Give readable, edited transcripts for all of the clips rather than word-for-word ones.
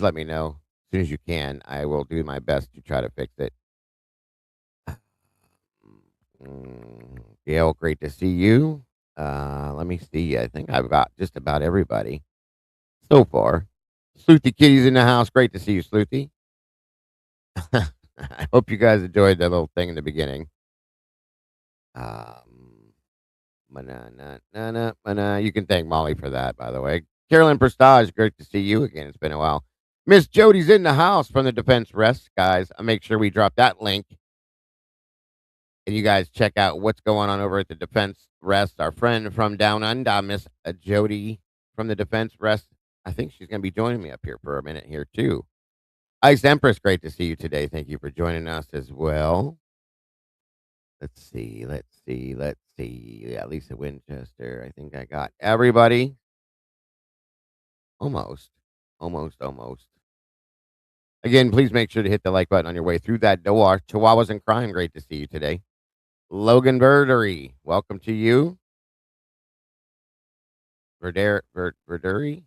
let me know as soon as you can. I will do my best to try to fix it. Gail, great to see you. Let me see. I think I've got just about everybody so far. Sleuthy Kitty's in the house. Great to see you, Sleuthy. I hope you guys enjoyed that little thing in the beginning. Um, You can thank Molly for that, by the way. Carolyn Prestage, great to see you again. It's been a while. Miss Jody's in the house from the Defense Rest, guys. I'll make sure we drop that link and you guys check out what's going on over at the Defense Rest. Our friend from Down Under, Miss Jody from the Defense Rest. I think she's going to be joining me up here for a minute here, too. Ice Empress, great to see you today. Thank you for joining us as well. Let's see. Yeah, Lisa Winchester. I think I got everybody. Almost. Again, please make sure to hit the like button on your way through that door. Chihuahuas and crime, great to see you today. Logan Verdery, welcome to you. Verdery.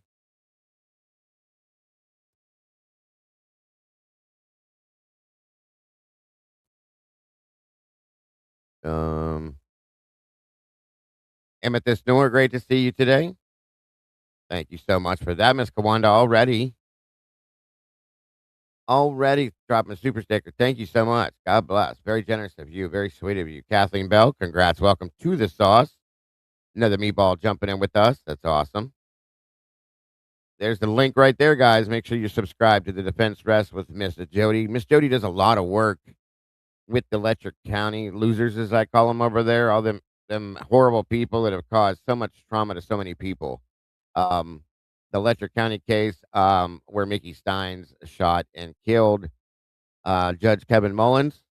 Um, Amethyst Noor, great to see you today. Thank you so much for that, Miss Kawanda. Already dropping a super sticker. Thank you so much. God bless. Very generous of you. Very sweet of you. Kathleen Bell, congrats. Welcome to the sauce. Another meatball jumping in with us. That's awesome. There's the link right there, guys. Make sure you subscribe to the Defense Rest with Miss Jody. Miss Jody does a lot of work with the Letcher County losers, as I call them over there. All them horrible people that have caused so much trauma to so many people. Um, the Letcher County case, where Mickey Steins shot and killed Judge Kevin Mullins,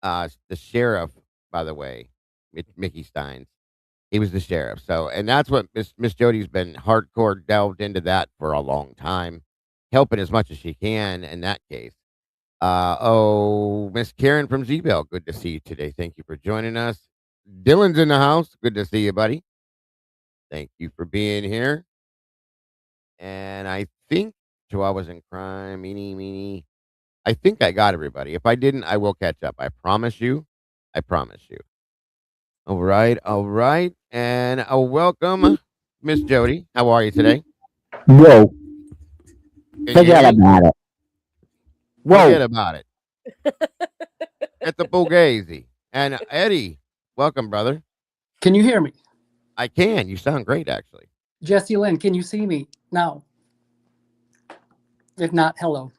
the sheriff, by the way, Mickey Steins. He was the sheriff. So, and that's what Miss Jody's been hardcore delved into that for a long time, helping as much as she can in that case. Miss Karen from Z-Bell, good to see you today. Thank you for joining us. Dylan's in the house. Good to see you, buddy. Thank you for being here. And I think Chihuahuas in crime, meanie. I think I got everybody. If I didn't, I will catch up. I promise you. I promise you. All right. And welcome, Miss Jody. How are you today? Whoa, Can you hear forget me? about it. Forget Whoa, about it. It's a fugazi. And Eddie, welcome, brother. Can you hear me? I can. You sound great, actually. Jesse Lynn, can you see me now? If not, hello.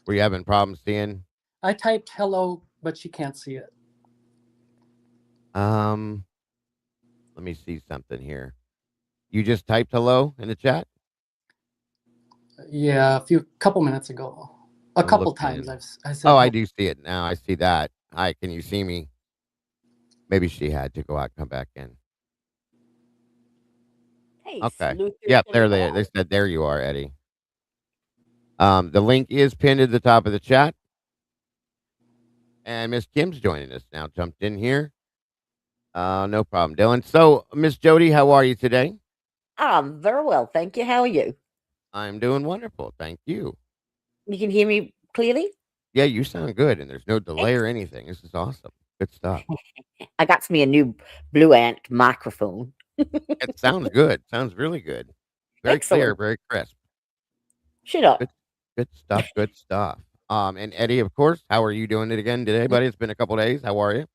Were you having problems seeing? I typed hello, but she can't see it. Um, Let me see something here. You just typed hello in the chat. Yeah, a couple minutes ago. A I'm couple looking times in. I said Oh, I hello. do see it now. I see that. Hi, can you see me? Maybe she had to go out, and come back in. Hey, Okay. Sleuthers Yep, in there the they house. said there you are, Eddie. The link is pinned at the top of the chat. And Miss Kim's joining us now. Jumped in here. No problem, Dylan. So, Miss Jody, how are you today? I'm very well, thank you. How are you? I'm doing wonderful. Thank you. You can hear me clearly? Yeah, you sound good, and there's no delay or Ex- anything. This is awesome. Good stuff. I got me a new Blue Ant microphone. It sounds good. Sounds really good. Very clear, Excellent. very crisp. Shut up. Good, good stuff. Good stuff. And Eddie, of course, how are you doing it again today, buddy? It's been a couple days. How are you?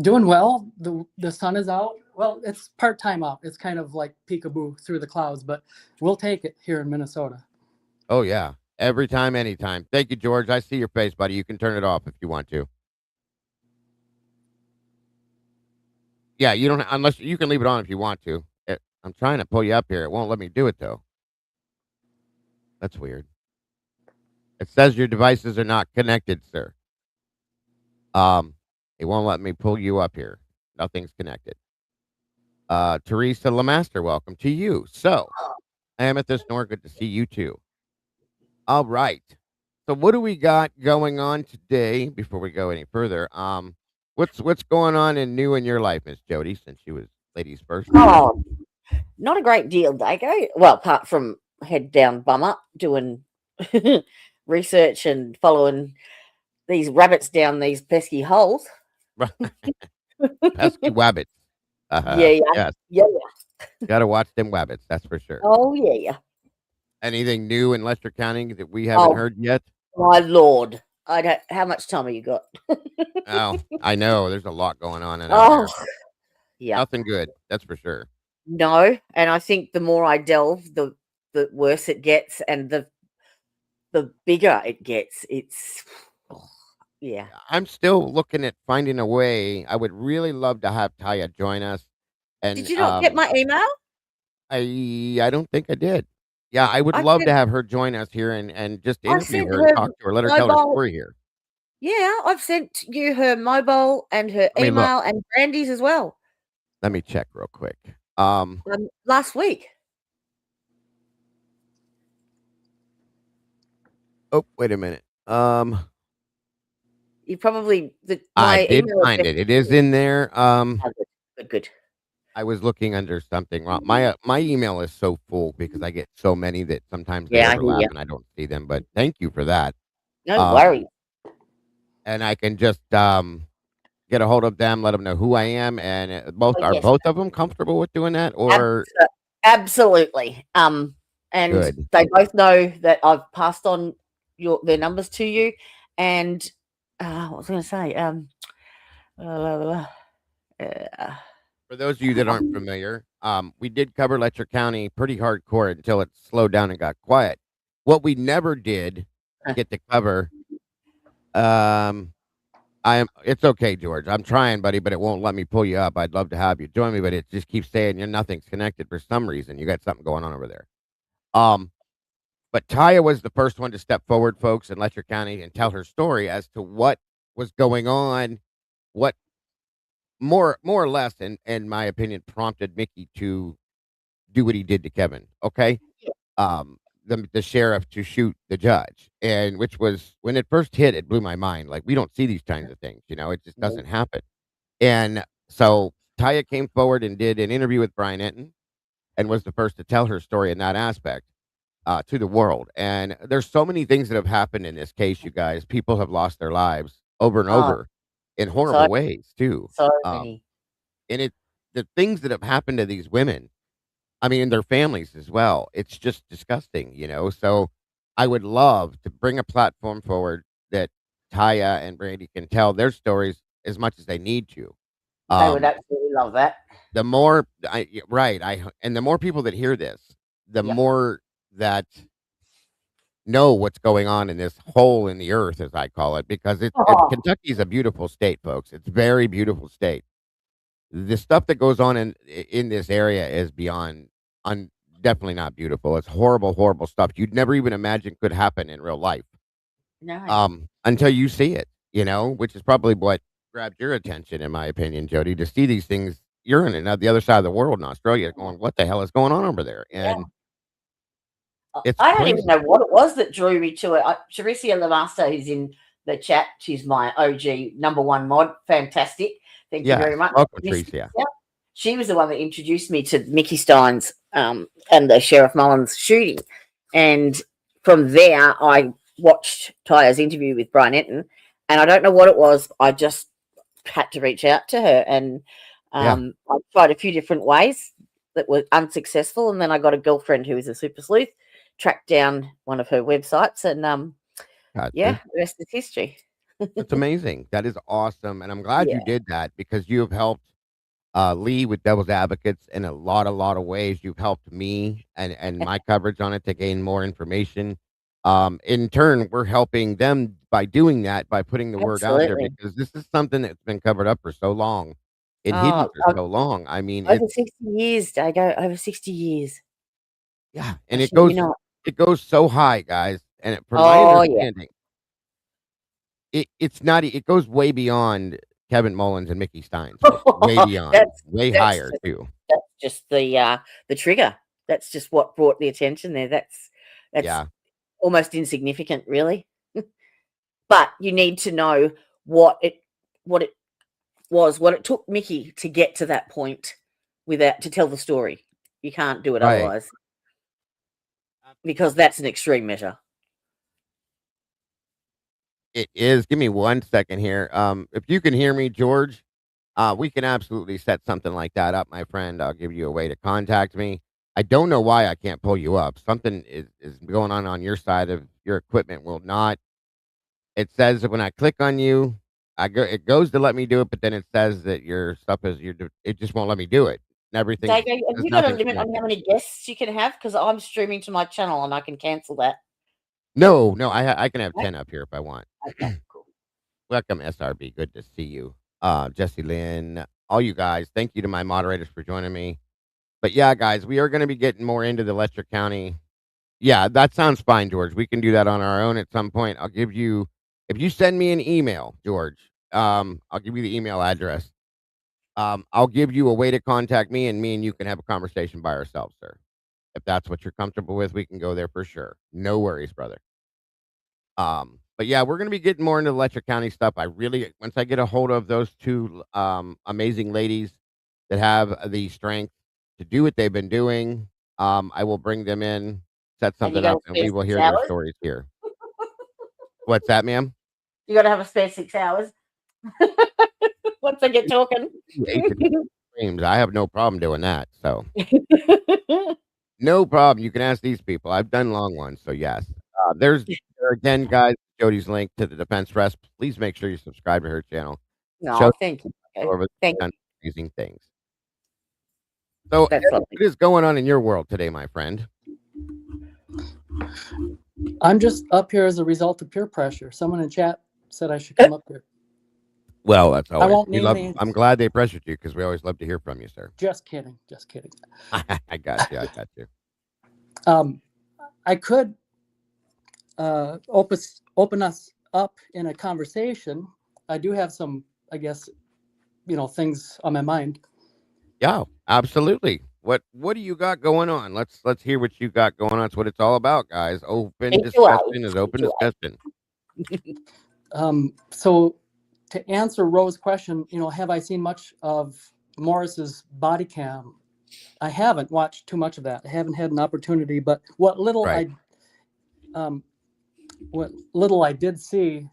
Doing well. The sun is out. Well, it's part-time out. It's kind of like peekaboo through the clouds, but we'll take it here in Minnesota. Oh yeah, every time, anytime. Thank you, George. I see your face, buddy. You can turn it off if you want to. Yeah, you don't unless you can leave it on if you want to. I'm trying to pull you up here. It won't let me do it though. That's weird. It says your devices are not connected, sir. Um, it won't let me pull you up here. Nothing's connected. Teresa Lamaster, welcome to you. So, Amethyst Nor, good to see you too. All right. So, what do we got going on today? Before we go any further, what's going on in new in your life, Miss Jody? Since she was ladies first. Oh, not a great deal, dago. Well, apart from head down bum up doing research and following these rabbits down these pesky holes. Pesky wabbits. Yeah, Yes, yeah. gotta watch them wabbits. That's for sure. Oh, yeah. Anything new in Lester County that we haven't Oh, heard yet? my Lord. I don't. How much time have you got? Oh, I know. There's a lot going on down Oh, there. yeah. Nothing good. That's for sure. No, and I think the more I delve, the worse it gets, and the bigger it gets. It's yeah. I'm still looking at finding a way. I would really love to have Taya join us, Did and you not get my email? I don't think I did. Yeah, I would I love to sent have her join us here and just I interview sent her and her talk to her, let her tell her mobile. story here. Yeah, I've sent you her mobile and her I mean, look, email and Brandy's as well. let me check real quick. Last week. Oh, wait a minute. You probably I my did email find address. it. It is in there. Oh, good. I was looking under something wrong. My email is so full because I get so many that sometimes they Yeah, I hear overlap you. and I don't see them. But thank you for that. No Um, worries. and I can just get a hold of them, let them know who I am, and both Oh, are yes. both of them comfortable with doing that, or Absolutely. And good. they both know that I've passed on their numbers to you. And what was I going to say? Uh, For those of you that aren't familiar, we did cover Letcher County pretty hardcore until it slowed down and got quiet. What we never did get to cover, um, it's okay, George. I'm trying, buddy, but it won't let me pull you up. I'd love to have you join me, but it just keeps saying you're nothing's connected for some reason. You got something going on over there. Um, but Taya was the first one to step forward, folks, in Letcher County and tell her story as to what was going on, what more or less, in my opinion, prompted Mickey to do what he did to Kevin. Okay, the sheriff to shoot the judge, and which was when it first hit, it blew my mind. Like we don't see these kinds of things, it just no. doesn't happen. And so Taya came forward and did an interview with Brian Enton, and was the first to tell her story in that aspect to the world. And there's so many things that have happened in this case, you guys. People have lost their lives over and Oh, over in so horrible ways too. so Um, many. and the things that have happened to these women, I mean, and their families as well. It's just disgusting. So I would love to bring a platform forward that Taya and Brandy can tell their stories as much as they need to. They would Um, absolutely love that. the more right, and the more people that hear this, the Yep. more that know what's going on in this hole in the earth, as I call it, because Oh, Kentucky is a beautiful state, folks. It's a very beautiful state. The stuff that goes on in this area is beyond definitely not beautiful. It's horrible, horrible stuff you'd never even imagine could happen in real life. no. Until you see it, which is probably what grabbed your attention, in my opinion, Jody, to see these things. You're in the other side of the world in Australia, going, "What the hell is going on over there?" Yeah. And it's I don't even crazy. know what it was that drew me to it. Charisia Lamaster, who's in the chat, she's my OG #1 mod. Fantastic. Thank you very Yes, much. welcome, Miss Tricia. Tricia. She was the one that introduced me to Mickey Stein's and the Sheriff Mullins shooting. And from there, I watched Taya's interview with Brian Enton. And I don't know what it was. I just had to reach out to her. And Yeah, I tried a few different ways that were unsuccessful. And then I got a girlfriend who is a super sleuth, tracked down one of her websites, and yeah, gotcha. the rest is history. That's amazing. That is awesome, and I'm glad Yeah, you did that because you have helped Lee with Devil's Advocates in a lot of ways. You've helped me and my coverage on it to gain more information. In turn, we're helping them by doing that, by putting the word out there absolutely. because this is something that's been covered up for so long and hidden Oh, for so long. I mean, over 60 years, Dago, over 60 years. yeah, I and it shit you goes not. it goes so high, guys. And from my Oh, yeah. understanding, it's not. It goes way beyond Kevin Mullins and Mickey Stein, folks. Way beyond, That's way that's higher just too. that's just the trigger. That's just what brought the attention there. That's Yeah, almost insignificant, really. But you need to know what it what it took Mickey to get to that point without to tell the story. You can't do it right. otherwise because that's an extreme measure. It is. Give me 1 second here. If you can hear me, George, we can absolutely set something like that up, my friend. I'll give you a way to contact me. I don't know why I can't pull you up. Something is going on your side of your equipment will not. It says that when I click on you, it goes to let me do it, but then it says that your stuff is it just won't let me do it. And everything's Dago, have there's you got a nothing limit on connected. how many guests you can have? Because I'm streaming to my channel and I can cancel that. No, no, I can have Right? 10 up here if I want. Okay, cool. Welcome, SRB. Good to see you. Jesse Lynn, all you guys. Thank you to my moderators for joining me. But yeah, guys, we are going to be getting more into the Letcher County. Yeah, that sounds fine, George. We can do that on our own at some point. I'll give you, if you send me an email, George, I'll give you the email address. I'll give you a way to contact me and you can have a conversation by ourselves, sir. If that's what you're comfortable with, we can go there for sure. No worries, brother. But yeah, we're gonna be getting more into the Letcher County stuff. I really once I get a hold of those two amazing ladies that have the strength to do what they've been doing, I will bring them in, set And you something got up, to and spare we will 6 hear their hours? stories here. What's that, ma'am? You got to have a spare 6 hours once I get talking. 8 to 10 streams. I have no problem doing that. So no problem. You can ask these people. I've done long ones, so yes. There again, guys. Jody's link to the Defense Rest. Please make sure you subscribe to her channel. Show No, thank you. Okay. over Thank done you. amazing things. So, That's Eddie, lovely. what is going on in your world today, my friend? I'm just up here as a result of peer pressure. Someone in chat said I should come up here. Well, that's I always won't we name love. names. I'm glad they pressured you because we always love to hear from you, sir. Just kidding. Just kidding. I got you. I got you. I could open us up in a conversation. I do have some, I guess, things on my mind. Yeah, absolutely. What do you got going on? Let's hear what you got going on. That's what it's all about, guys. Open Speak away. discussion is open Speak away. discussion. So to answer Rose's question, have I seen much of Morris's body cam? I haven't watched too much of that. I haven't had an opportunity, but what little Right. I did see,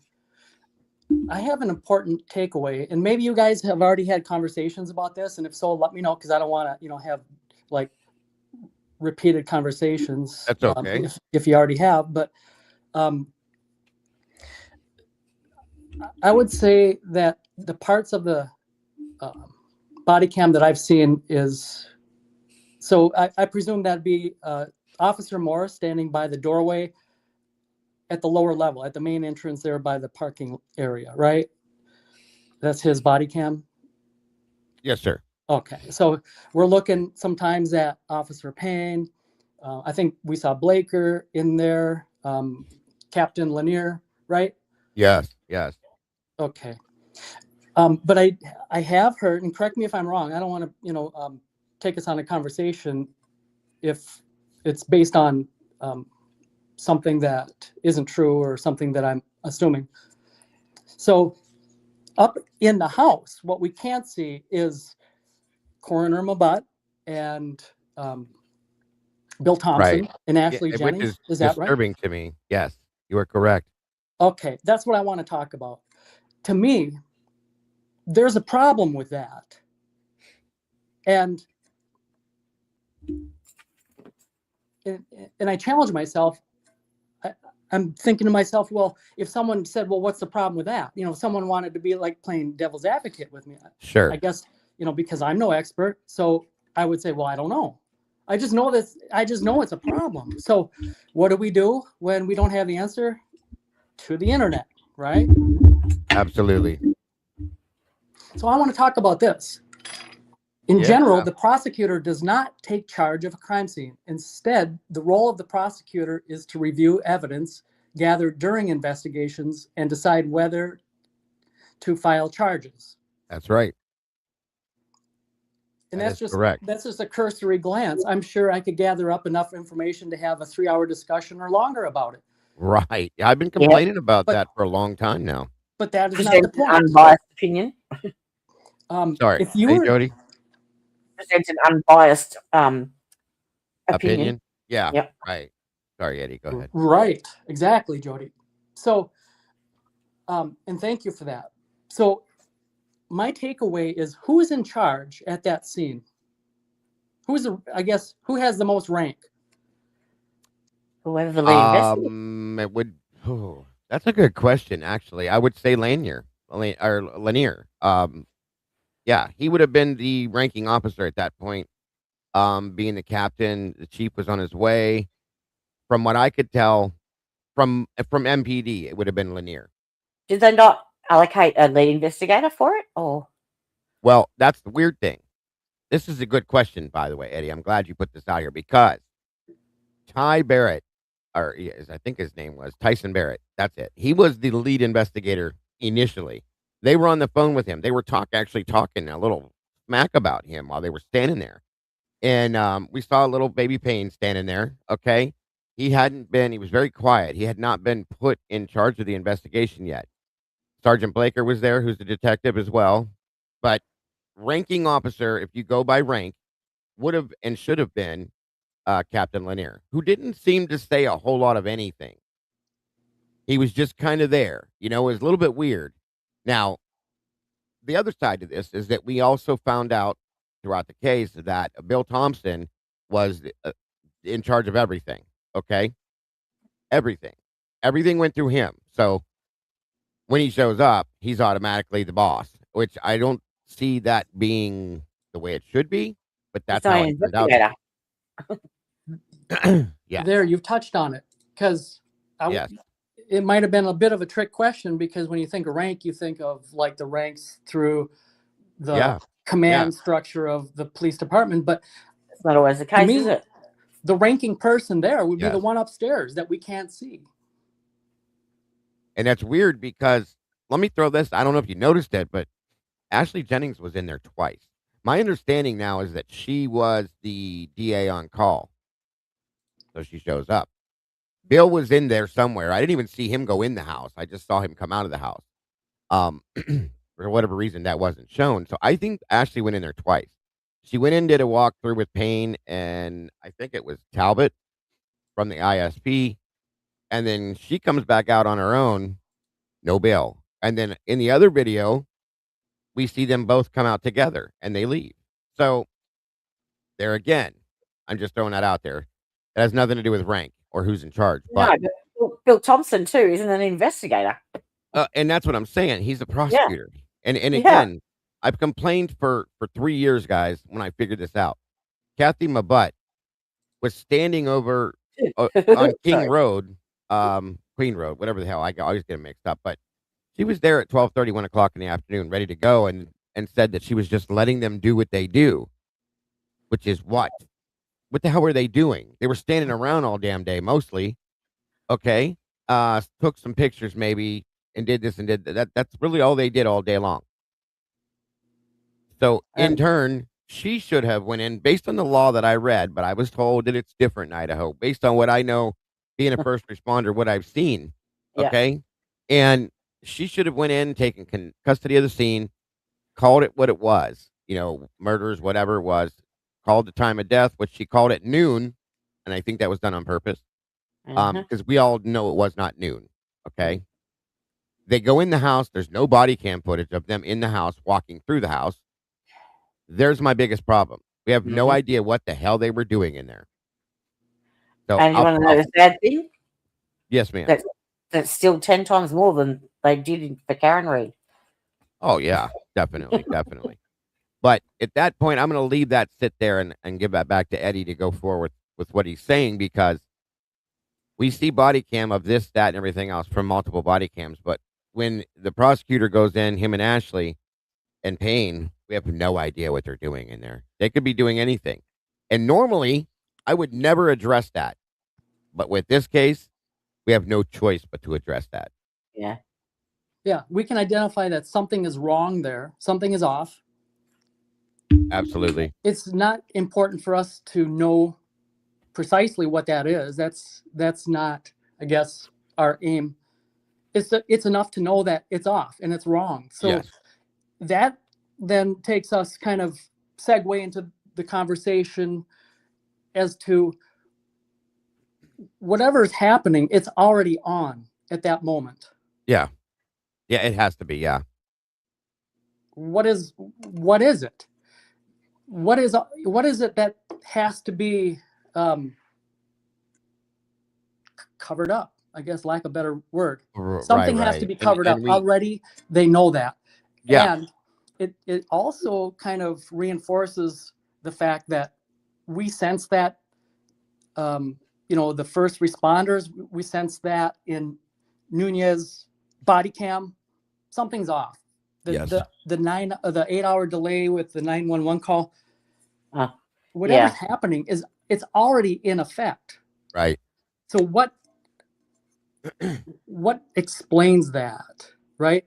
I have an important takeaway, and maybe you guys have already had conversations about this, and if so, let me know, because I don't want to, have like repeated conversations. That's okay. If you already have, but I would say that the parts of the body cam that I've seen is, so I presume that'd be Officer Morris standing by the doorway at the lower level, at the main entrance there by the parking area, right? That's his body cam? Yes, sir. Okay, so we're looking sometimes at Officer Payne. I think we saw Blaker in there, Captain Lanier, right? Yes, yes. Okay. But I have heard, and correct me if I'm wrong, I don't want to, take us on a conversation if it's based on something that isn't true or something that I'm assuming. So up in the house, what we can't see is Coroner Mabutt and Bill Thompson Right. and Yeah, Ashley which Jennings. is Is that right? disturbing to me. Yes, you are correct. Okay, that's what I want to talk about. To me, there's a problem with that. And I challenge myself. I'm thinking to myself, well, if someone said, well, what's the problem with that? Someone wanted to be like playing devil's advocate with me. Sure. I guess, because I'm no expert. So I would say, well, I don't know. I just know this. I just know it's a problem. So what do we do when we don't have the answer? To the internet, right? Absolutely. So I want to talk about this. In Yeah. general, the prosecutor does not take charge of a crime scene. Instead, the role of the prosecutor is to review evidence gathered during investigations and decide whether to file charges. That's right. And That is correct. that's just a cursory glance. I'm sure I could gather up enough information to have a 3-hour discussion or longer about it. Right. I've been Yeah. complaining about But- that for a long time now. But that is Present not the an point. unbiased opinion. Sorry. If you Hey, were, Jody. Present an unbiased opinion. Opinion? Yeah. Yep. Right. Sorry, Eddie. Go ahead. right, exactly, Jody. So And thank you for that. So my takeaway is, who is in charge at that scene? I guess, who has the most rank? Whoever the lead investigator. It would. Oh, that's a good question. Actually, I would say Lanier. Yeah, he would have been the ranking officer at that point. Being the captain, the chief was on his way. From what I could tell, from MPD, it would have been Lanier. Did they not allocate a lead investigator for it? Or Well, that's the weird thing. This is a good question, by the way, Eddie. I'm glad you put this out here because Ty Barrett, or yes, I think his name was Tyson Barrett. That's it. He was the lead investigator initially. They were on the phone with him. They were actually talking a little smack about him while they were standing there. And we saw little baby Payne standing there. Okay. He was very quiet. He had not been put in charge of the investigation yet. Sergeant Blaker was there, who's the detective as well. But ranking officer, if you go by rank, would have and should have been Captain Lanier, who didn't seem to say a whole lot of anything. He was just kind of there. It was a little bit weird. Now, the other side to this is that we also found out throughout the case that Bill Thompson was in charge of everything. Okay. Everything. Everything went through him. So when he shows up, he's automatically the boss, which I don't see that being the way it should be, but he's that's not how an it turned out. investigator. Yeah. There, you've touched on it, because Yes. it might have been a bit of a trick question, because when you think of rank, you think of like the ranks through the Yeah. command structure of the police department. But It's not always the to case, me, is it? the ranking person there would be the Yes. one upstairs that we can't see. And that's weird because let me throw this. I don't know if you noticed it, but Ashley Jennings was in there twice. My understanding now is that she was the DA on call. So she shows up. Bill was in there somewhere. I didn't even see him go in the house. I just saw him come out of the house. For whatever reason, that wasn't shown. So I think Ashley went in there twice. She went in, did a walkthrough with Payne, and I think it was Talbot from the ISP. And then she comes back out on her own, no Bill. And then in the other video, we see them both come out together and they leave. So there again, I'm just throwing that out there. It has nothing to do with rank or who's in charge. But No, Bill Thompson too isn't an investigator. and that's what I'm saying. He's a prosecutor. And Yeah. again, I've complained for 3 years, guys, when I figured this out. Kathy Mabutt was standing over on King Sorry. Road, Queen Road, whatever the hell. I always get them mixed up. But she was there at 12:30, 1 o'clock in the afternoon, ready to go, and said that she was just letting them do what they do, which is what? What the hell were they doing? They were standing around all damn day, mostly. Okay. Took some pictures maybe and did this and did that. That's really all they did all day long. So in turn, she should have went in based on the law that I read, but I was told that it's different in Idaho based on what I know being a first responder, what I've seen. Yeah. Okay. And she should have went in, taken custody of the scene, called it what it was, murders, whatever it was, called the time of death, which she called it noon. And I think that was done on purpose. Because we all know it was not noon. Okay. They go in the house. There's no body cam footage of them in the house, walking through the house. There's my biggest problem. We have no idea what the hell they were doing in there. So And you want to know the sad thing? Yes, ma'am. That's still 10 times more than they did for Karen Reed. Oh, yeah, definitely, definitely. But at that point, I'm going to leave that sit there and give that back to Eddie to go forward with what he's saying, because we see body cam of this, that, and everything else from multiple body cams. But when the prosecutor goes in, him and Ashley and Payne, we have no idea what they're doing in there. They could be doing anything. And normally, I would never address that. But with this case, we have no choice but to address that. Yeah. Yeah, we can identify that something is wrong there. Something is off. Absolutely. It's not important for us to know precisely what that is. That's not, I guess, our aim. It's enough to know that it's off and it's wrong. So Yes. that then takes us kind of segue into the conversation as to whatever is happening, it's already on at that moment. Yeah. Yeah, it has to be. Yeah. What is it? What is it that has to be um, covered up? I guess lack of a better word. Right. Something has to Right. be covered up. And we. Already they know that. Yeah. And it also kind of reinforces the fact that we sense that the first responders, we sense that in Nunez body cam, something's off. Yes. The 8 hour delay with the 911 call, Uh, whatever's yeah. happening it's already in effect. Right. So what explains that, right?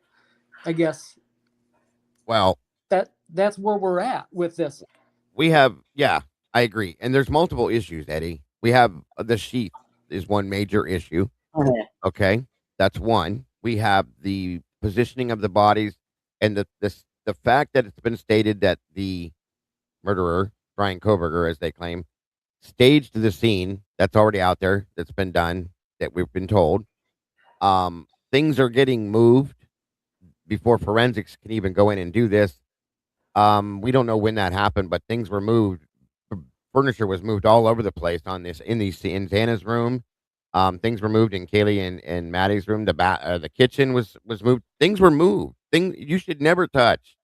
I guess Well, that's where we're at with this. we have. Yeah, I agree. And there's multiple issues, Eddie. We have the sheath is one major issue. Oh, yeah. Okay, that's one. We have the positioning of the bodies, and the fact that it's been stated that the murderer, Brian Koberger, as they claim, staged the scene. That's already out there. That's been done. That we've been told. Things are getting moved before forensics can even go in and do this. We don't know when that happened, but things were moved. Furniture was moved all over the place on this in Xana's room. Things were moved in Kaylee and Maddie's room. The kitchen was moved. Things were moved. You should never touch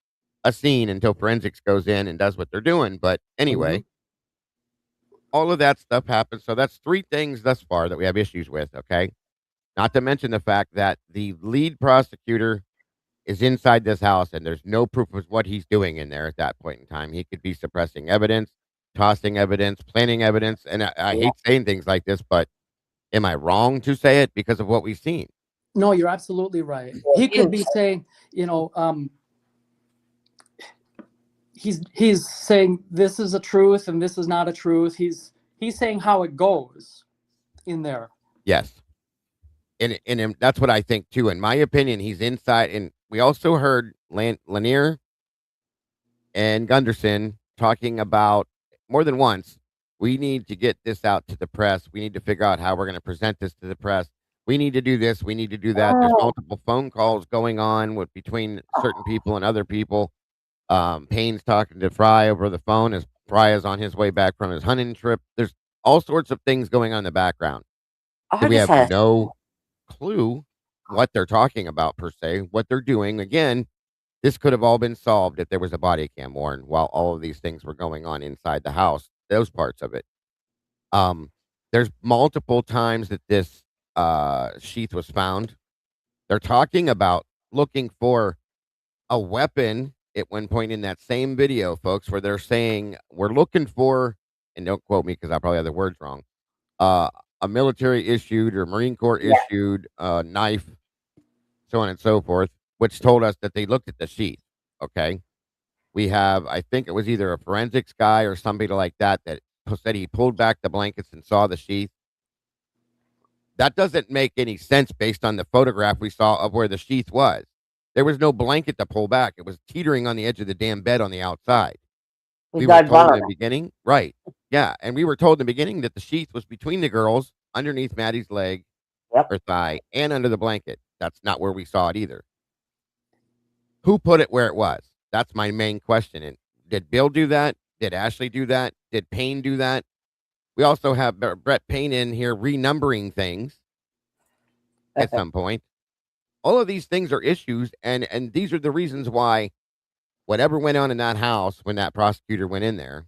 a scene until forensics goes in and does what they're doing. But Mhm. anyway, all of that stuff happens. So that's three things thus far that we have issues with. Okay, not to mention the fact that the lead prosecutor is inside this house and there's no proof of what he's doing in there at that point in time. He could be suppressing evidence, tossing evidence, planting evidence. And I Yeah. hate saying things like this, but am I wrong to say it because of what we've seen? No, you're absolutely right. Yeah, He he could didn't be say- saying, he's saying this is a truth and this is not a truth. He's saying how it goes in there. Yes. And that's what I think too. In my opinion, he's inside. And we also heard Lanier and Gunderson talking about more than once. We need to get this out to the press. We need to figure out how we're going to present this to the press. We need to do this. We need to do that. There's Oh, multiple phone calls going on with between certain people and other people. Payne's talking to Fry over the phone as Fry is on his way back from his hunting trip. There's all sorts of things going on in the background that I we just have had no clue what they're talking about per se, what they're doing. Again, this could have all been solved if there was a body cam worn while all of these things were going on inside the house. Those parts of it. Um, there's multiple times that this sheath was found. They're talking about looking for a weapon at one point in that same video, folks, where they're saying we're looking for, and don't quote me because I probably have the words wrong. Uh, a military issued or Marine Corps yeah. issued knife, so on and so forth, which told us that they looked at the sheath. Okay. We have, I think it was either a forensics guy or somebody like that that said he pulled back the blankets and saw the sheath. That doesn't make any sense based on the photograph we saw of where the sheath was. There was no blanket to pull back. It was teetering on the edge of the damn bed on the outside. With We were no told in the bone. beginning, right? Yeah, and we were told in the beginning that the sheath was between the girls, underneath Maddie's leg Yep. or thigh, and under the blanket. That's not where we saw it either. Who put it where it was? That's my main question. And did Bill do that? Did Ashley do that? Did Payne do that? We also have Brett Payne in here renumbering things at some point. All of these things are issues, and these are the reasons why whatever went on in that house when that prosecutor went in there.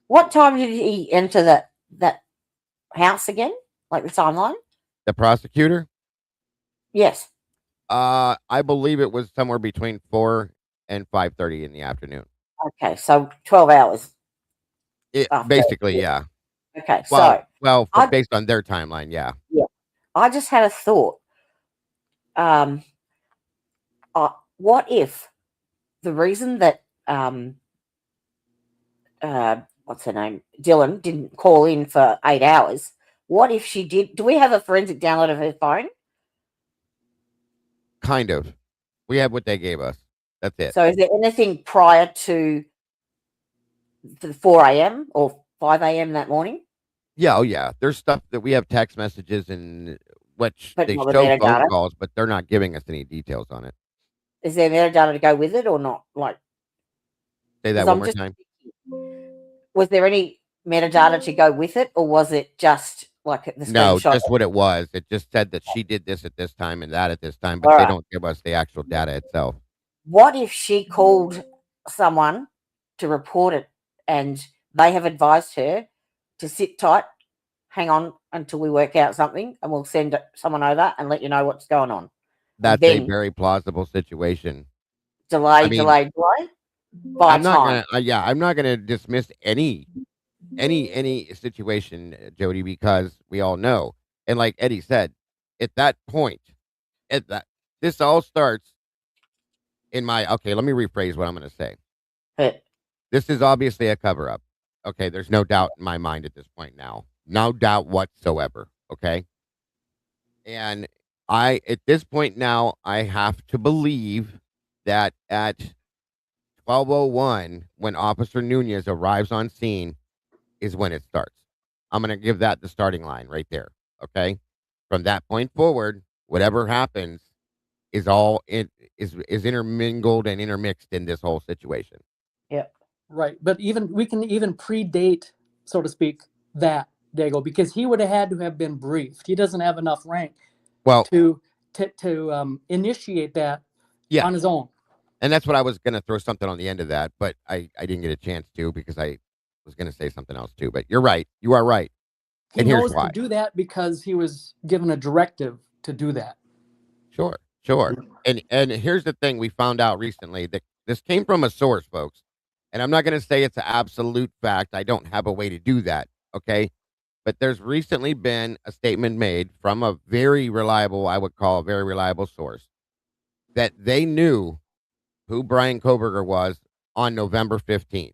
What time did he enter that house again? Like the timeline? The prosecutor, Yes. I believe it was somewhere between 4 and 5:30 in the afternoon. Okay, so 12 hours It after. basically, yeah. Okay, Well, so well, I based on their timeline, yeah. yeah, I just had a thought. Um, what if the reason that what's her name, Dylan didn't call in for 8 hours? What if she did? Do we have a forensic download of her phone? Kind of. We have what they gave us. That's it. So is there anything prior to the 4 a.m. or 5 a.m. that morning? Yeah, oh yeah. There's stuff that we have text messages and which but they not the show phone metadata. calls, but they're not giving us any details on it. Is there metadata to go with it or not? Like, Say because that one I'm more just, time. was there any metadata to go with it, or was it just like the No, screenshot? just what it was. It just said that she did this at this time and that at this time, but All they right. don't give us the actual data itself. What if she called someone to report it and they have advised her to sit tight, hang on until we work out something, and we'll send someone over and let you know what's going on? And That's a then very plausible situation. I delay, mean, delay, delay by I'm not time. gonna, yeah, I'm not gonna dismiss any situation, Jody, because we all know, and like Eddie said, at that point, at that, this all starts in my. Okay, let me rephrase what I'm gonna say. But This is obviously a cover up. Okay, there's no doubt in my mind at this point now. No doubt whatsoever. Okay. And at this point now, I have to believe that at 12:01, when Officer Nunez arrives on scene, is when it starts. I'm going to give that the starting line right there. Okay. From that point forward, whatever happens is all it is intermingled and intermixed in this whole situation. yeah, Right. But even we can even predate, so to speak, that Dago, because he would have had to have been briefed. He doesn't have enough rank Well, to initiate that yeah. on his own. And that's what I was going to throw something on the end of that, but I didn't get a chance to because I was going to say something else too. But you're right. You are right. He And here's knows why. to do that because he was given a directive to do that. Sure, sure. And here's the thing we found out recently that this came from a source, folks. And I'm not going to say it's an absolute fact. I don't have a way to do that. Okay. But there's recently been a statement made from a very reliable, I would call a very reliable source, that they knew who Brian Koberger was on November 15th.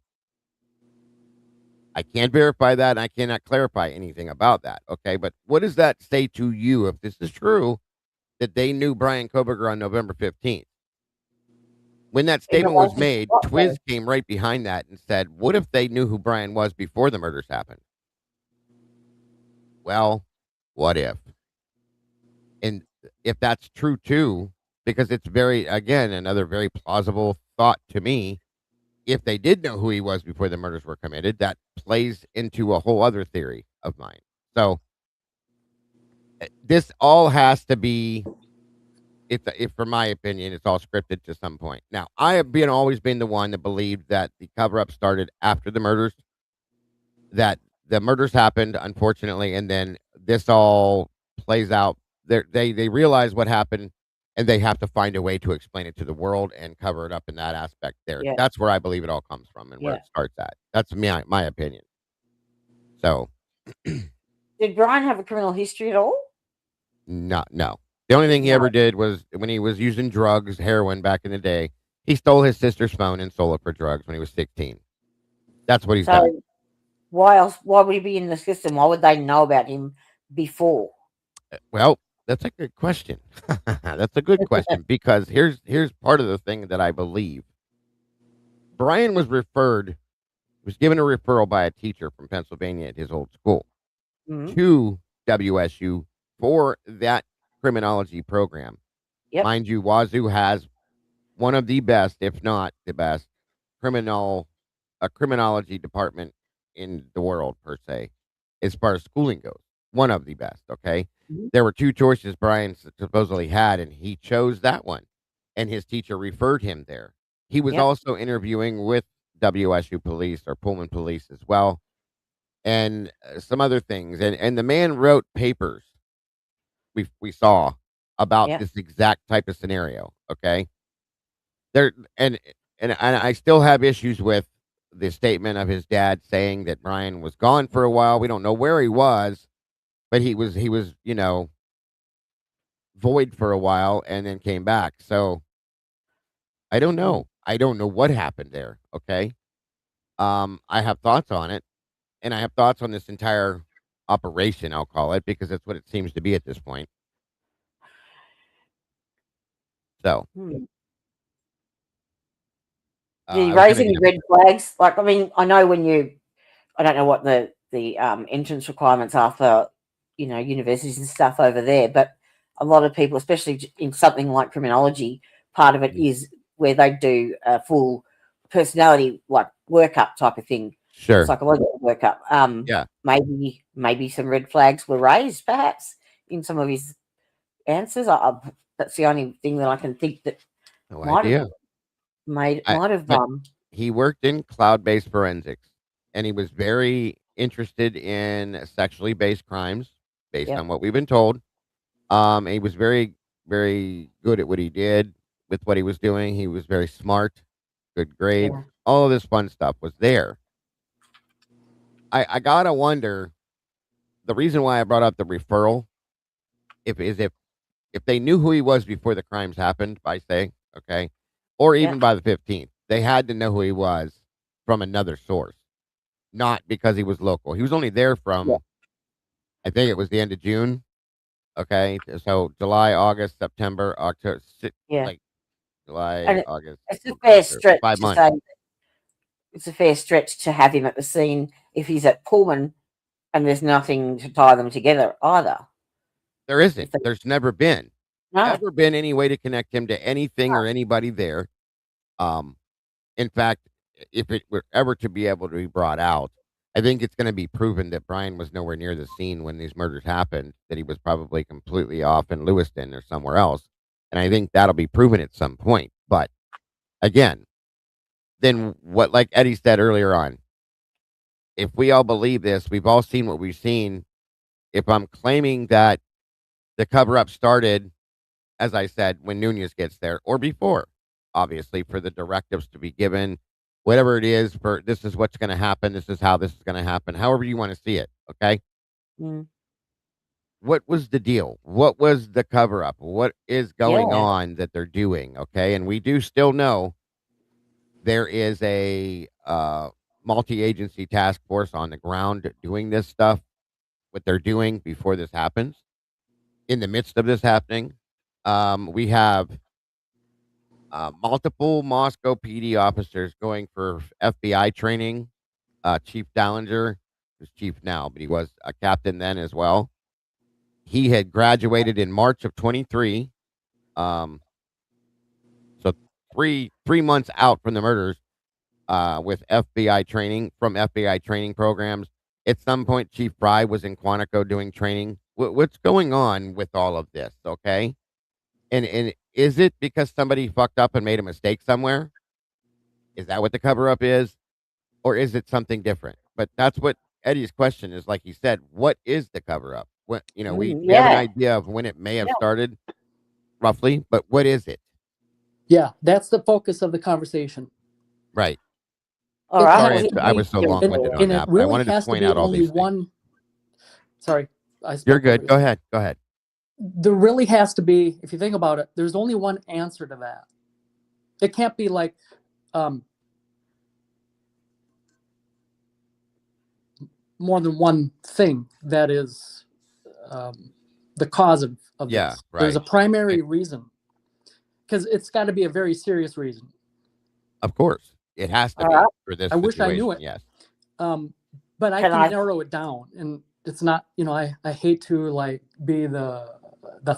I can't verify that. And I cannot clarify anything about that. Okay. But what does that say to you if this is true that they knew Brian Koberger on November 15th? When that in statement was relation to made, what, Twiz came right behind that and said, "What if they knew who Brian was before the murders happened?" Well, what if? And if that's true too, because it's very, again, another very plausible thought to me. If they did know who he was before the murders were committed, that plays into a whole other theory of mine. So this all has to be. If, from my opinion, it's all scripted to some point. Now, I have always been the one that believed that the cover up started after the murders, that the murders happened, unfortunately, and then this all plays out. They realize what happened, and they have to find a way to explain it to the world and cover it up in that aspect. There, yeah, that's where I believe it all comes from and where yeah. it starts at. That's my opinion. So, Did Brian have a criminal history at all? no. The only thing he No. ever did was when he was using drugs, heroin back in the day. He stole his sister's phone and sold it for drugs when he was 16. That's what he's done. So why else? Why would he be in the system? Why would they know about him before? Well, that's a good question. That's a good question because here's part of the thing that I believe. Brian was given a referral by a teacher from Pennsylvania at his old school Mhm. to WSU for that criminology program. Yep. Mind you, Wazoo has one of the best, if not the best, criminal a criminology department in the world per se, as far as schooling goes. One of the best. Okay, Mhm. there were two choices Brian supposedly had, and he chose that one, and his teacher referred him there. He was Yep. also interviewing with WSU police or Pullman police as well, and some other things. And the man wrote papers we saw about Yep. this exact type of scenario. Okay, there and I still have issues with the statement of his dad saying that Brian was gone for a while. We don't know where he was, but he was void for a while and then came back. So I don't know. I don't know what happened there. Okay. I have thoughts on it, and I have thoughts on this entire operation. I'll call it because that's what it seems to be at this point. So Hmm. Did he I was raise gonna. any red flags? I mean, I know when you, I don't know what the entrance requirements are for universities and stuff over there. But a lot of people, especially in something like criminology, part of it is where they do a full personality workup type of thing, Sure. psychological workup. Yeah. Maybe some red flags were raised, perhaps, in some of his answers. That's the only thing that I can think that No might idea. have might I, might have but he worked in cloud-based forensics, and he was very interested in sexually based crimes, based Yep. on what we've been told. He was very, very good at what he did with what he was doing. He was very smart, good grades, Yeah. all of this fun stuff was there. I gotta wonder the reason why I brought up the referral, if they knew who he was before the crimes happened, by say, okay, or Yeah. even by the 15th, they had to know who he was from another source, not because he was local. He was only there Yeah. from, I think it was the end of June. Okay, so July, August, September, October, Yeah. like July, And August, it's a fair September, stretch 5 to months. say it's a fair stretch to have him at the scene if he's at Pullman and there's nothing to tie them together either. There If isn't. they, There's never been no. ever been any way to connect him to anything or anybody there. Um, in fact, if it were ever to be able to be brought out, I think it's going to be proven that Brian was nowhere near the scene when these murders happened, that he was probably completely off in Lewiston or somewhere else. And I think that'll be proven at some point. But again, then what, like Eddie said earlier on, if we all believe this, we've all seen what we've seen. If I'm claiming that the cover up started, as I said, when Nunez gets there or before, obviously, for the directives to be given, whatever it is, for this is what's going to happen, this is how this is going to happen, however you want to see it. Okay. Mm. What was the deal? What was the cover up? What is going Yeah. on that they're doing? Okay. And we do still know there is a multi agency task force on the ground doing this stuff, what they're doing before this happens. In the midst of this happening, we have multiple Moscow PD officers going for FBI training. Chief Dallinger, who's chief now, but he was a captain then as well. He had graduated in March of 23. Um, so three months out from the murders, with FBI training from FBI training programs. At some point, Chief Fry was in Quantico doing training. What's going on with all of this? Okay, and is it because somebody fucked up and made a mistake somewhere? Is that what the cover up is? Or is it something different? But that's what Eddie's question is. Like he said, what is the cover up? What, we have an Yeah. idea of when it may have Yeah. started, roughly, but what is it? Yeah, that's the focus of the conversation. Right. All It right. Sorry, has to I be, was so long winded on and it that, but I really wanted to has to point be out all only these things. one. Sorry, I spoke You're over good. you. Go ahead. Go ahead. There really has to be, if you think about it, there's only one answer to that. It can't be like more than one thing that is the cause of Yeah, this. There's a right. primary reason, because it's got to be a very serious reason. Of course. It has to All be right. for this I wish I situation. knew it. Yes. But I Can can I- narrow it down, and it's not, I hate to like be the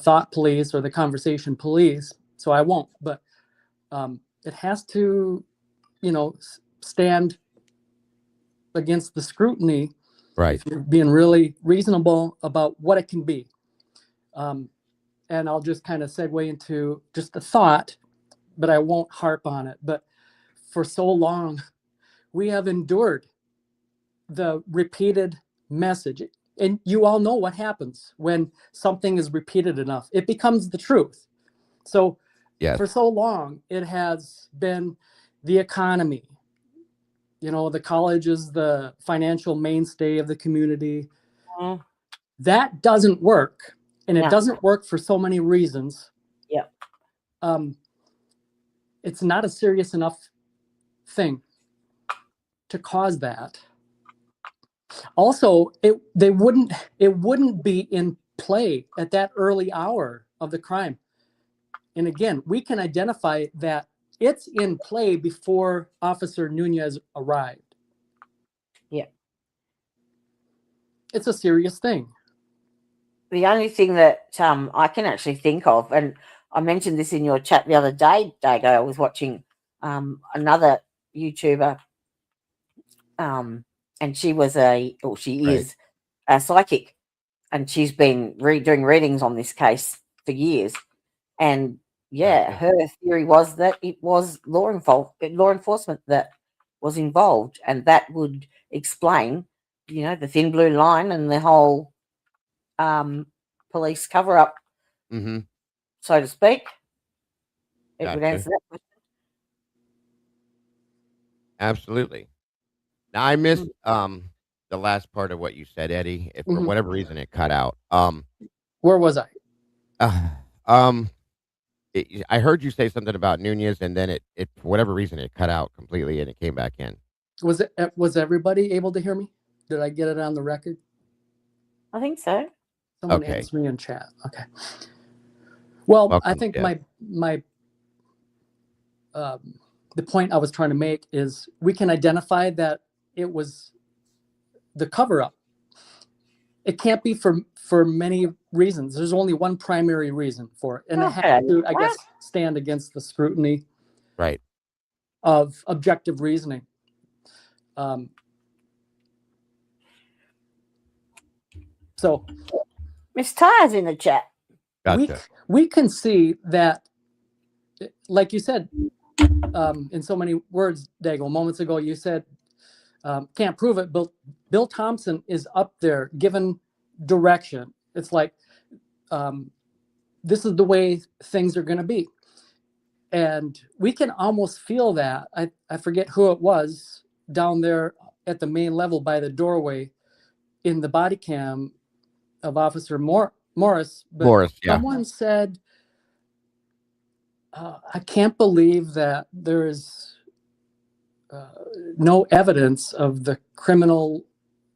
thought police or the conversation police, so I won't. But it has to, stand against the scrutiny Right. if you're being really reasonable about what it can be. And I'll just kind of segue into just a thought, but I won't harp on it. But for so long, we have endured the repeated message. And you all know what happens when something is repeated enough. It becomes the truth. So Yes. for so long, it has been the economy. The college is the financial mainstay of the community. Mm. That doesn't work. And it No. doesn't work for so many reasons. Yeah. It's not a serious enough thing to cause that. Also, it wouldn't be in play at that early hour of the crime. And again, we can identify that it's in play before Officer Nunez arrived. Yeah. It's a serious thing. the only thing that I can actually think of, and I mentioned this in your chat the other day, Dago, I was watching another YouTuber, and she Right. is a psychic, and she's been doing readings on this case for years. And yeah, Gotcha. her theory was that it was law enforcement that was involved, and that would explain, the thin blue line and the whole police cover up, Mm-hmm. so to speak. It would Gotcha. answer that question. Absolutely. Now I missed Mm. the last part of what you said, Eddie. If for Mhm. whatever reason it cut out. Where was I? Uh, um, I heard you say something about Nunez, and then it for whatever reason it cut out completely, and it came back in. Was everybody able to hear me? Did I get it on the record? I think so. Someone Okay. answer me in chat. Okay. Well, I Welcome, think Jeff. my the point I was trying to make is we can identify that it was the cover up. It can't be for many reasons. There's only one primary reason for it, and it has Okay. to, I What? guess, stand against the scrutiny Right. of objective reasoning. So Miss Tyre's in the chat. Gotcha. we can see that, like you said, in so many words, Dago, moments ago, you said can't prove it, but Bill Thompson is up there given direction. It's like this is the way things are going to be. And we can almost feel that. I forget who it was down there at the main level by the doorway in the body cam of Officer Morris, but Morris, yeah. someone said, I can't believe that there is no evidence of the criminal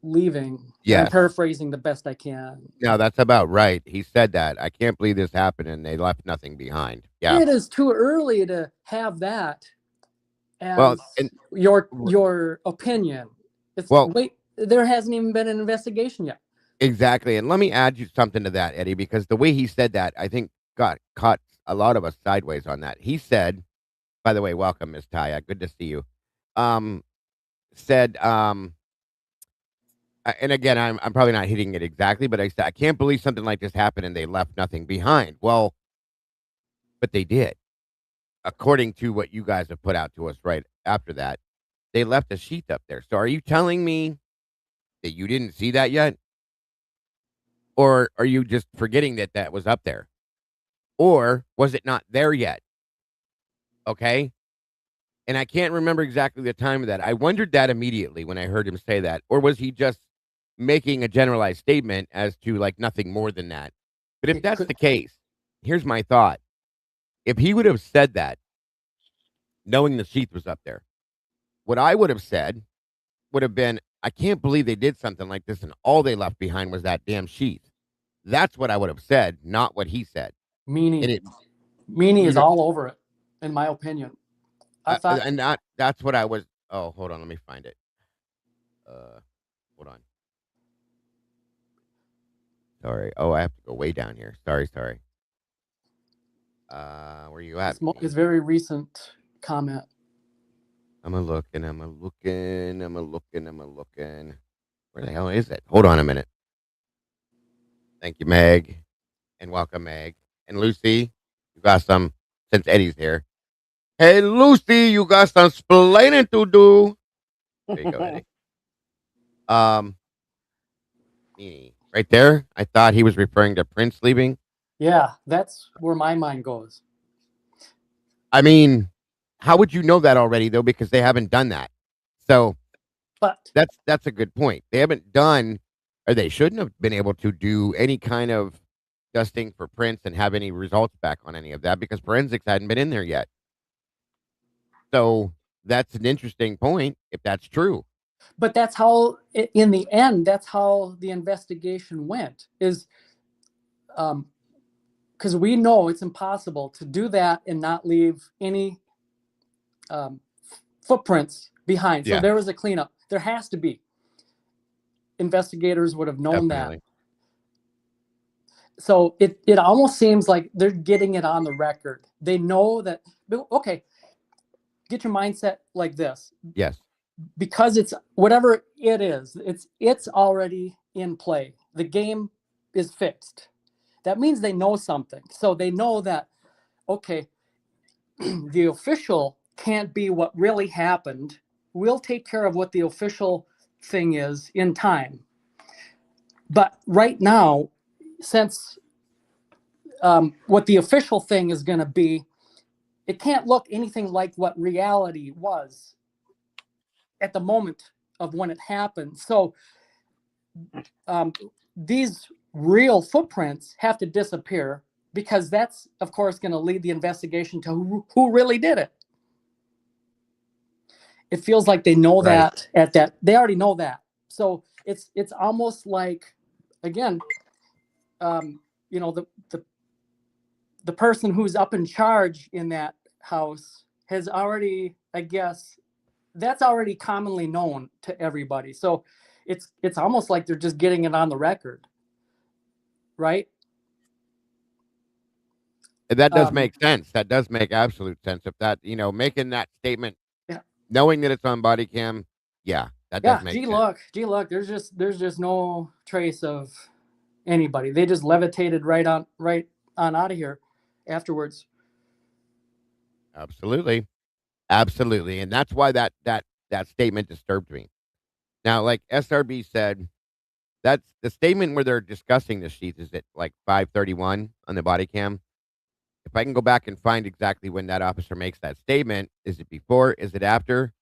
leaving. I'm Yes. paraphrasing the best I can. No, that's about right. He said that. I can't believe this happened, and they left nothing behind. Yeah. It is too early to have that as Well, and your opinion. It's well, wait, there hasn't even been an investigation yet. exactly. And let me add you something to that, Eddie, because the way he said that, I think got caught a lot of us sideways on that. He said, by the way, welcome, Miss Taya. Good to see you. Said, and again, I'm probably not hitting it exactly, but I said I can't believe something like this happened and they left nothing behind. Well, but they did, according to what you guys have put out to us right after that. They left a sheath up there. So are you telling me that you didn't see that yet? Or are you just forgetting that that was up there? Or was it not there yet? Okay. And I can't remember exactly the time of that. I wondered that immediately when I heard him say that. Or was he just making a generalized statement as to like nothing more than that? But if It that's could, the case, here's my thought. If he would have said that, knowing the sheath was up there, what I would have said would have been, I can't believe they did something like this and all they left behind was that damn sheath. That's what I would have said, not what he said. And it, Meanie you is know, all over it, in my opinion. I thought and that's what I was. Oh, hold on, let me find it. Hold on. Sorry. Oh, I have to go way down here. Sorry. Where you at? it's very recent comment. I'm a looking. Where the hell is it? Hold on a minute. Thank you, Meg, and welcome, Meg and Lucy. You got some since Eddie's here. Hey, Lucy, you got some splaining to do. There you go, Eddie. Right there. I thought he was referring to Prince leaving. Yeah, that's where my mind goes. I mean, how would you know that already though? Because they haven't done that. So, but that's a good point. They haven't done, or they shouldn't have been able to do any kind of dusting for Prince and have any results back on any of that because forensics hadn't been in there yet. So that's an interesting point if that's true. But that's how, in the end, that's how the investigation went. Is because we know it's impossible to do that and not leave any footprints behind. So there was a cleanup. There has to be. Investigators would have known that. So it almost seems like they're getting it on the record. They know that, okay, get your mindset like this. Yes. Because it's whatever it is, it's already in play. The game is fixed. That means they know something. So they know that, okay, the official can't be what really happened. We'll take care of what the official thing is in time. But right now, since what the official thing is going to be, it can't look anything like what reality was at the moment of when it happened. So these real footprints have to disappear, because that's, of course, going to lead the investigation to who really did it. It feels like they know Right. that they already know that. So it's almost like, again, you know, the person who's up in charge in that house has already, I guess, that's already commonly known to everybody. So it's almost like they're just getting it on the record, right? That does make sense. That does make absolute sense. If that, making that statement, Yeah. knowing that it's on body cam, yeah, that does Yeah. make Gee, sense. look. There's just no trace of anybody. They just levitated right on out of here afterwards. Absolutely. Absolutely. And that's why that statement disturbed me. Now, like SRB said, that's the statement where they're discussing the sheets is at like 5:31 on the body cam. If I can go back and find exactly when that officer makes that statement, is it before? Is it after?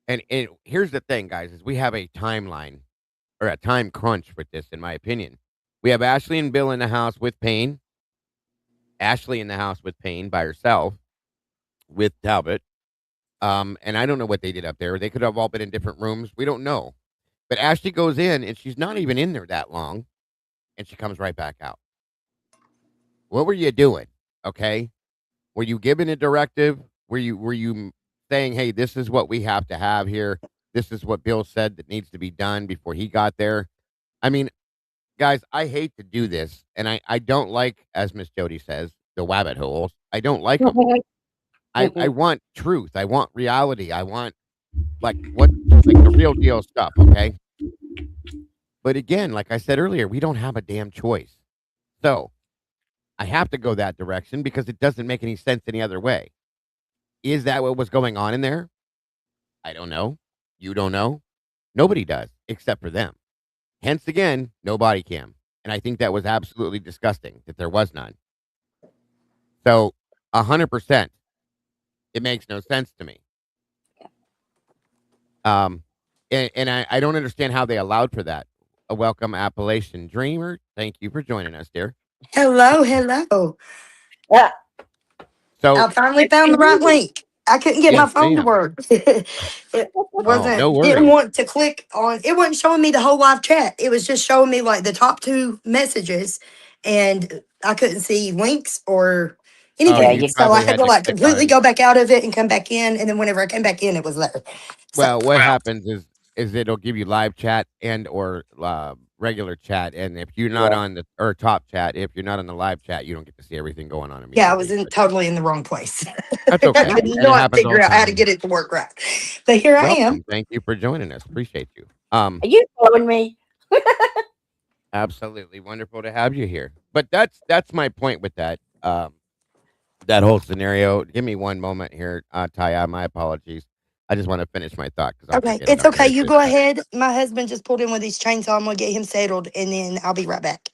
And here's the thing, guys, is we have a timeline or a time crunch with this, in my opinion. We have Ashley and Bill in the house with Payne. Ashley in the house with Payne by herself with Talbot. And I don't know what they did up there. They could have all been in different rooms. We don't know. But Ashley goes in and she's not even in there that long, and she comes right back out. What were you doing? Okay. Were you giving a directive? Were you saying, "Hey, this is what we have to have here. This is what Bill said that needs to be done before he got there"? I mean, guys, I hate to do this, and I don't like, as Miss Jody says, the wabbit holes. I don't like them. I want truth. I want reality. I want like the real deal stuff. Okay. But again, like I said earlier, we don't have a damn choice. So I have to go that direction because it doesn't make any sense any other way. Is that what was going on in there? I don't know. You don't know. Nobody does except for them. Hence again, no body cam. And I think that was absolutely disgusting that there was none. So 100%, it makes no sense to me. Um, and I don't understand how they allowed for that. A welcome Appalachian Dreamer. Thank you for joining us, dear. Hello, hello. Yeah. So, I finally found the right link. I couldn't get my yes, phone to ma'am. work. It Oh, no didn't worries. want to click on, it wasn't showing me the whole live chat. It was just showing me like the top two messages, and I couldn't see links or Oh, Yeah, anything. you you So I probably had had to to like click completely on. go back out of it and come back in. And then whenever I came back in, it was there. So Well, what happens is it'll give you live chat and or regular chat, and if you're not yeah. on the or top chat, if you're not on the live chat, you don't get to see everything going on yeah, I was immediately. But totally in the wrong place. that's I okay, could and it not happens all figure the out how to time. get it to work right. But here I am. Welcome. Thank you for joining us. Appreciate you. Are you following me? Absolutely wonderful to have you here. But that's my point with that. That whole scenario. Give me one moment here, Taya. My apologies. I just want to finish my thought because I'll Okay, forget it's about it okay. very, You very go fast. ahead. My husband just pulled in with his chainsaw. I'm gonna get him settled, and then I'll be right back.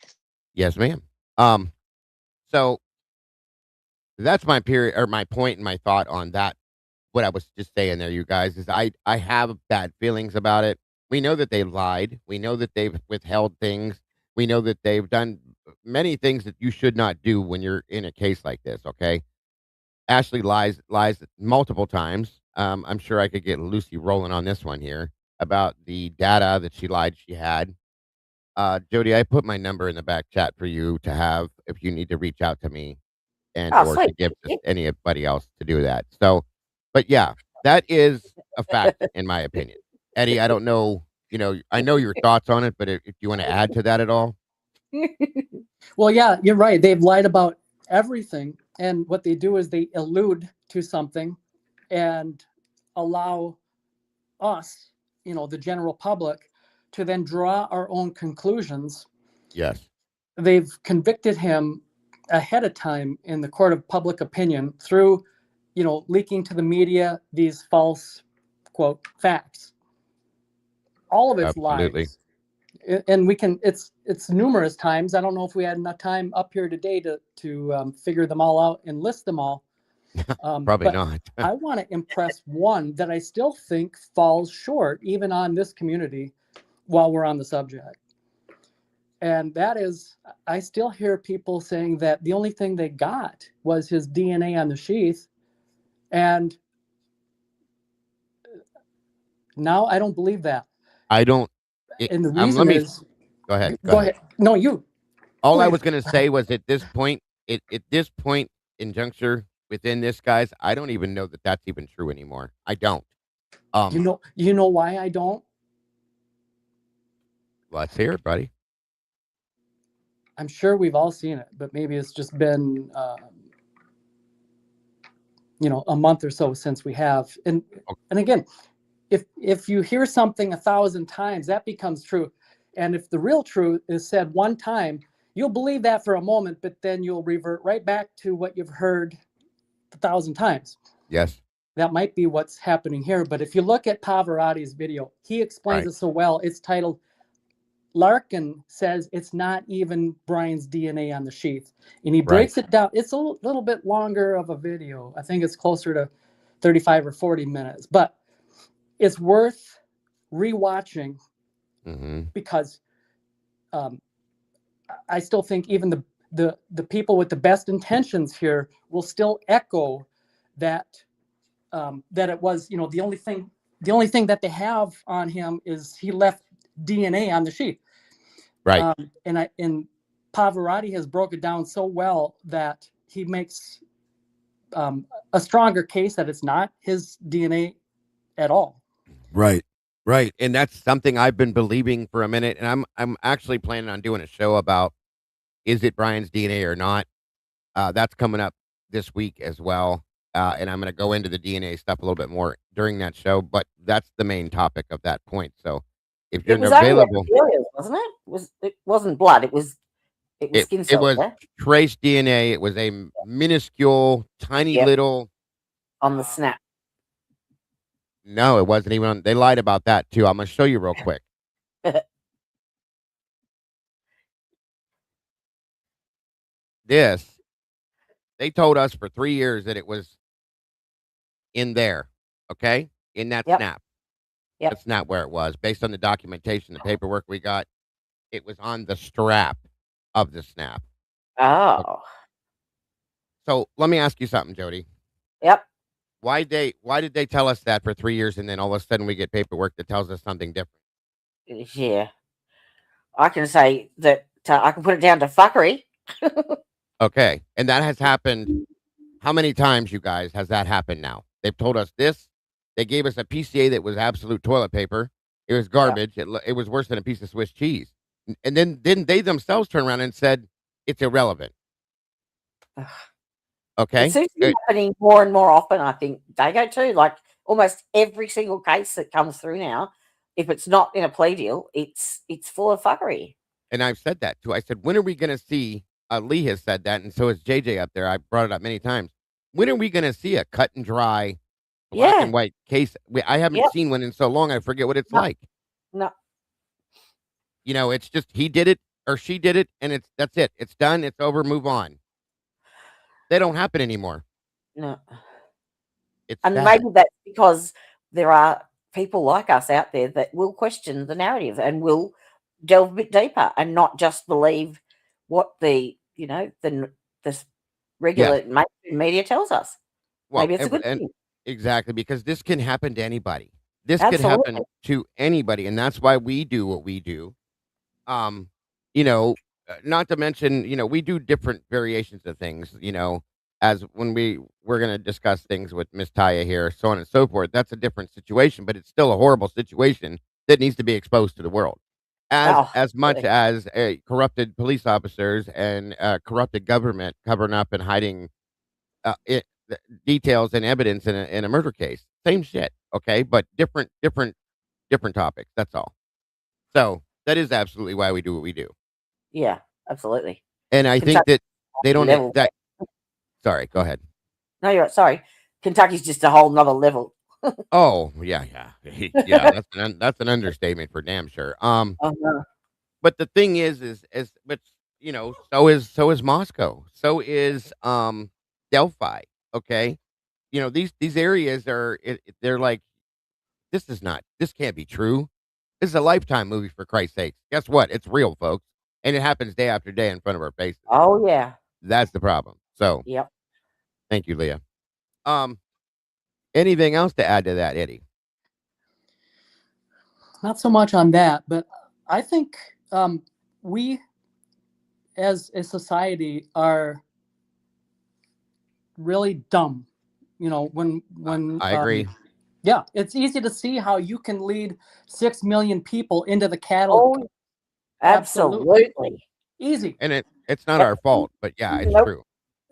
Yes, ma'am. So that's my period or my point and my thought on that. What I was just saying there, you guys, is I have bad feelings about it. We know that they lied. We know that they've withheld things. We know that they've done many things that you should not do when you're in a case like this. Okay, Ashley lies multiple times. I'm sure I could get Lucy rolling on this one here about the data that she lied she had. Jody, I put my number in the back chat for you to have if you need to reach out to me and Oh, or sweet. to give Thank to you. anybody else to do that. So, but yeah, that is a fact in my opinion. Eddie, I don't know, I know your thoughts on it, but if you want to add to that at all. Well, yeah, you're right. They've lied about everything. And what they do is they allude to something and allow us, the general public, to then draw our own conclusions. Yes. They've convicted him ahead of time in the court of public opinion through, leaking to the media these false, quote, facts. All of it's Absolutely. lies. And we can, it's numerous times. I don't know if we had enough time up here today to figure them all out and list them all. Probably But not. I want to impress one that I still think falls short, even on this community, while we're on the subject. And that is, I still hear people saying that the only thing they got was his DNA on the sheath. And now I don't believe that. I don't. And the Let reason me is, go ahead. go ahead. No, you. All Go I ahead. was going to say was at this point, at this point in juncture within this, guys, I don't even know that that's even true anymore. I don't. You know why I don't? Let's hear it, buddy. I'm sure we've all seen it, but maybe it's just been, a month or so since we have. And again, if you hear something 1,000 times, that becomes true. And if the real truth is said one time, you'll believe that for a moment, but then you'll revert right back to what you've heard 1,000 times. Yes. That might be what's happening here. But if you look at Pavarotti's video, he explains Right. it so well. It's titled, Larkin says it's not even Brian's DNA on the sheath. And he breaks it down. It's a little bit longer of a video. I think it's closer to 35 or 40 minutes. But it's worth rewatching because I still think even the people with the best intentions here will still echo that that it was, the only thing that they have on him is he left DNA on the sheath. Right. And Pavarotti has broken down so well that he makes a stronger case that it's not his DNA at all. Right. Right. And that's something I've been believing for a minute. And I'm actually planning on doing a show about, is it Brian's DNA or not? That's coming up this week as well. And I'm going to go into the DNA stuff a little bit more during that show, but that's the main topic of that point. So if you're It was only available, epithelial, wasn't it? It wasn't blood. It was skin it cells. was Yeah? trace DNA. It was a minuscule, tiny little on the snap. No, it wasn't even on. They lied about that too. I'm going to show you real quick. This, they told us for 3 years that it was in there, okay? In that snap. Yep. That's not where it was. Based on the documentation, the paperwork we got, it was on the strap of the snap. Oh. So let me ask you something, Jody. Yep. Why did they tell us that for 3 years and then all of a sudden we get paperwork that tells us something different? Yeah. I can say that I can put it down to fuckery. Okay. And that has happened. How many times, you guys, has that happened now? They've told us this. They gave us a PCA that was absolute toilet paper. It was garbage. Yeah. It was worse than a piece of Swiss cheese. And then didn't they themselves turn around and said it's irrelevant? Okay. It seems to be happening more and more often, I think. Dago too. Like almost every single case that comes through now, if it's not in a plea deal, it's full of fuckery. And I've said that too. I said, when are we going to see, Lee has said that, and so has JJ up there. I brought it up many times. When are we going to see a cut and dry, black and white case? I haven't seen one in so long, I forget what it's like. No. You know, it's just he did it or she did it, and that's it. It's done. It's over. Move on. They don't happen anymore. No. It's and sad. Maybe that's because there are people like us out there that will question the narrative and will delve a bit deeper and not just believe what the regular mainstream media tells us. Well, maybe it's a good thing. Exactly, because this can happen to anybody. This could happen to anybody, and that's why we do what we do. You know, not to mention, you know, we do different variations of things, you know, as when we're going to discuss things with Miss Taya here, so on and so forth. That's a different situation, but it's still a horrible situation that needs to be exposed to the world. Oh, as much really? as corrupted police officers and corrupted government covering up and hiding the details and evidence in a murder case. Same shit, okay, but different topics. That's all. So that is absolutely why we do what we do, Yeah, absolutely. and I think Kentucky that they don't level. that. Sorry, go ahead. No, you're right. Sorry. Kentucky's just a whole nother level. Oh yeah, yeah, yeah. That's an understatement for damn sure. Uh-huh. But the thing is, but so is Moscow. So is Delphi. Okay, these areas they're like this can't be true. This is a Lifetime movie for Christ's sakes. Guess what? It's real, folks, and it happens day after day in front of our faces. Oh yeah. That's the problem. So Yep. thank you, Leah. Um, anything else to add to that, Eddie? Not so much on that, but I think we as a society are really dumb. When I agree. yeah, it's easy to see how you can lead 6 million people into the cattle. Oh, absolutely. Easy. And it's not our fault, but yeah, it's Nope. true.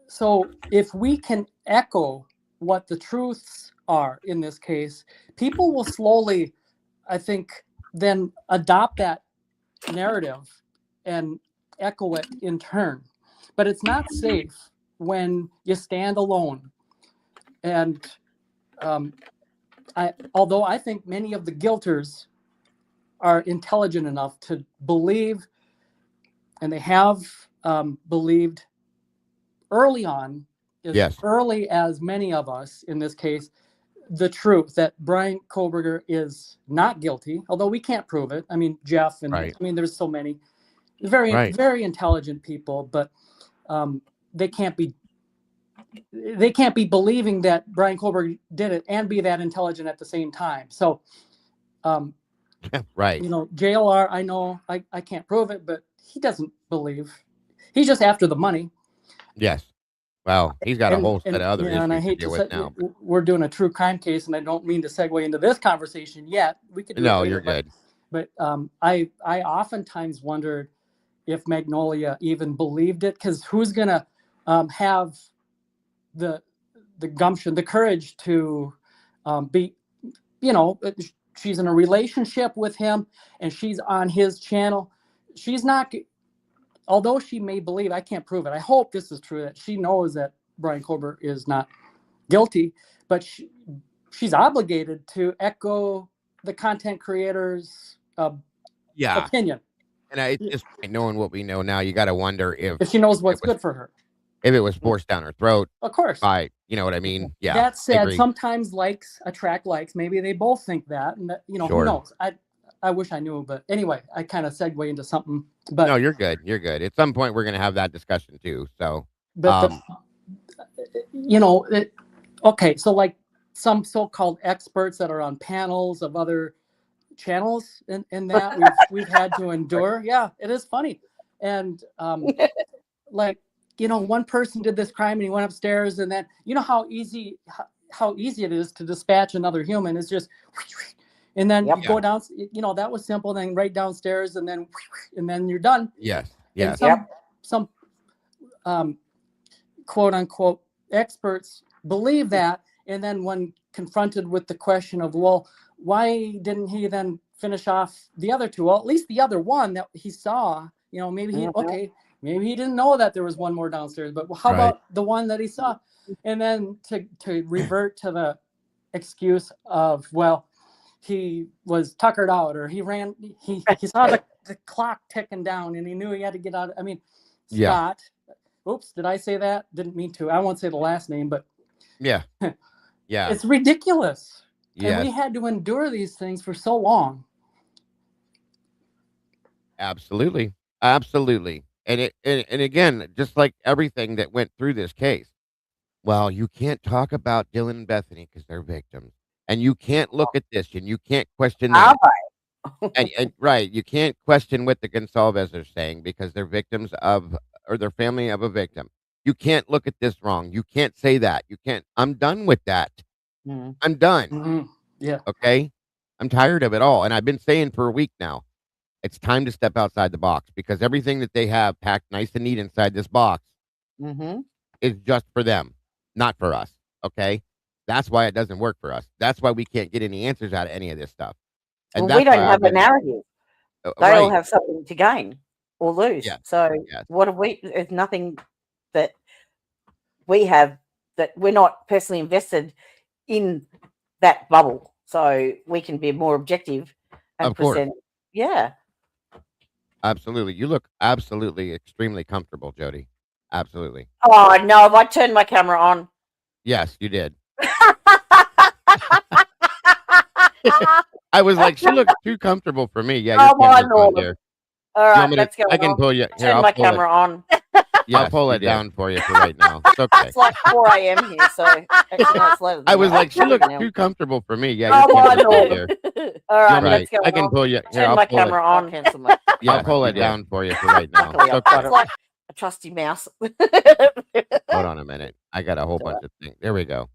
So if we can echo what the truths are in this case, people will slowly, I think, then adopt that narrative and echo it in turn. But it's not safe when you stand alone. And although I think many of the guilters are intelligent enough to believe, and they have believed early on, Yes. early as many of us in this case, the truth that Brian Koberger is not guilty, although we can't prove it. I mean, Jeff, and Right. I mean, there's so many very, Right. very intelligent people, but they can't be believing that Brian Koberger did it and be that intelligent at the same time. So, Right. JLR, I know I can't prove it, but he doesn't believe. He's just after the money. Yes. Well, he's got a whole set of other and I issues to hate deal to with say now. we're doing a true crime case, and I don't mean to segue into this conversation yet. We could do No, it later, you're good. But I oftentimes wondered if Magnolia even believed it, because who's gonna have the gumption, the courage to be, she's in a relationship with him, and she's on his channel. She's not. Although she may believe, I can't prove it. I hope this is true, that she knows that Brian Kober is not guilty, but she's obligated to echo the content creator's Yeah. opinion. And at this point, knowing what we know now, you got to wonder If she knows what's good for her. if it was forced down her throat Of course. by, you know what I mean? Yeah. That I said, agree. sometimes likes attract likes. Maybe they both think that, and who Sure. knows? I wish I knew, but anyway, I kind of segue into something. But No, you're good. You're good. At some point, we're going to have that discussion too. So, but okay, so like some so-called experts that are on panels of other channels in that we've had to endure. Yeah, it is funny. And like, one person did this crime and he went upstairs, and then how easy it is to dispatch another human. It's just, and then Yep. you go down, that was simple, then right downstairs, and then you're done. yes. And Yes. some quote unquote experts believe that, and then when confronted with the question of, well, why didn't he then finish off the other two? Well, at least the other one that he saw, maybe maybe he didn't know that there was one more downstairs, but how about the one that he saw? And then to revert to the excuse of, well, he was tuckered out, or he saw the clock ticking down and he knew he had to get out. I mean, Scott, oops, did I say that? Didn't mean to. I won't say the last name, but yeah. Yeah. It's ridiculous. Yes. And we had to endure these things for so long. Absolutely. Absolutely. And again, just like everything that went through this case, well, you can't talk about Dylan and Bethany because they're victims. And you can't look at this and you can't question that. and right, you can't question what the Gonsalves are saying because they're victims of, or their family of a victim. You can't look at this wrong. You can't say that. You can't. I'm done with that. I'm done. Mm-hmm. Yeah. Okay. I'm tired of it all. And I've been saying for a week now, It's time to step outside the box because everything that they have packed nice and neat inside this box Mm-hmm. is just for them, not for us. Okay. That's why it doesn't work for us. That's why we can't get any answers out of any of this stuff. And Well, we that's don't why I've have a been narrative. They all right. have something to gain or lose. Yes. So Yes. what have we? There's nothing that we have that we're not personally invested in that bubble. So we can be more objective and Of course. present. Yeah. Absolutely. You look absolutely extremely comfortable, Jody. Absolutely. Oh no! Have I turned my camera on? Yes, you did. I was like, she looks too comfortable for me. Yeah, your Oh my camera's on, lord! dear. All You right, want me to? let's go I can on. pull you here. Turn I'll my pull it. camera on. Yes, I'll pull you it did. down for you for right now. It's okay. It's like 4 a.m. here, so actually no, it's later than I was that. like, she looks Now. too comfortable for me. Yeah, Oh your my camera's on, lord! dear. All right, You're let's right. go I can on. pull you. Here, Turn I'll my pull it. camera on. Cancel my. Yes, Okay, pull you it did. down for you for right now. Luckily, It's I've got okay. it like a trusty mouse. Hold on a minute. I got a whole bunch of things. There we go.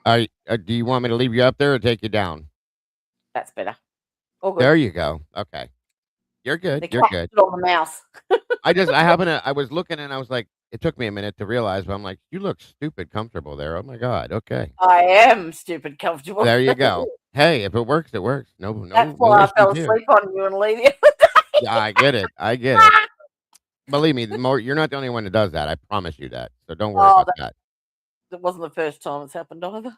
Do you want me to leave you up there or take you down? That's better. All good. There you go. Okay. You're good. They You're can't good. put it on the mouse. I was looking and I was like, it took me a minute to realize, but I'm like, you look stupid comfortable there. Oh my God. Okay. I am stupid comfortable. There you go. Hey, if it works, it works. No, That's no why I issues fell here. asleep on you and leave you. Yeah, I get it. I get it. Believe me, you're not the only one that does that. I promise you that. So don't worry Oh, about that. that wasn't the first time it's happened either.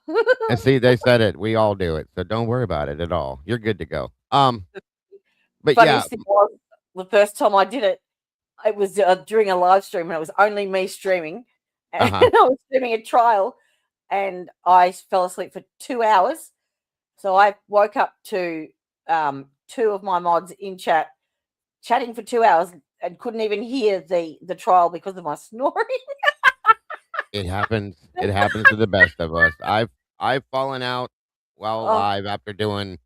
And see, they said it. We all do it. So don't worry about it at all. You're good to go. But yeah, Funniest thing was the first time I did it, it was during a live stream and it was only me streaming. And Uh-huh. I was streaming a trial and I fell asleep for 2 hours. So I woke up to two of my mods in chat chatting for 2 hours and couldn't even hear the trial because of my snoring. it happens. It happens to the best of us. I've fallen out while Oh, alive after doing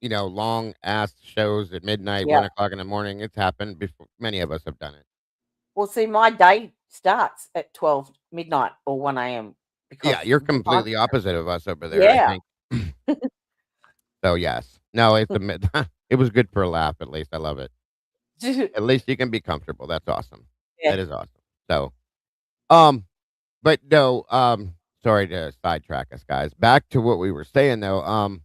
long ass shows at midnight, yeah. 1 o'clock in the morning. It's happened before. Many of us have done it. Well, see, my day starts at 12 midnight or 1 a.m. because Yeah, you're of the time completely difference. opposite of us over there. I Yeah. think. So yes, no, it's it was good for a laugh. At least I love it. At least you can be comfortable. That's awesome. Yeah. That is awesome. So, but no, sorry to sidetrack us, guys. Back to what we were saying though.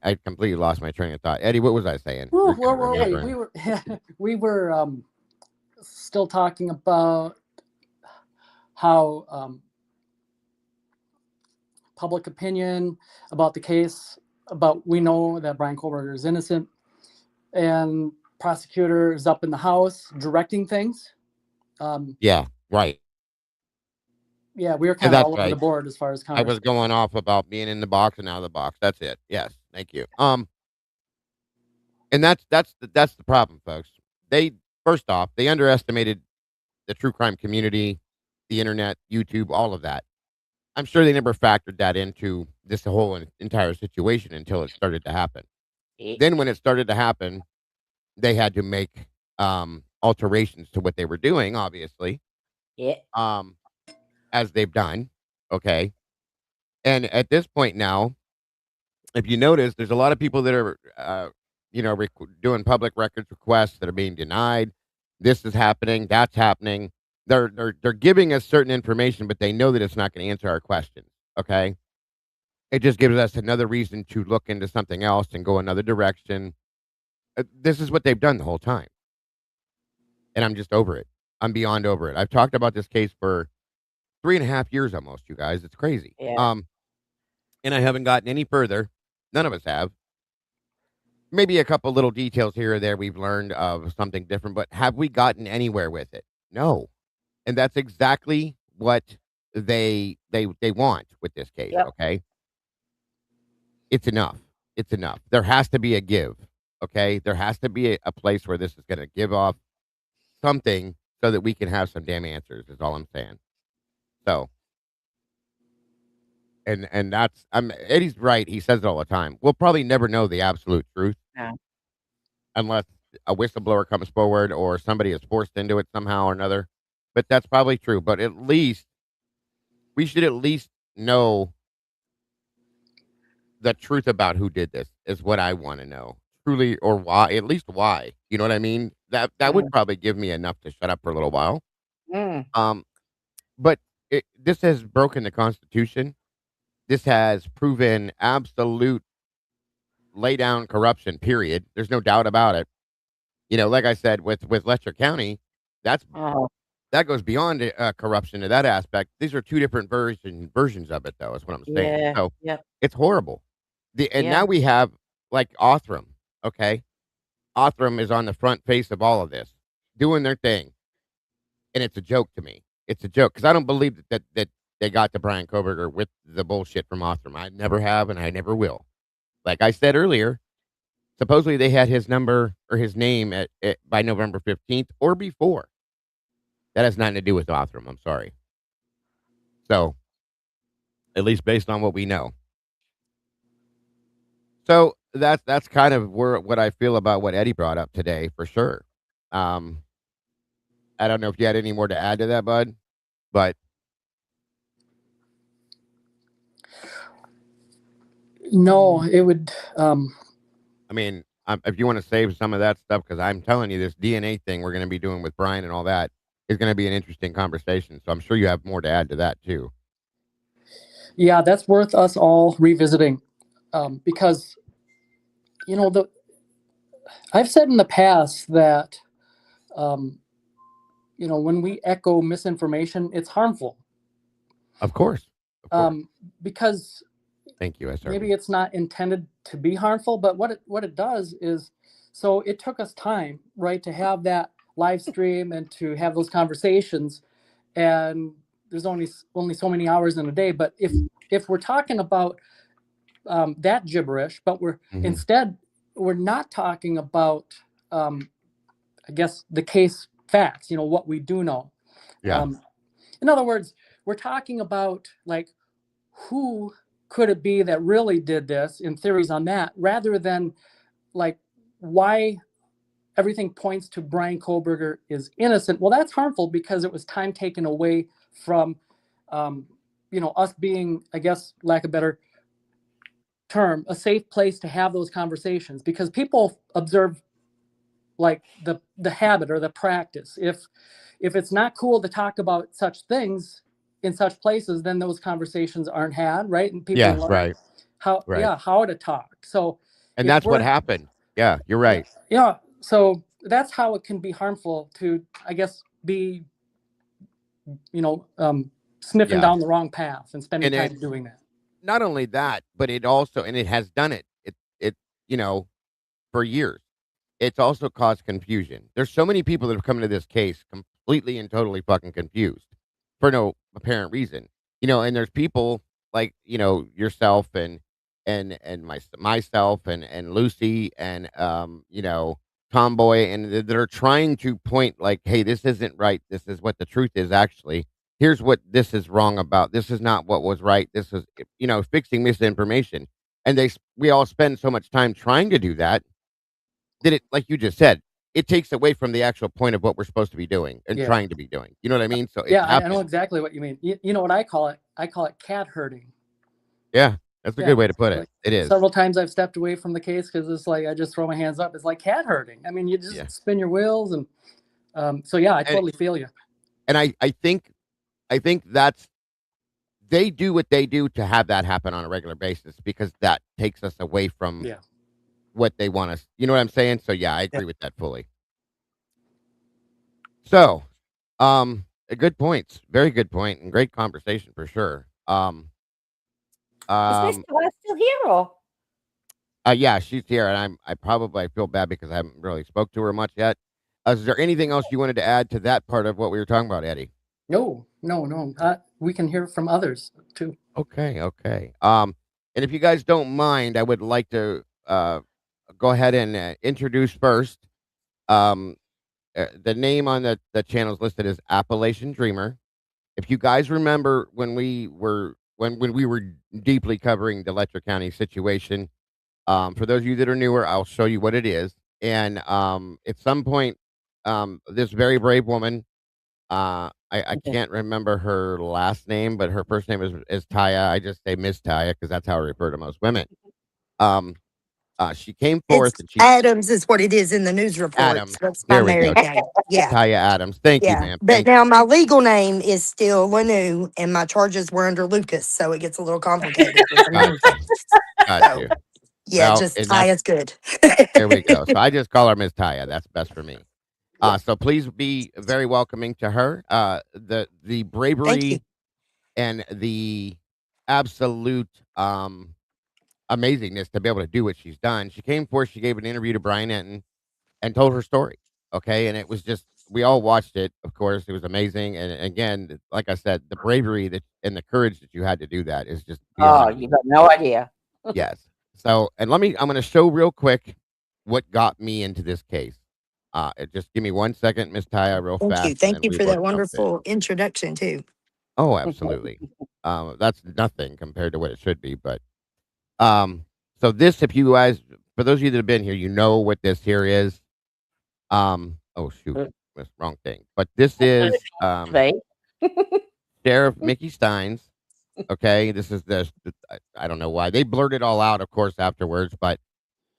I completely lost my train of thought. Eddie, what was I saying? Where You're good at were we? remembering. We were still talking about how public opinion about the case, about we know that Brian Kohlberger is innocent, and prosecutor is up in the House directing things. Yeah, right. Yeah, we were And kind of that's all over the right. board as far as I Congress. was going off about being in the box and out of the box. That's it. Yes, thank you. And that's the problem, folks. They first off, they underestimated the true crime community, the internet, YouTube, all of that. I'm sure they never factored that into this whole entire situation until it started to happen. Yeah. Then when it started to happen, they had to make alterations to what they were doing, obviously. Yeah. As they've done. Okay. And at this point now, if you notice, there's a lot of people that are, doing public records requests that are being denied. This is happening. That's happening. They're giving us certain information, but they know that it's not going to answer our questions. Okay. It just gives us another reason to look into something else and go another direction. This is what they've done the whole time. And I'm just over it. I'm beyond over it. I've talked about this case for 3.5 years almost, you guys. It's crazy. Yeah. And I haven't gotten any further. None of us have. Maybe a couple little details here or there we've learned of something different, but have we gotten anywhere with it? No. And that's exactly what they want with this case, Yep. okay? It's enough. It's enough. There has to be a give, okay? There has to be a place where this is going to give off something so that we can have some damn answers, is all I'm saying. So, and that's Eddie's right. He says it all the time. We'll probably never know the absolute truth No. unless a whistleblower comes forward or somebody is forced into it somehow or another. But that's probably true. But at least we should at least know the truth about who did this is what I want to know. truly, or why, at least why. You know what I mean? That would Mm, probably give me enough to shut up for a little while. mm. Um, but this has broken the Constitution. This has proven absolute lay down corruption. Period. There's no doubt about it. Like I said, with Letcher County, that's Oh, that goes beyond corruption to that aspect. These are two different versions of it, though. Is what I'm saying. yeah, So yep, it's horrible. And yeah. now we have like Othram. Okay, Othram is on the front face of all of this, doing their thing, and it's a joke to me. It's a joke because I don't believe that they got to Brian Koberger with the bullshit from Othram. I never have, and I never will. Like I said earlier, supposedly they had his number or his name at by November 15th or before. That has nothing to do with Othram. I'm sorry. So at least based on what we know. So that's kind of what I feel about what Eddie brought up today for sure. Um, I don't know if you had any more to add to that, bud, but No, it would. I mean, if you want to save some of that stuff, because I'm telling you, this DNA thing we're going to be doing with Brian and all that is going to be an interesting conversation. So I'm sure you have more to add to that too. Yeah, that's worth us all revisiting, because the I've said in the past that um, when we echo misinformation, it's harmful, Of course, of course. because Thank you, SRB. maybe it's not intended to be harmful, but what it does is, so it took us time, right, to have that live stream and to have those conversations, and there's only so many hours in a day. But if we're talking about that gibberish, but Mhm. we're not talking about, I guess, the case facts, what we do know. Yeah. Um, in other words, we're talking about, like, who could it be that really did this, in theories on that, rather than, like, why everything points to Brian Koberger is innocent. Well, that's harmful because it was time taken away from, us being, I guess, lack of a better term, a safe place to have those conversations, because people observe, like, the habit or the practice. If it's not cool to talk about such things in such places, then those conversations aren't had, right? And people Yes. learn Right. how, Right. yeah, how to talk. So And if that's what we're, happened. Yeah, you're yeah, right. yeah, so that's how it can be harmful to, I guess, be, sniffing Yeah. down the wrong path and spending And it time doing that. not only that, but it also, and it has done it, you know, for years. It's also caused confusion. There's so many people that have come into this case completely and totally fucking confused for no apparent reason. And there's people like, yourself and myself and Lucy and Tomboy and that are trying to point like, hey, this isn't right. This is what the truth is actually. Here's what this is wrong about. This is not what was right. This is fixing misinformation. And we all spend so much time trying to do that it, like you just said, it takes away from the actual point of what we're supposed to be doing and Yeah. trying to be doing. You know what I mean? So it's Yeah, I know happened. exactly what you mean. You know what I call it? I call it cat herding. Yeah, that's a good Yeah, way to put it. like, It is. several times I've stepped away from the case because it's like I just throw my hands up. It's like cat herding. I mean, you Yeah. just spin your wheels, and so yeah, I And totally feel you. I think that's they do what they do to have that happen on a regular basis because that takes us away from Yeah. what they want us. You know what I'm saying? So yeah, I Yeah. agree with that fully. So, good points. Very good point and great conversation for sure. Is Miss Um, Tyler still here, or? Yeah, she's here, and I feel bad because I haven't really spoke to her much yet. Is there anything else you wanted to add to that part of what we were talking about, Eddie? No, no, no. We can hear from others too. Okay, okay. And if you guys don't mind, I would like to go ahead and introduce first. Um, the name on the channel is listed as Appalachian Dreamer. If you guys remember when we were deeply covering the Letcher County situation, for those of you that are newer, I'll show you what it is. And at some point, this very brave woman, I Okay. can't remember her last name, but her first name is Taya. I just say Miss Taya because that's how I refer to most women. Um, She came It's forth and she Adams is what it is in the news reports. Adams. That's my There we go. married name. Yeah. Taya Adams. Thank you, Yeah. ma'am. But Thank you. now my legal name is still Lanu and my charges were under Lucas. So it gets a little complicated with the name Gotcha. change. Got So you. yeah, Well, just and Ty that's is good. there we go. So I just call her Miss Taya. That's best for me. So please be very welcoming to her. The Thank you. bravery and the absolute amazingness to be able to do what she's done. She came forth, she gave an interview to Brian Enton and told her story. Okay. And it was just we all watched it, of course. It was amazing. And again, like I said, the bravery that and the courage that you had to do that is just Oh, beyond me. you've got no idea. Yes. So and I'm gonna show real quick what got me into this case. Just give me 1 second, Miss Taya, real Thank you. fast, and Thank then you we for will that jump in. wonderful introduction too. Oh, absolutely. That's nothing compared to what it should be, but um, so this, if you guys, for those of you that have been here, you know what this here is. Oh shoot, that's the wrong thing. But this is Right? Sheriff Mickey Steins. Okay, this is I don't know why they blurted it all out, of course, afterwards, but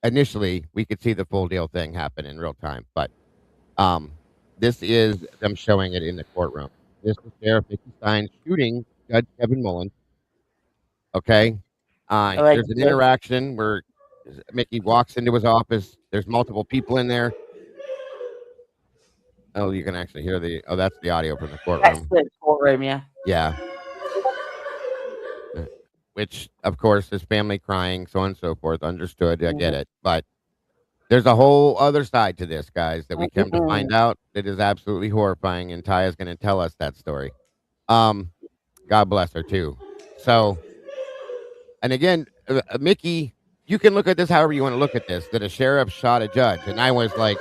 initially we could see the full deal thing happen in real time. But um, this is them showing it in the courtroom. This is Sheriff Mickey Stein shooting Judge Kevin Mullins. Okay. There's an Allegedly. interaction where Mickey walks into his office. There's multiple people in there. Oh, you can actually hear that's the audio from the That's courtroom. the courtroom, yeah. Yeah. Which, of course, is family crying, so on and so forth. Understood. I get it. But there's a whole other side to this, guys, that we come to find out that is absolutely horrifying. And Ty is going to tell us that story. God bless her, too. So, and again, Mickey, you can look at this however you want to look at this, that a sheriff shot a judge. And I was like,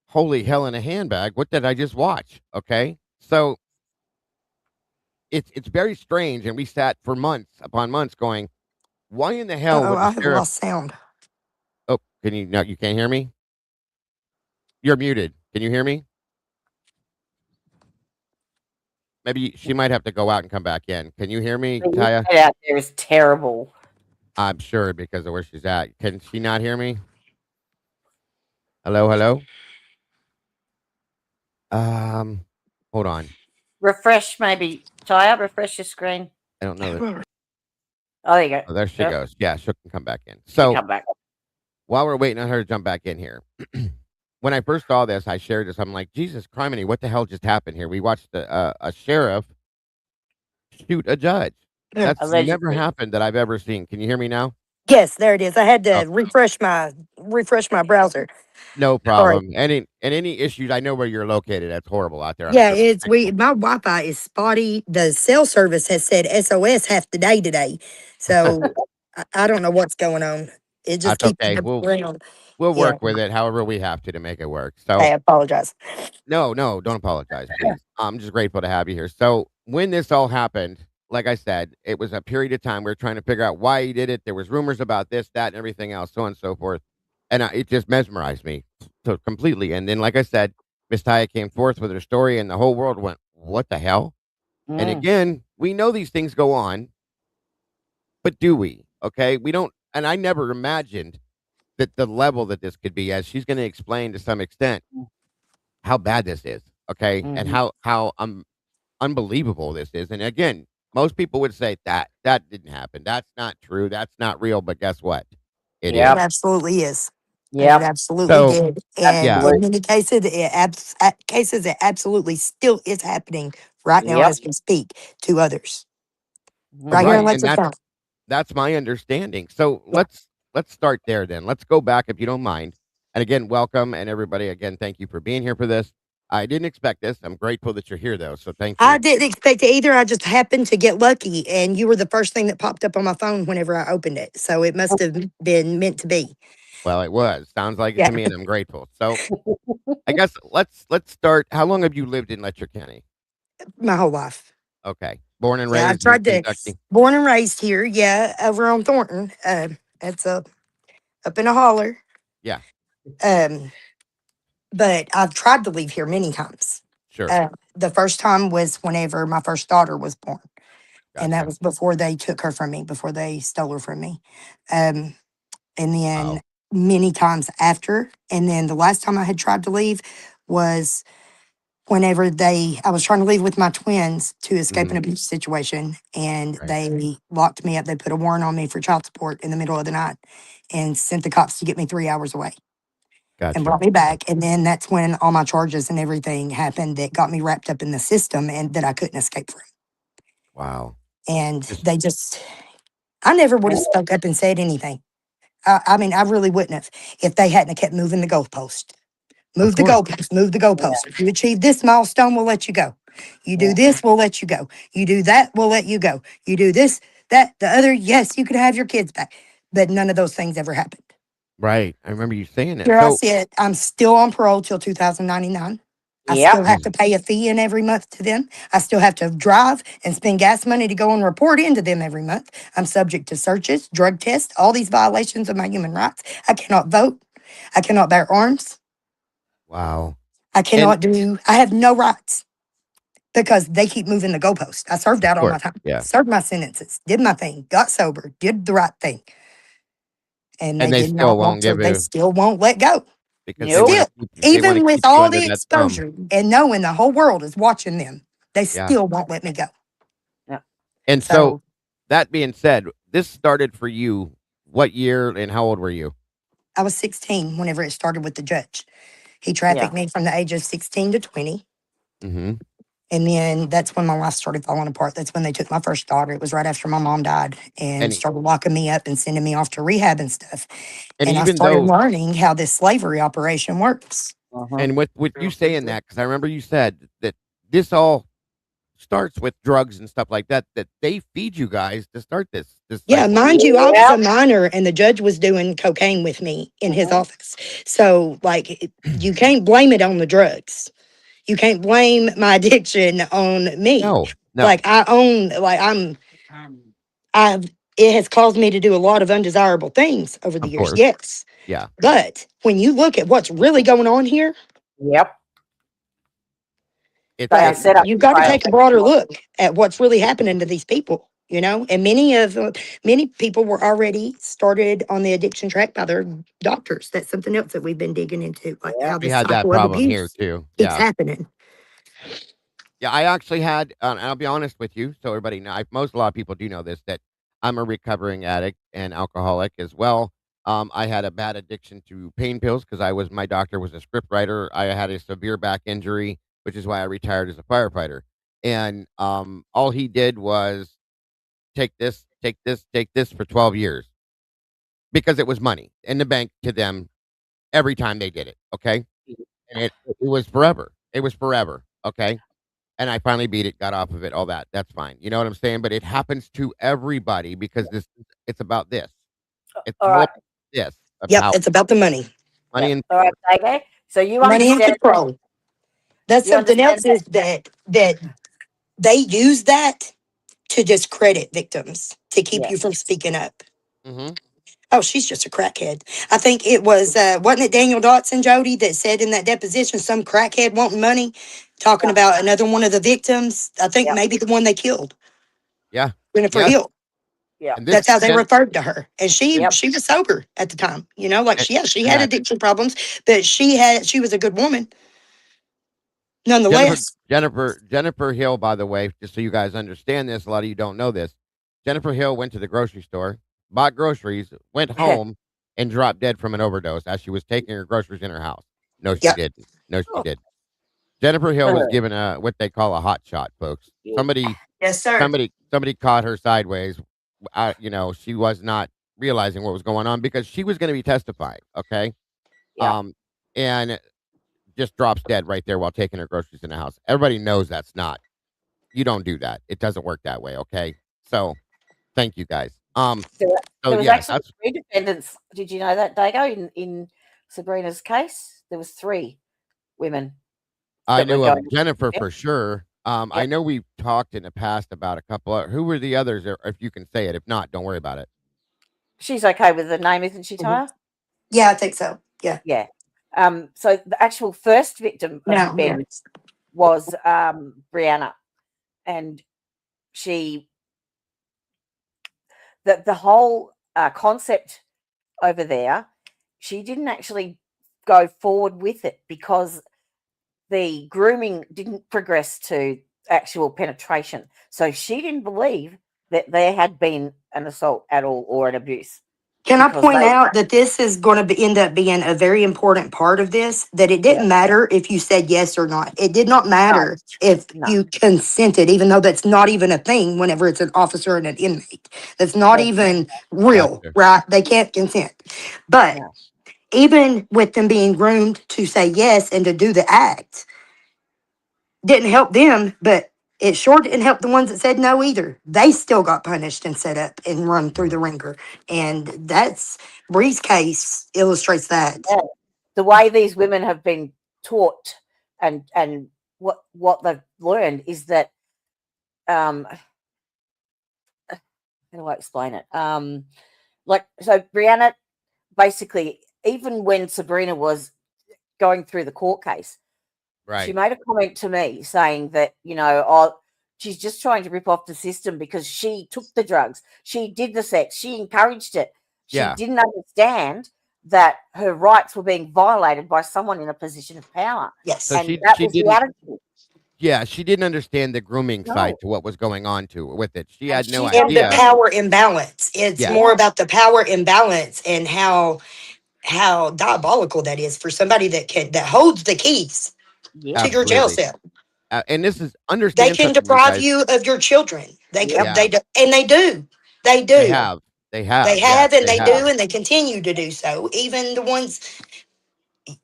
holy hell in a handbag. What did I just watch? Okay. So it's very strange. And we sat for months upon months going, why in the hell Oh, would the I have sheriff? lost sound. Oh, can you now? You can't hear me? You're muted. Can you hear me? Maybe she might have to go out and come back in. Can you hear me, The Taya? internet out there is terrible. I'm sure because of where she's at. Can she not hear me? Hello, hello. Hold on. Refresh, maybe. Taya, refresh your screen. I don't know that. Oh, there you go. Oh, there she Yep, goes. Yeah, she can come back in. you So come back. while we're waiting on her to jump back in here, when I first saw this, I shared this. I'm like, Jesus criminy, what the hell just happened here? We watched a sheriff shoot a judge. There. That's never Allegedly. happened that I've ever seen. Can you hear me now? Yes, there it is. I had Oh, to refresh my browser. no Sorry. problem. Any issues? I know where you're located. That's horrible out there. I'm Yeah, sure. it's my Wi-Fi is spotty. The cell service has said SOS half the day today. So I don't know what's going on. It just That's keeps okay. jumping around. We'll Yeah. work with it however we have to make it work. So I apologize. no, no, don't apologize, please. I'm just grateful to have you here. So when this all happened, like I said, it was a period of time we were trying to figure out why he did it. There was rumors about this, that, and everything else, so on and so forth. And it just mesmerized me so completely. And then, like I said, Miss Taya came forth with her story, and the whole world went, "What the hell?" And Mm. again, we know these things go on, but do we? Okay, we don't. And I never imagined that the level that this could be, as she's going to explain to some extent, how bad this is. Okay, and Mhm. how unbelievable this is. And again, most people would say that didn't happen. That's not true. That's not real. But guess what? It It is. Yep. absolutely is. And it Yep. absolutely So did. And yeah, in Absolutely. many cases, cases, it absolutely still is happening right now Yep. as we speak to others. Right here in right. Mhm. And Lexington. that's my understanding. So Yeah. let's start there then. Let's go back if you don't mind. And again, welcome and everybody. Again, thank you for being here for this. I didn't expect this. I'm grateful that you're here though. So thank I you. didn't expect it either. I just happened to get lucky, and you were the first thing that popped up on my phone whenever I opened it. So it must have been meant to be. Well, it was. Sounds like it Yeah, to me, and I'm grateful. So I guess let's start. How long have you lived in Letcher County? my whole life. Okay. Born and Yeah, I raised in tried to. Kentucky? Born and raised here. Yeah, over on Thornton. That's up in a holler. Yeah, Um, but I've tried to leave here many times. sure. The first time was whenever my first daughter was born, and that Gotcha. was before they took her from me, before they stole her from me. Um, and then Wow. many times after. And then the last time I had tried to leave was whenever I was trying to leave with my twins to escape an Mhm. abuse situation, and Right. they locked me up. They put a warrant on me for child support in the middle of the night and sent the cops to get me 3 hours away and brought Gotcha. me back. And then that's when all my charges and everything happened that got me wrapped up in the system and that I couldn't escape from. Wow. And Just they just, I never would have spoke up and said anything. I mean, I really wouldn't have if they hadn't have kept moving the goalpost. of Move the course. goalpost, move the Yeah. goalpost. If you achieve this milestone, we'll let you go. You do Yeah. this, we'll let you go. You do that, we'll let you go. You do this, that, the other, yes, you could have your kids back. But none of those things ever happened. Right. I remember you saying that. Here I So sit, I'm still on parole till 2099. I still Yep. have to pay a fee in every month to them. I still have to drive and spend gas money to go and report into them every month. I'm subject to searches, drug tests, all these violations of my human rights. I cannot vote. I cannot bear arms. wow. I And cannot do, I have no rights because they keep moving the goalpost. I served of out all my course. time, Yeah. served my sentences, did my thing, got sober, did the right thing. And And they they did still not want won't to, give they you still won't let go. because Nope. Still, they want to even with keep you all under the that thumb. exposure and knowing the whole world is watching them, they Yeah. still won't let me go. Yeah. And so So that being said, this started for you what year and how old were you? I was 16 whenever it started with the judge. He Yeah. trafficked me from the age of 16 to 20. Mhm. And then that's when my life started falling apart. That's when they took my first daughter. It was right after my mom died and And started locking me up and sending me off to rehab and stuff. And I even started though learning how this slavery operation works. Uh-huh. and with you saying that, because I remember you said that this all starts with drugs and stuff like that, that they feed you guys to start this Yeah, cycle. mind you, I was Yep. a minor and the judge was doing cocaine with me in his Uh-huh. office. So, like, you can't blame it on the drugs. You can't blame my addiction on me. No, no, Like, I own, like, I've, it has caused me to do a lot of undesirable things over the of years. course. Yes. Yeah. But when you look at what's really going on here, Yep. It's They are like, set up you've to got to fail. take a broader look at what's really happening to these people, you know? And many people were already started on the addiction track by their doctors. That's something else that we've been digging into, like Yep. how we this had that cycle of problem here abuse too. keeps Yeah. happening. Yeah, I actually had, and I'll be honest with you, so everybody know. A lot of people do know this that I'm a recovering addict and alcoholic as well. I had a bad addiction to pain pills because my doctor was a script writer. I had a severe back injury, which is why I retired as a firefighter. And all he did was take this, take this, take this for 12 years because it was money in the bank to them every time they did it. Okay, and it was forever. It was forever. Okay. And I finally beat it, got off of it, all that. That's fine. You know what I'm saying? But it happens to everybody because it's about this. It's All all right. about this, the Yep, power, it's about the money. money Yep. and All right, Dago. So you Money and understand that control. That's you something understand else is that they use that to discredit victims, to keep that. you from speaking up. mhm. Oh, she's just a crackhead. I think it was, wasn't it Daniel Dotson, Jody, that said in that deposition, some crackhead wanting money, talking Yeah. about another one of the victims. I think Yeah. maybe the one they killed, Yeah. Jennifer Yes. Hill. Yeah. And this That's how they Jen referred to her. And Yep. she was sober at the time, you know, like and, she and had I addiction problems, but she was a good woman Jennifer nonetheless. Jennifer Hill, by the way, just so you guys understand this, a lot of you don't know this. Jennifer Hill went to the grocery store, bought groceries, went home, and dropped dead from an overdose as she was taking her groceries in her house. No, she Yep. didn't. No, she Oh, didn't. Jennifer Hill was uh, given a what they call a hot shot, folks. yeah. Yes, sir. Somebody caught her sideways. She was not realizing what was going on because she was going to be testifying. Okay, Yeah. um, and just drops dead right there while taking her groceries in the house. Everybody knows that's not. You don't do that. It doesn't work that way. Okay, so thank you guys. There, So there was yeah, actually that's three defendants. Did you know that, Dago? In Sabrina's case, there was three women I that were knew going. of Jennifer Yep. for sure. I Yep. know we've talked in the past about a couple of who were the others, if you can say it. If not, don't worry about it. She's okay with the name, isn't she, Mhm. Tyre? Yeah, I think so. Yeah. Yeah. So the actual first victim of No, yeah. Ben was Brianna, and she the whole concept over there, she didn't actually go forward with it because the grooming didn't progress to actual penetration. So she didn't believe that there had been an assault at all or an abuse. Can I Because point they, out that this is going to end up being a very important part of this? That it didn't matter if you said yes or not. It did not matter if no. you consented, even though that's not even a thing whenever it's an officer and an inmate. That's not That's even real, Gotcha. right? They can't consent. But No. even with them being groomed to say yes and to do the act, didn't help them, but it sure didn't help the ones that said no either. They still got punished and set up and run through the ringer. And that's Bree's case illustrates that. Yeah. The way these women have been taught and what they've learned is that how do I explain it? Like, so Brianna, basically, even when Sabrina was going through the court case, she Right. made a comment to me saying that, oh, she's just trying to rip off the system because she took the drugs, she did the sex, she encouraged it. She Yeah. didn't understand that her rights were being violated by someone in a position of power. Yes. So And that she was the didn't. attitude. Yeah, she didn't understand the grooming No. side to what was going on with it. She And had no she And the idea. power imbalance. It's Yeah. more about the power imbalance and how diabolical that is for somebody that holds the keys Yeah. to your jail Absolutely. cell. And this is They understand can something, you deprive guys. you of your children. They can, Yeah, they do, and they do. They they do. have. They They have. Yes, have and they they have. do and they continue to do so. Even the ones,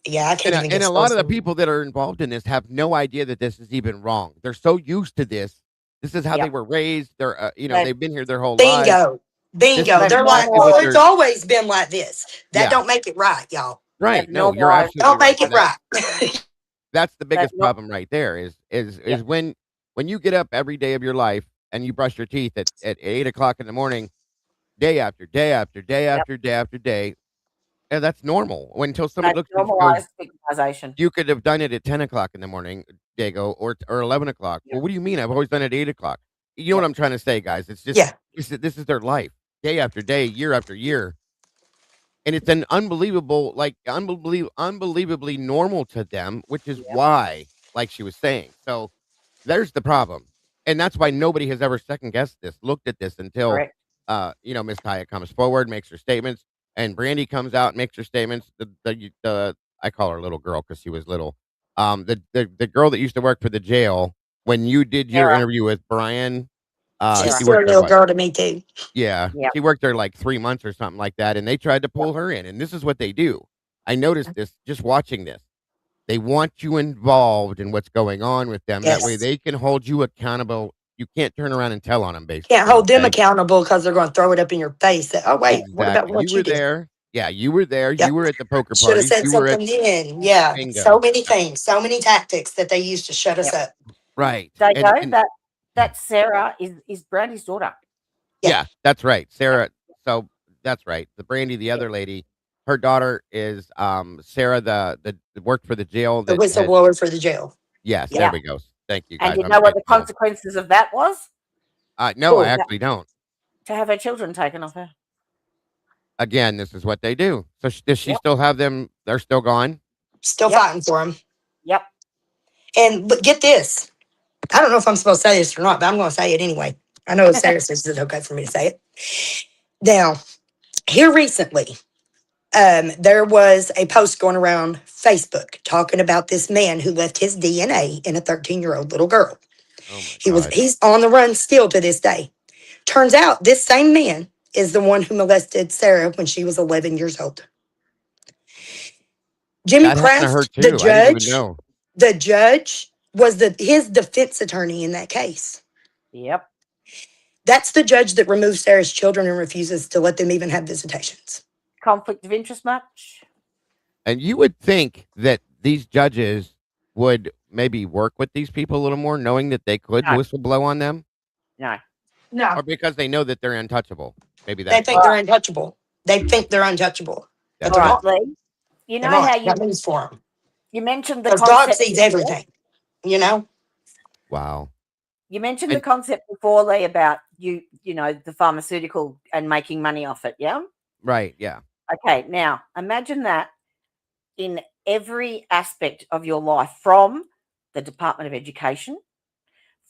yeah, I can't even And get a lot of the started. people that are involved in this have no idea that this is even wrong. They're so used to this. This is how they Yep. were raised. They're, They've, they've been here their whole lives. Bingo. This Bingo. is they've They're like, exactly what oh, it's normalized, they're. always been like this. That Yeah, don't make it right, y'all. right. they've No, you're normalized, absolutely Don't right, make and it right. that's the they've biggest not, problem right there. Is yep, when you get up every day of your life and you brush your teeth at 8 o'clock in the morning, day after day after day yep. after day after day, and that's normal. Until somebody They've looks at you and goes, normalized victimization. "You could have done it at 10 o'clock in the morning, Dago, or 11 o'clock." Yep. Well, what do you mean? I've always done it at 8 o'clock. You know what Yep. I'm trying to say, guys? It's just Yeah. this is their life, day after day, year after year, and it's an unbelievable, like unbelievably normal to them, which is Yep. why, like she was saying. So there's the problem, and that's why nobody has ever second guessed this, looked at this until, Correct. Miss Taya comes forward, makes her statements, and Brandy comes out and makes her statements. The I call her little girl because she was little. The girl that used to work for the jail when you did your Sarah. interview with Brian, She's Sarah. she still a worked there little what? girl to me, too. Yeah, Yep. she worked there like 3 months or something like that, and they tried to Yep. pull her in, and this is what they do. I noticed this just watching this. They want you involved in what's going on with them. That way Yes. they can hold you accountable. You can't turn around and tell on them, Can't basically, hold them okay? accountable because they're going to throw it up in your face. That, oh, wait, what about Exactly. You what you were did? there. Yeah, you were there. You Yep. were at the poker Should have parties. said You were at something then. Yeah. So bingo. many Yep. things, so many tactics that they use to shut us Yep. up. Right. They And go and that Sarah is Brandy's daughter. Yeah. yeah, that's right. Yep. Sarah, so that's right. The Brandy, the Yep. other lady, her daughter is Sarah, the worked for the jail The that had whistleblower for the jail. yes, Yeah. there Yep. we go. Thank you And guys. you I'm know what the grateful. consequences of that was? No, I Oh, actually don't. To have her children taken off her. Again, this is what they do. So does she Yep. still have them? They're still gone? still Yep. fighting for them. Yep. And but get this. I don't know if I'm supposed to say this or not, but I'm going to say it anyway. I know Sarah says it's okay for me to say it. Now, here recently, there was a post going around Facebook talking about this man who left his DNA in a 13-year-old little girl. Oh my God. He's on the run still to this day. Turns out this same man is the one who molested Sarah when she was 11 years old. Jimmy That happened to her Kraft, the too. I didn't even judge, know. the judge was his defense attorney in that case. Yep. That's the judge that removes Sarah's children and refuses to let them even have visitations. Conflict of interest much? And you would think that these judges would maybe work with these people a little more, knowing that they could No. whistle blow on them, No. No, or because they know that they're untouchable. Maybe they that's think why. they're untouchable. They think they're untouchable, but That's they're All right, right. not. Lee. You They're know how not. That means for them. you mentioned the Because God concept sees before? everything, you know? Wow. You mentioned the And concept before, Lee, about the pharmaceutical and making money off it, yeah? right, yeah. Okay, now imagine that in every aspect of your life, from the Department of Education,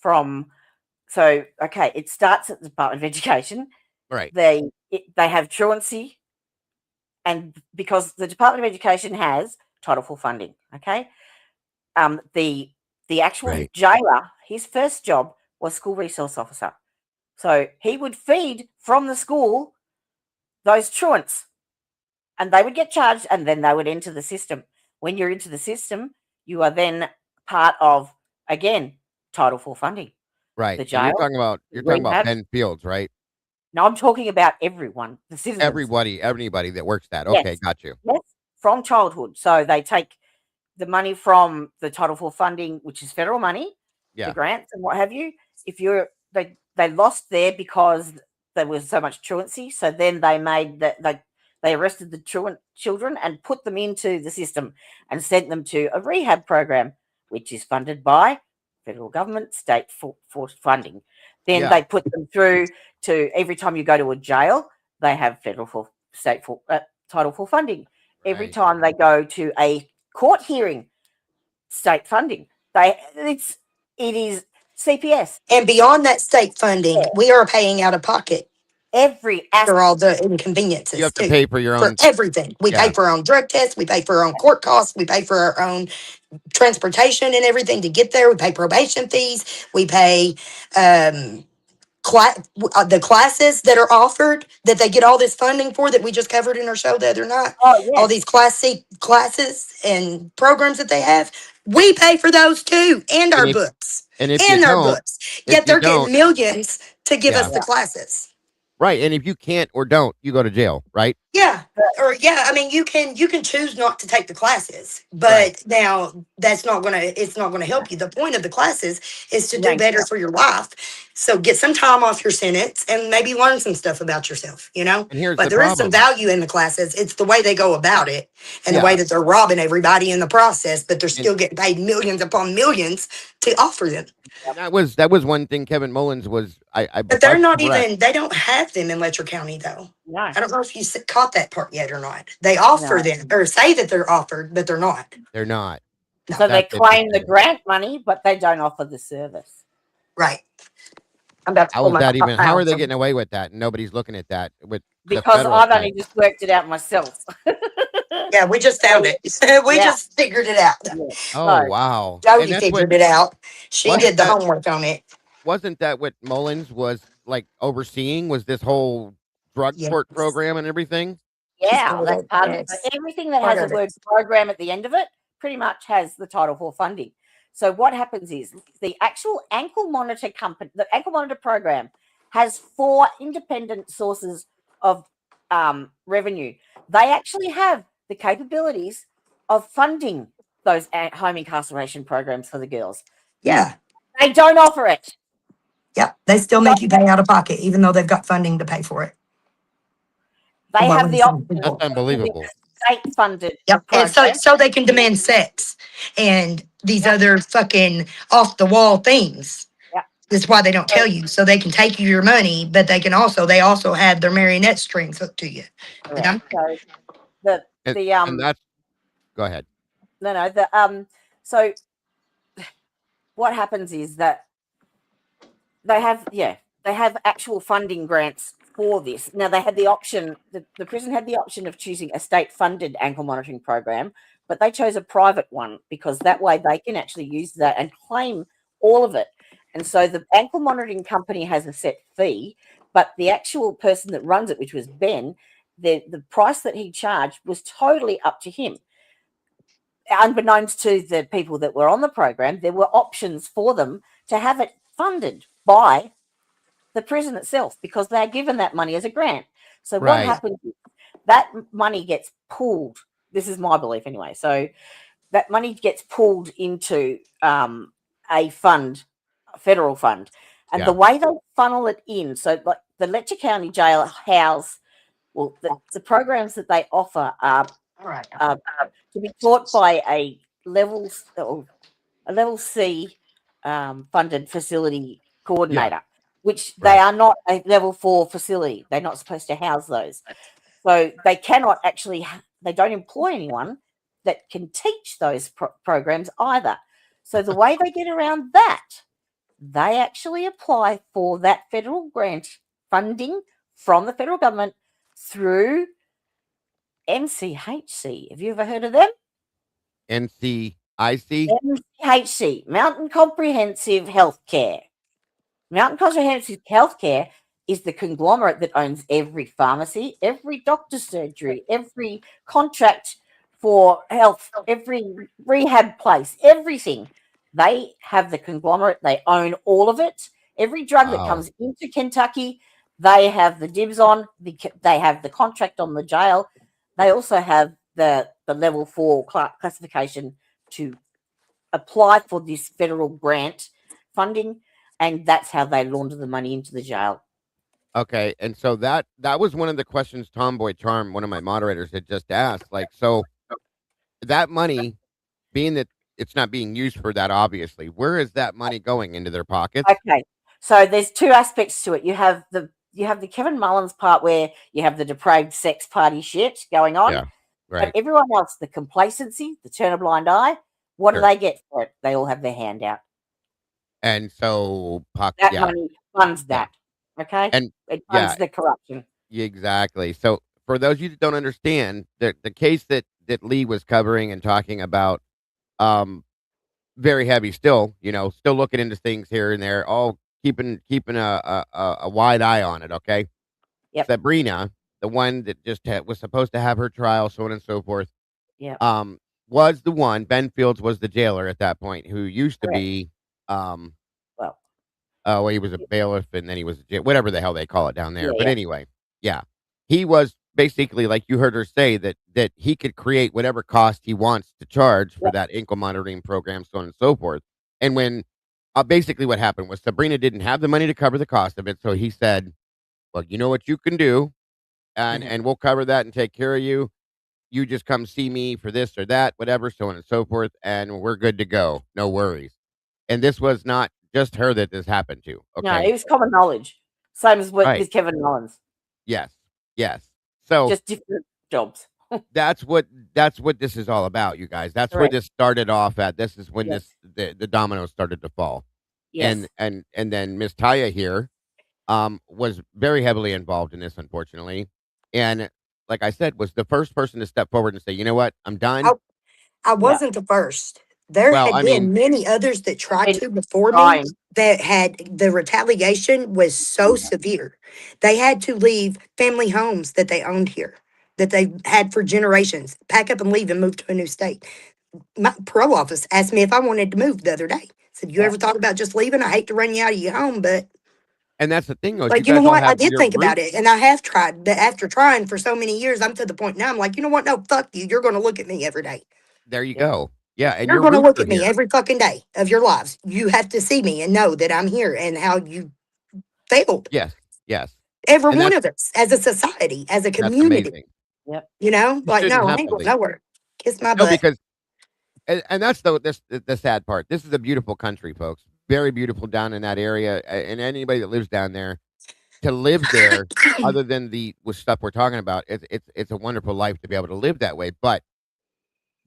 it starts at the Department of Education. Right. They have truancy, and because the Department of Education has Title IV funding, okay, the actual Right. jailer, his first job was school resource officer, so he would feed from the school those truants, and they would get charged, and then they would enter the system. When you're into the system, you are then part of, again, Title IV funding. Right. The And you're jail, talking about rehab. Ben Fields, right? No, I'm talking about everyone, the citizens. Anybody that works that. Yes, Okay, got you. yes, from childhood. So they take the money from the Title IV funding, which is federal money, the Yeah. grants and what have you. If you're they lost there because there was so much truancy, so then they made that they arrested the truant children and put them into the system and sent them to a rehab program, which is funded by federal government, state for funding. Then Yeah. they put them through to, every time you go to a jail, they have federal for state for Title IV funding. Every Right. time they go to a court hearing, state funding. It is CPS. And beyond that state funding, Yeah. we are paying out of pocket Every for aspect. all the You inconveniences have to too. pay for your For own. everything. We pay Yeah. for our own drug tests, we pay for our own court costs, we pay for our own transportation and everything to get there. We pay probation fees, we pay um the classes that are offered that they get all this funding for that we just covered in our show the other night. Oh All yes, these Class C classes and programs that they have, we pay for those too, and And our if books, and if you and our don't, books. Yet they're getting millions to give us yeah. the yeah. classes. Right. And if you can't or don't, you go to jail, right? Yeah. But, Or yeah, I mean you can choose not to take the classes, Right. but now it's not gonna help you. The point of the classes is to do thank better you. for your life. So get some time off your sentence and maybe learn some stuff about yourself, you know? And here's But the there is some problem. value in the classes. It's the way they go about it and the way Yeah. that they're robbing everybody in the process, but they're And still getting paid millions upon millions to offer them. and that was one thing Kevin Mullins was I But if they're I'm not correct. even, they don't have them in Letcher County though. No, I don't know if you caught that part yet or not. They offer no. them or say that they're offered, but they're not. They're not. No. So they That's claim the interesting. grant money, but they don't offer the service. Right. I'm about to How pull is my that even how are they out. getting away with that? And nobody's looking at that with the Because federal I've side. only just worked it out myself. Yeah, we just found it. We Yeah. just figured it out. Yeah. Oh, So wow. And Jody that's what figured it out. She wasn't did the that homework on it. wasn't that what Mullins was like overseeing was this whole drug Yes. court program and everything? He's yeah, part that's of part of it. yes. Everything that Part has a of it. word program at the end of it pretty much has the Title IV funding. So what happens is the actual ankle monitor company, the ankle monitor program, has 4 independent sources of revenue. They actually have the capabilities of funding those home incarceration programs for the girls. Yeah. They don't offer it. Yeah. They still make you pay out of pocket, even though they've got funding to pay for it. They What have would the you say, option That's people? of using unbelievable. a state-funded Yep. And program. so they can demand sex and these Yeah, other fucking off the wall things. yeah. That's why they don't So, tell you. So they can take you your money, but they also have their marionette strings hooked to you. You correct. know? So the And the and that's go ahead. no the so what happens is that they have actual funding grants for this. Now they had the option, the prison had the option of choosing a state funded ankle monitoring program, but they chose a private one because that way they can actually use that and claim all of it. And so the ankle monitoring company has a set fee, but the actual person that runs it, which was Ben, the price that he charged was totally up to him. Unbeknownst to the people that were on the program, there were options for them to have it funded by the prison itself because they're given that money as a grant. So what Right. happens is that money gets pooled. This is my belief anyway. So that money gets pooled into a fund, a federal fund. And the Yeah. way they funnel it in, so like the Letcher County Jail house, well, the programs that they offer are All right. to be taught by a level C funded facility coordinator, which they Right. are not a level 4 facility. They're not supposed to house those. So they cannot actually, they don't employ anyone that can teach those programs either. So the way they get around that, they actually apply for that federal grant funding from the federal government through MCHC. Have you ever heard of them? NCIC? MCHC, Mountain Comprehensive Healthcare. Mountain Comprehensive Healthcare is the conglomerate that owns every pharmacy, every doctor's surgery, every contract for health, every rehab place, everything. They have the conglomerate. They own all of it. Every drug that Wow. comes into Kentucky, they have the dibs on. They have the contract on the jail. They also have the level 4 classification to apply for this federal grant funding, and that's how they launder the money into the jail. Okay, and so that was one of the questions Tomboy Charm, one of my moderators, had just asked. Like, so that money, being that it's not being used for that, obviously, where is that money going? Into their pockets? Okay, so there's two aspects to it. You have the Kevin Mullins part where you have the depraved sex party shit going on. Yeah, But right. everyone else, the complacency, the turn a blind eye, what Sure. do they get for it? They all have their hand out. And so, That yeah, money funds yeah. that. Okay, And it yeah, funds the corruption. exactly. So for those of you that don't understand, the case that Lee was covering and talking about, very heavy still, still looking into things here and there, all keeping a wide eye on it, okay? Yep. Sabrina, the one that just was supposed to have her trial, so on and so forth, Yep. was the one, Ben Fields was the jailer at that point, who used to Correct. be, Well, he was a bailiff, and then he was whatever the hell they call it down there. Yeah, But yeah. anyway, yeah, he was basically, like you heard her say, that he could create whatever cost he wants to charge for Yep. that ankle monitoring program, so on and so forth. And when basically what happened was Sabrina didn't have the money to cover the cost of it, so he said, "Well, you know what you can do, and we'll cover that and take care of you. You just come see me for this or that, whatever, so on and so forth, and we're good to go. No worries." And this was not just her that this happened to. No, Okay, it was common knowledge. Same as right? with Kevin Mullins, Yes, yes. So just different jobs. that's what this is all about, you guys. That's where Correct. this started off at. This is when Yes. the dominoes started to fall. Yes. And then Miss Taya here was very heavily involved in this, unfortunately. And like I said, was the first person to step forward and say, "You know what? I'm done." I wasn't the first. There Well, had I mean, been many others that tried been to before me trying. that had the retaliation was so severe. They had to leave family homes that they owned here, that they had for generations, pack up and leave and move to a new state. My parole office asked me if I wanted to move the other day. Said, "You Yeah. ever thought about just leaving? I hate to run you out of your home, but and that's the thing, though, is you like, you know guys all what? I have did your think about roots. it and I have tried. But after trying for so many years, I'm to the point now I'm like, you know what? No, fuck you. You're going to look at me every day. There you Yeah. go. Yeah, and You're your going to roots look are at me here. every fucking day of your lives. You have to see me and know that I'm here and how you failed. Yes, yes, Every and one of us as a society, as a that's community, amazing. Yep. you know, You like, shouldn't no, I have ain't to going leave. nowhere. Kiss my No, butt. because and that's the sad part. This is a beautiful country, folks. Very beautiful down in that area, and anybody that lives down there, to live there, other than the with stuff we're talking about, it's a wonderful life to be able to live that way. But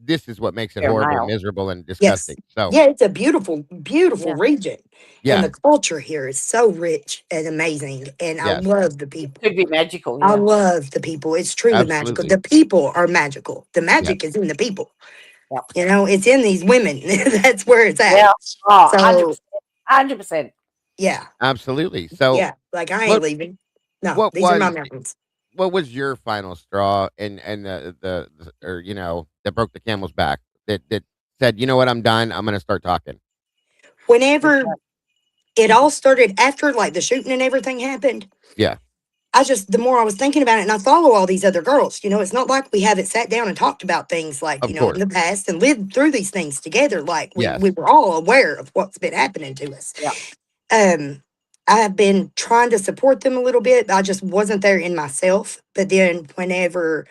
this is what makes it Fair horrible, male. miserable, and Yes. disgusting. So Yeah, it's a beautiful, beautiful Yeah. region. And yeah, the culture here is so rich and amazing. And I yes, love the people. Could be magical. I Yeah. love the people. It's truly magical. absolutely, The people are magical. The yes. magic is in the people. Yep. You know, it's in these women. That's where it's at. Yeah. Oh, So 100%. 100%. yeah, Absolutely. So yeah. Like I ain't what leaving. No, what these are my was mountains. what was your final straw, and or that broke the camel's back, that said, "You know what? I'm done. I'm going to start talking." Whenever it all started after like the shooting and everything happened, Yeah, the more I was thinking about it, and I follow all these other girls, you know, it's not like we haven't sat down and talked about things like, of you know, course. in the past and lived through these things together. Like we Yes. were all aware of what's been happening to us. Yeah. I have been trying to support them a little bit. I just wasn't there in myself. But then whenever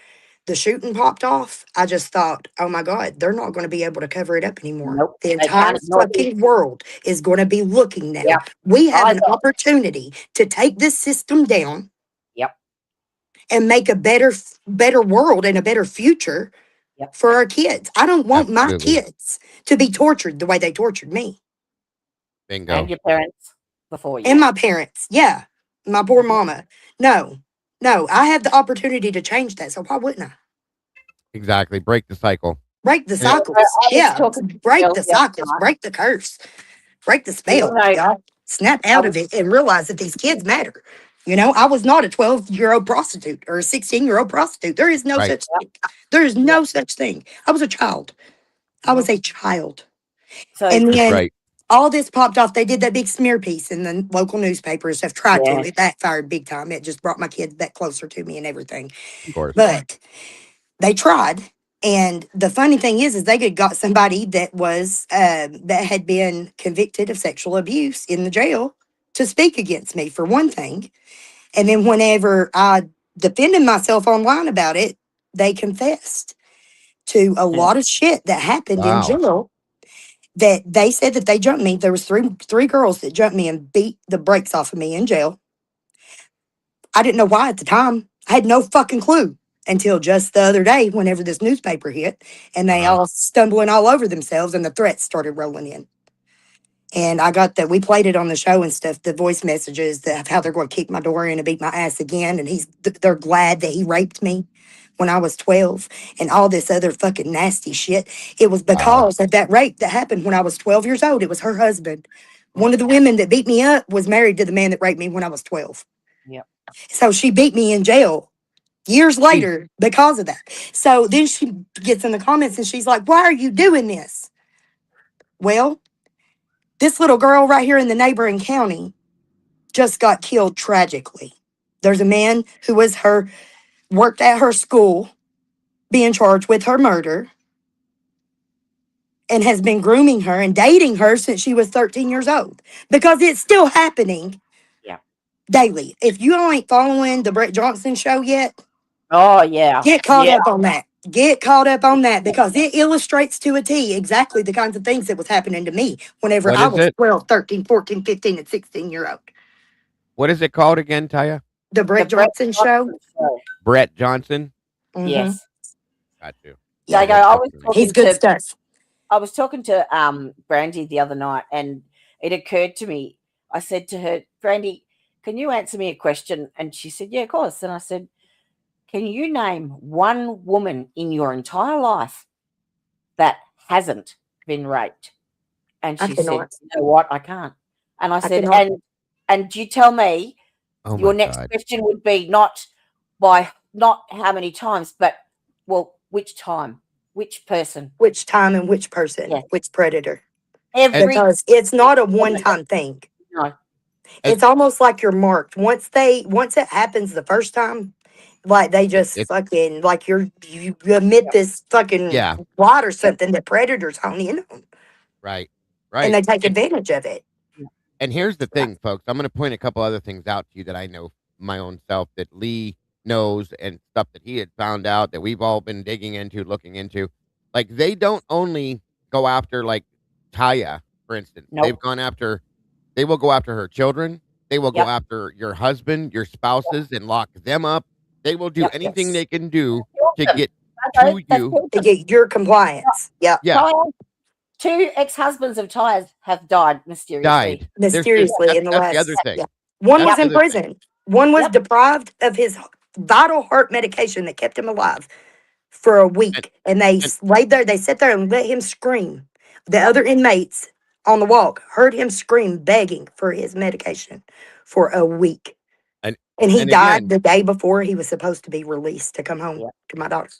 the shooting popped off, I just thought, oh my God, they're not going to be able to cover it up anymore. Nope. The They entire can't ignore it. fucking world is going to be looking now. Yeah. We have Eyes an up. opportunity to take this system down Yep. and make a better world and a better future Yep. for our kids. I don't want my Absolutely. kids to be tortured the way they tortured me. Bingo. And your parents before you. And my parents. Yeah. My poor Mhm. mama. No. I have the opportunity to change that. So why wouldn't I? Exactly. Break the cycle. Break the And it- cycles. I was Yeah. talking to Break Bill the the other cycles. night. Break the curse. Break the You spell. know, Y'all. Snap I out was of it and realize that these kids matter. You know, I was not a 12-year-old prostitute or a 16-year-old prostitute. There is no Right. such thing. There is no such thing. I was a child. I was Mhm. a child. So And That's then right. all this popped off. They did that big smear piece in the local newspapers. Have tried yeah, to. It backfired big time. It just brought my kids back closer to me and everything. Of course. But they tried. And the funny thing is they had got somebody that was that had been convicted of sexual abuse in the jail to speak against me for one thing. And then whenever I defended myself online about it, they confessed to a yeah, lot of shit that happened in Wow. jail. That they said that they jumped me. There was three girls that jumped me and beat the brakes off of me in jail. I didn't know why at the time. I had no fucking clue until just the other day, whenever this newspaper hit, and they Uh-huh. all stumbling all over themselves, and the threats started rolling in. And I got that. We played it on the show and stuff. The voice messages of how they're going to kick my door in and beat my ass again, and they're glad that he raped me when I was 12, and all this other fucking nasty shit. It was Wow. because of that rape that happened when I was 12 years old. It was her husband. One of the women that beat me up was married to the man that raped me when I was 12. Yep. So she beat me in jail years later because of that. So then she gets in the comments and she's like, "Why are you doing this?" Well, this little girl right here in the neighboring county just got killed tragically. There's a man who was worked at her school being charged with her murder and has been grooming her and dating her since she was 13 years old because it's still happening Yeah. daily. If you ain't following the Brett Johnson show yet, Oh yeah. get caught Yeah. up on that. Get caught up on that because it illustrates to a T exactly the kinds of things that was happening to me whenever What I is was it? 12, 13, 14, 15, and 16-year-old. What is it called again, Taya? The The Brett Brett Johnson show. Johnson show. Brett Johnson. Mm-hmm. Yes. Got you. Yeah, Dago, I was Definitely. he's talking good to stuff. Brandy the other night, and it occurred to me. I said to her, Brandy, can you answer me a question? And she said, yeah, of course. And I said, can you name one woman in your entire life that hasn't been raped? And I she said, cannot. you know what? I can't. And I I said, cannot. and you tell me Oh your my next God. question would be not how many times, but well, which time, which person? Which time and which person, Yes. which predator. And Every Because it's not a woman. one-time thing. No. and It's almost like you're marked. Once it happens the first time, like they just it fucking like you emit this fucking yeah, light or something that predators hone in on right. and Right. they take advantage of it. And here's the Right. thing, folks. I'm going to point a couple other things out to you that I know my own self that Lee knows and stuff that he had found out that we've all been digging into, looking into. Like they don't only go after like Taya, for instance. Nope. They will go after her children. They will go Yep. after your husband, your spouses, and lock them up. They will do Yep. anything Yes. they can do Killed to them. get They've to you. killed To them. get your compliance. Yeah. Yeah, Tyre, 2 ex-husbands of Tyre's have died mysteriously. died. Mysteriously in the That's the other last. thing. Yeah. One That's was the in other thing. prison. One was Yep. deprived of his vital heart medication that kept him alive for a And week. And they and laid there, they sat there and let him scream. The Yep. other inmates on the walk heard him scream, begging for his medication for a week. and And he and died again, the day before he was supposed to be released to come home Yep. to my daughter.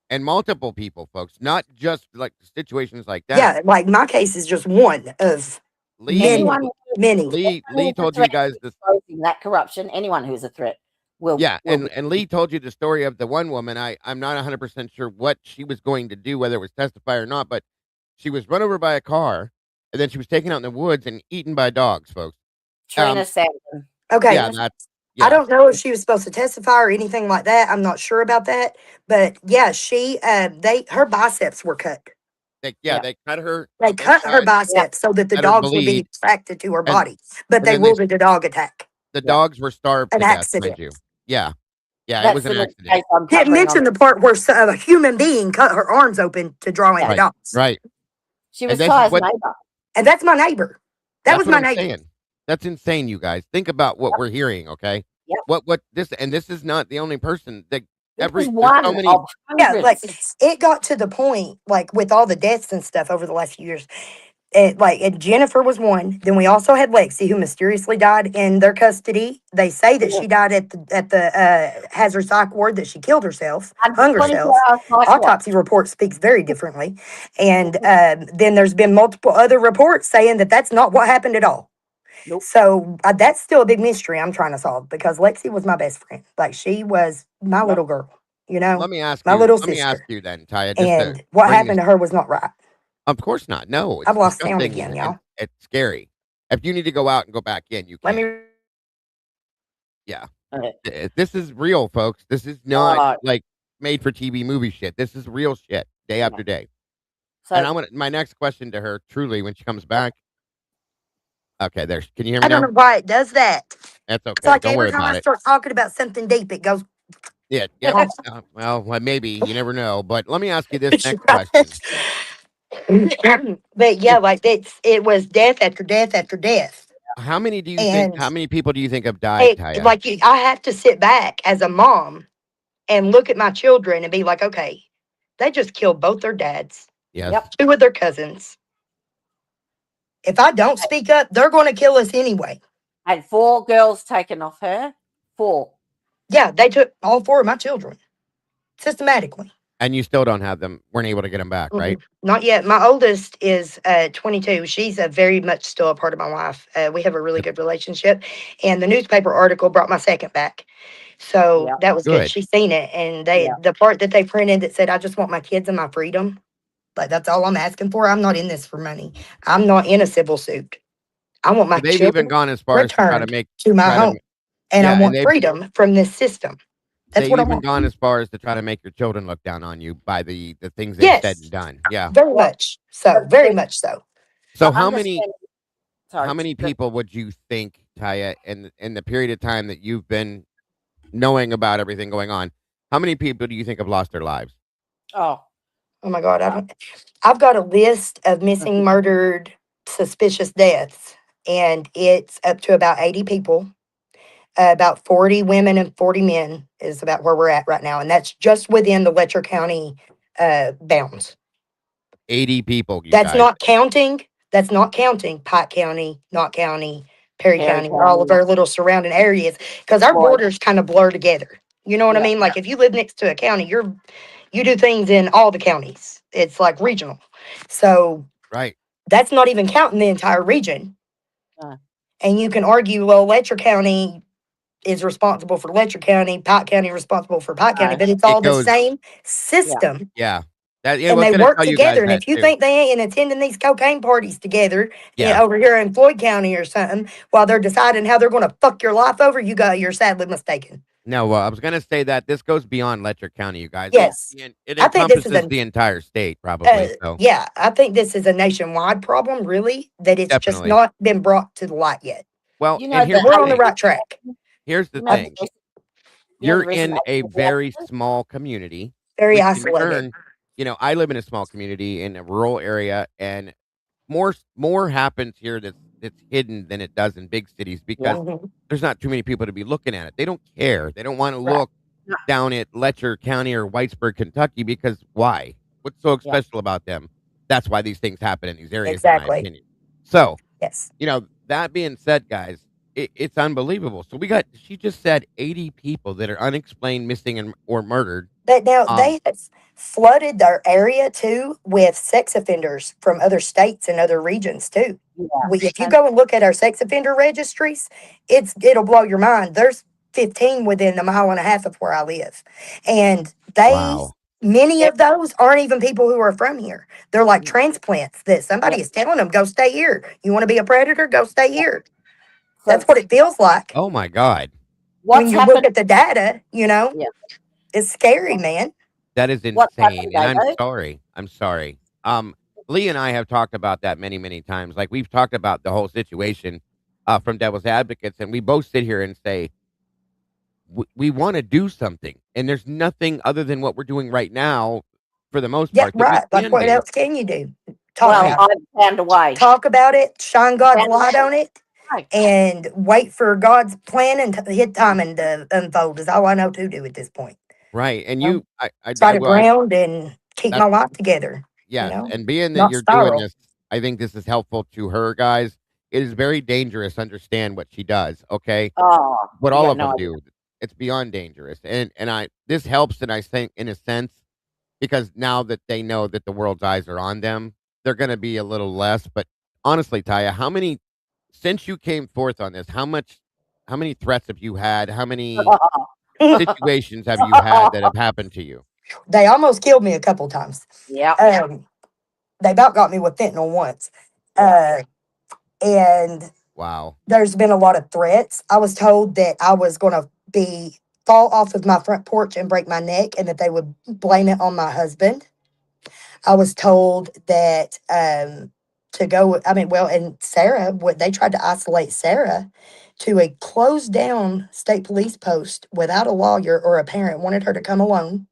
and multiple people, folks, not just like situations like that. Yeah, like my case is just one of Lee Anyone, many. Lee who's a told you threat guys to this. exposing that corruption, anyone who's a threat will Yeah, be. and Lee told you the story of the one woman. I'm not 100% sure what she was going to do, whether it was testify or not, but she was run over by a car, and then she was taken out in the woods and eaten by dogs, folks. Trina Sanderson. Okay, Yeah, Trina, I yeah, don't know if she was supposed to testify or anything like that. I'm not sure about that. But yeah, her biceps were cut. yeah, yeah, they cut her They on both cut her sides, yeah, biceps so that the let her dogs would be bleed, attracted to her and body. But and they then they ruled it a dog attack, the yeah. dogs were starved an to death, mind accident. you. Yeah, Yeah, it That's was the an next accident. case I'm Didn't covering mention on. the part where a human being cut her arms open to draw in Yeah. the Right, dots. right. She And was this is Ty's what neighbour. And that's my neighbor. That that's was what my I'm neighbor. saying. That's insane, you guys. Think about what Yep. we're hearing, okay? Yep. What this and this is not the only person that This is there's one so many. of Yeah, like hundreds. it got to the point, like with all the deaths and stuff over the last few years. And Jennifer was one. Then we also had Lexi, who mysteriously died in their custody. They say that she died at the hazard psych ward, that she killed herself, Under hung 24 herself. hours psych ward. Autopsy report speaks very differently. And then there's been multiple other reports saying that that's not what happened at all. Nope. So that's still a big mystery I'm trying to solve, because Lexi was my best friend. Like, she was my Yep. little girl, you know, Let me ask my you. little Let me ask sister. you then, Taya. Just to And what bring this. happened to her was not right. Of course not. No, I've it's lost sound disgusting again, and y'all. it's scary. If you need to go out and go back in, you Let can. me. Yeah. Okay. This is real, folks. This is not Uh, like made for TV movie shit. This is real shit, day after day. And so I'm gonna my next question to her, truly, when she comes back. Okay, there. Can you hear me I don't now? know why it does that. That's It's okay. like Don't every worry time about I it. start talking about something deep, it goes. Yeah, yeah. off. Well, maybe you never know. But let me ask you this next question. But yeah, If like it was death after death after death. how many do you think? And How many people do you think have died, Taya? I have to sit back as a mom and look at my children and be like, okay, they just killed both their dads, Yes. Yep. 2 of their cousins. If I don't speak up, they're going to kill us anyway. had 4 girls taken off her. 4. Yeah, they took all 4 of my children systematically. And you still don't have them. Weren't able to get them back, right? Not yet. My oldest is 22. She's a very much still a part of my life. We have a really Yep. good relationship. And the newspaper article brought my second back. So Yep. that was good. Good. She's seen it. And Yep. the part that they printed that said, I just want my kids and my freedom. Like, that's all I'm asking for. I'm not in this for money. I'm not in a civil suit. I want my So they've even children gone as far as to try to returned make to my try to home. And I yeah, and want freedom from this system. That's they what I even want. gone as far as to try to make your children look down on you by the things they've said Yes, and done. Yeah. very much so. Very much so. So So understand. how Sorry. many people would you think, Taya, in the period of time that you've been knowing about everything going on, how many people do you think have lost their lives? Oh, Oh my God. I've got a list of missing, murdered, suspicious deaths, and it's up to about 80 people. About 40 women and 40 men is about where we're at right now. And that's just within the Letcher County bounds. 80 people, you That's guys. not counting. That's not counting Pike County, Knott County, Perry Perry County, or all of County. our little surrounding areas, because our Boy. borders kind of blur together. You know what I Yeah. mean? Like, if you live next to a county, you do things in all the counties. It's like regional. So Right. that's not even counting the entire region. Uh. And you can argue, well, Letcher County is responsible for Letcher County, Pike County responsible for Pike County, but it's all It the goes same system. yeah. That yeah, I And was they gonna work tell you guys together. And that if you too. think they ain't attending these cocaine parties together Yeah. over here in Floyd County or something while they're deciding how they're going to fuck your life over, you're sadly mistaken. No, I was gonna say that this goes beyond Letcher County, you guys. Yes. It I think this is encompasses the entire state, probably. So yeah, I think this is a nationwide problem, really, that it's just definitely. not been brought to the light yet. Well, You know and here's that We're the on the thing. right track. Here's the You know thing. the You're reason in a they very happened? small community, Very which in isolated. turn, I live in a small community in a rural area, and more happens here that's hidden than it does in big cities because Mhm. there's not too many people to be looking at it. They don't care. They don't want to Right. look down at Letcher County or Whitesburg, Kentucky, because why? What's so Yeah. special about them? That's why these things happen in these areas, in my Exactly. opinion. So, Yes. that being said, guys, it's unbelievable. So she just said 80 people that are unexplained, missing, or murdered. But now Um, they have flooded their area too with sex offenders from other states and other regions too. Yeah. If you go and look at our sex offender registries, it'll blow your mind. There's 15 within a mile and a half of where I live, and wow. many of those aren't even people who are from here. They're like Mm. transplants that somebody Yep. is telling them, go stay here. You want to be a predator? Go stay here. So That's what it feels like Oh my God. when what's you look happened? at the data. Yeah. It's scary, man. That is What's insane, happened, and I'm Dago? sorry. I'm sorry. Lee and I have talked about that many, many times. Like, we've talked about the whole situation from Devil's Advocates, and we both sit here and say, we want to do something, and there's nothing other than what we're doing right now, for the most Yeah, part, that we right. Like, can what do. else can you do? Talk Well, Right. about it. I've found a way. Talk about it. Shine God's Found a light way. on it, Right. and wait for God's plan and hit timing to unfold. Is all I know to do at this point. Right. And Um, try I to will. I ground and keep my That's life together. You yes. know, And being that not you're doing spiral. this, I think this is helpful to her, guys. It is very dangerous. Understand what she does. Okay. Oh, What you all got of no them idea. do. It's beyond dangerous. And I this helps, and I think in a sense, because now that they know that the world's eyes are on them, they're going to be a little less. But honestly, Taya, how many since you came forth on this, how many threats have you had? How many situations have you had that have happened to you? They almost killed me a couple times. Yep. They about got me with fentanyl once. Yep. And Wow. there's been a lot of threats. I was told that I was going to be fall off of my front porch and break my neck, and that they would blame it on my husband. I was told that to go. I mean, well, and Sarah, what they tried to isolate Sarah to a closed down state police post without a lawyer or a parent. Wanted her to come alone,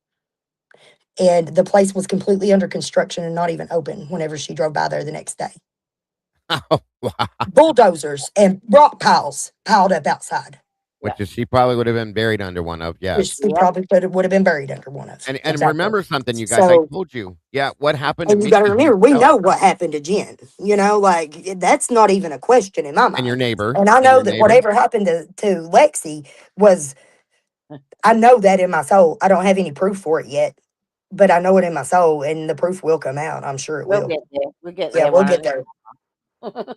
and the place was completely under construction and not even open. Whenever she drove by there the next day, Oh, wow. bulldozers and rock piles piled up outside. Which is she probably would have been buried under one of, Which yes. she probably would have been buried under one of. And Exactly. remember something, you guys, I So, told you. Yeah, what happened to and you got to Mickey remember, we himself know what happened to Jen. You know, like that's not even a question in my and your mind. neighbor And I and know your that neighbor? whatever happened to Lexi was, I know that in my soul. I don't have any proof for it yet, but I know it in my soul, and the proof will come out. I'm sure it We'll will. get there. We'll get Yeah, there we'll one get of there.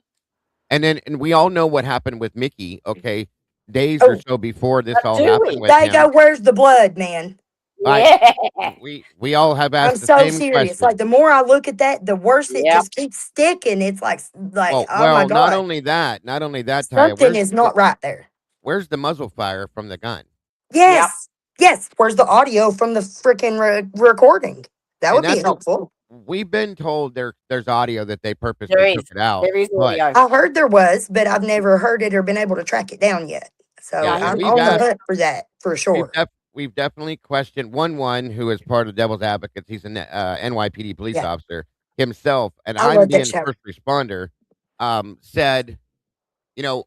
And we all know what happened with Mickey, okay? Days or Oh, so before this But all do happened we? with they go, him, where's the blood, man? I Yeah. we all have I'm asked the so same serious. Like question. the more I look at that, the worse it Yep. just keeps sticking. It's like, Oh, oh my well, God, not only that, Taya, something is not right there. where's the muzzle fire from the gun? Yep. Yes. Yes. Where's the audio from the freaking recording? That And would be that's helpful. we've been told there's audio that they There purposely is. took it out, There is but audio. I heard there was, but I've never heard it or been able to track it down yet. So yeah, No, and I'm he's we've on the asked hunt for that for sure. we've definitely questioned one who is part of Devil's Advocates. He's an NYPD police Yeah. officer himself, and I I'm love that being a show. first responder. Said, you know,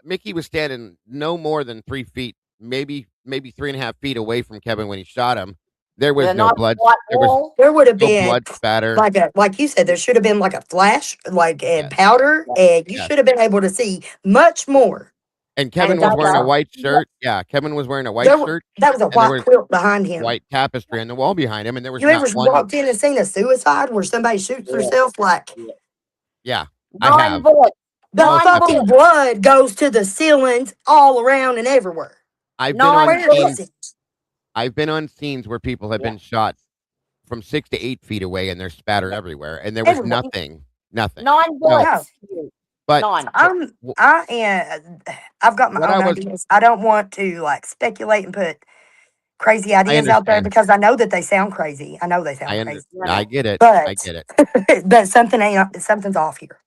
Mickey was standing no more than 3 feet, maybe 3.5 feet away from Kevin when he shot him. There with was a no nice blood. white There was wall. There would have no been blood spatter. like you said, there should have been like a flash, like a Yes, powder, Yeah. and you yes. should have been able to see much more. And And Kevin was wearing a Dago. white shirt. Yeah, Kevin was wearing a white There was shirt, that was a and there white was quilt behind him. white tapestry on the wall behind him, and there was You not ever one. walked in and seen a suicide where somebody shoots Yeah. herself? Like Yeah. Yeah, I 9 have bullets. the most 9 fucking bullets. definitely. blood goes to the ceilings all around and everywhere. I've been 9 on Where is scenes. bullets. it? I've been on scenes where people have Yeah. been shot from 6 to 8 feet away, and there's spatter Yeah. everywhere, and there was Everywhere. nothing. 9 So, No. bullets. but 9. I am I've got my what I own was, ideas. I don't want to like speculate and put crazy I ideas out there understand. because I know that they sound crazy. I know they I sound under, crazy. You I know, get it. I But get it. but something's off here.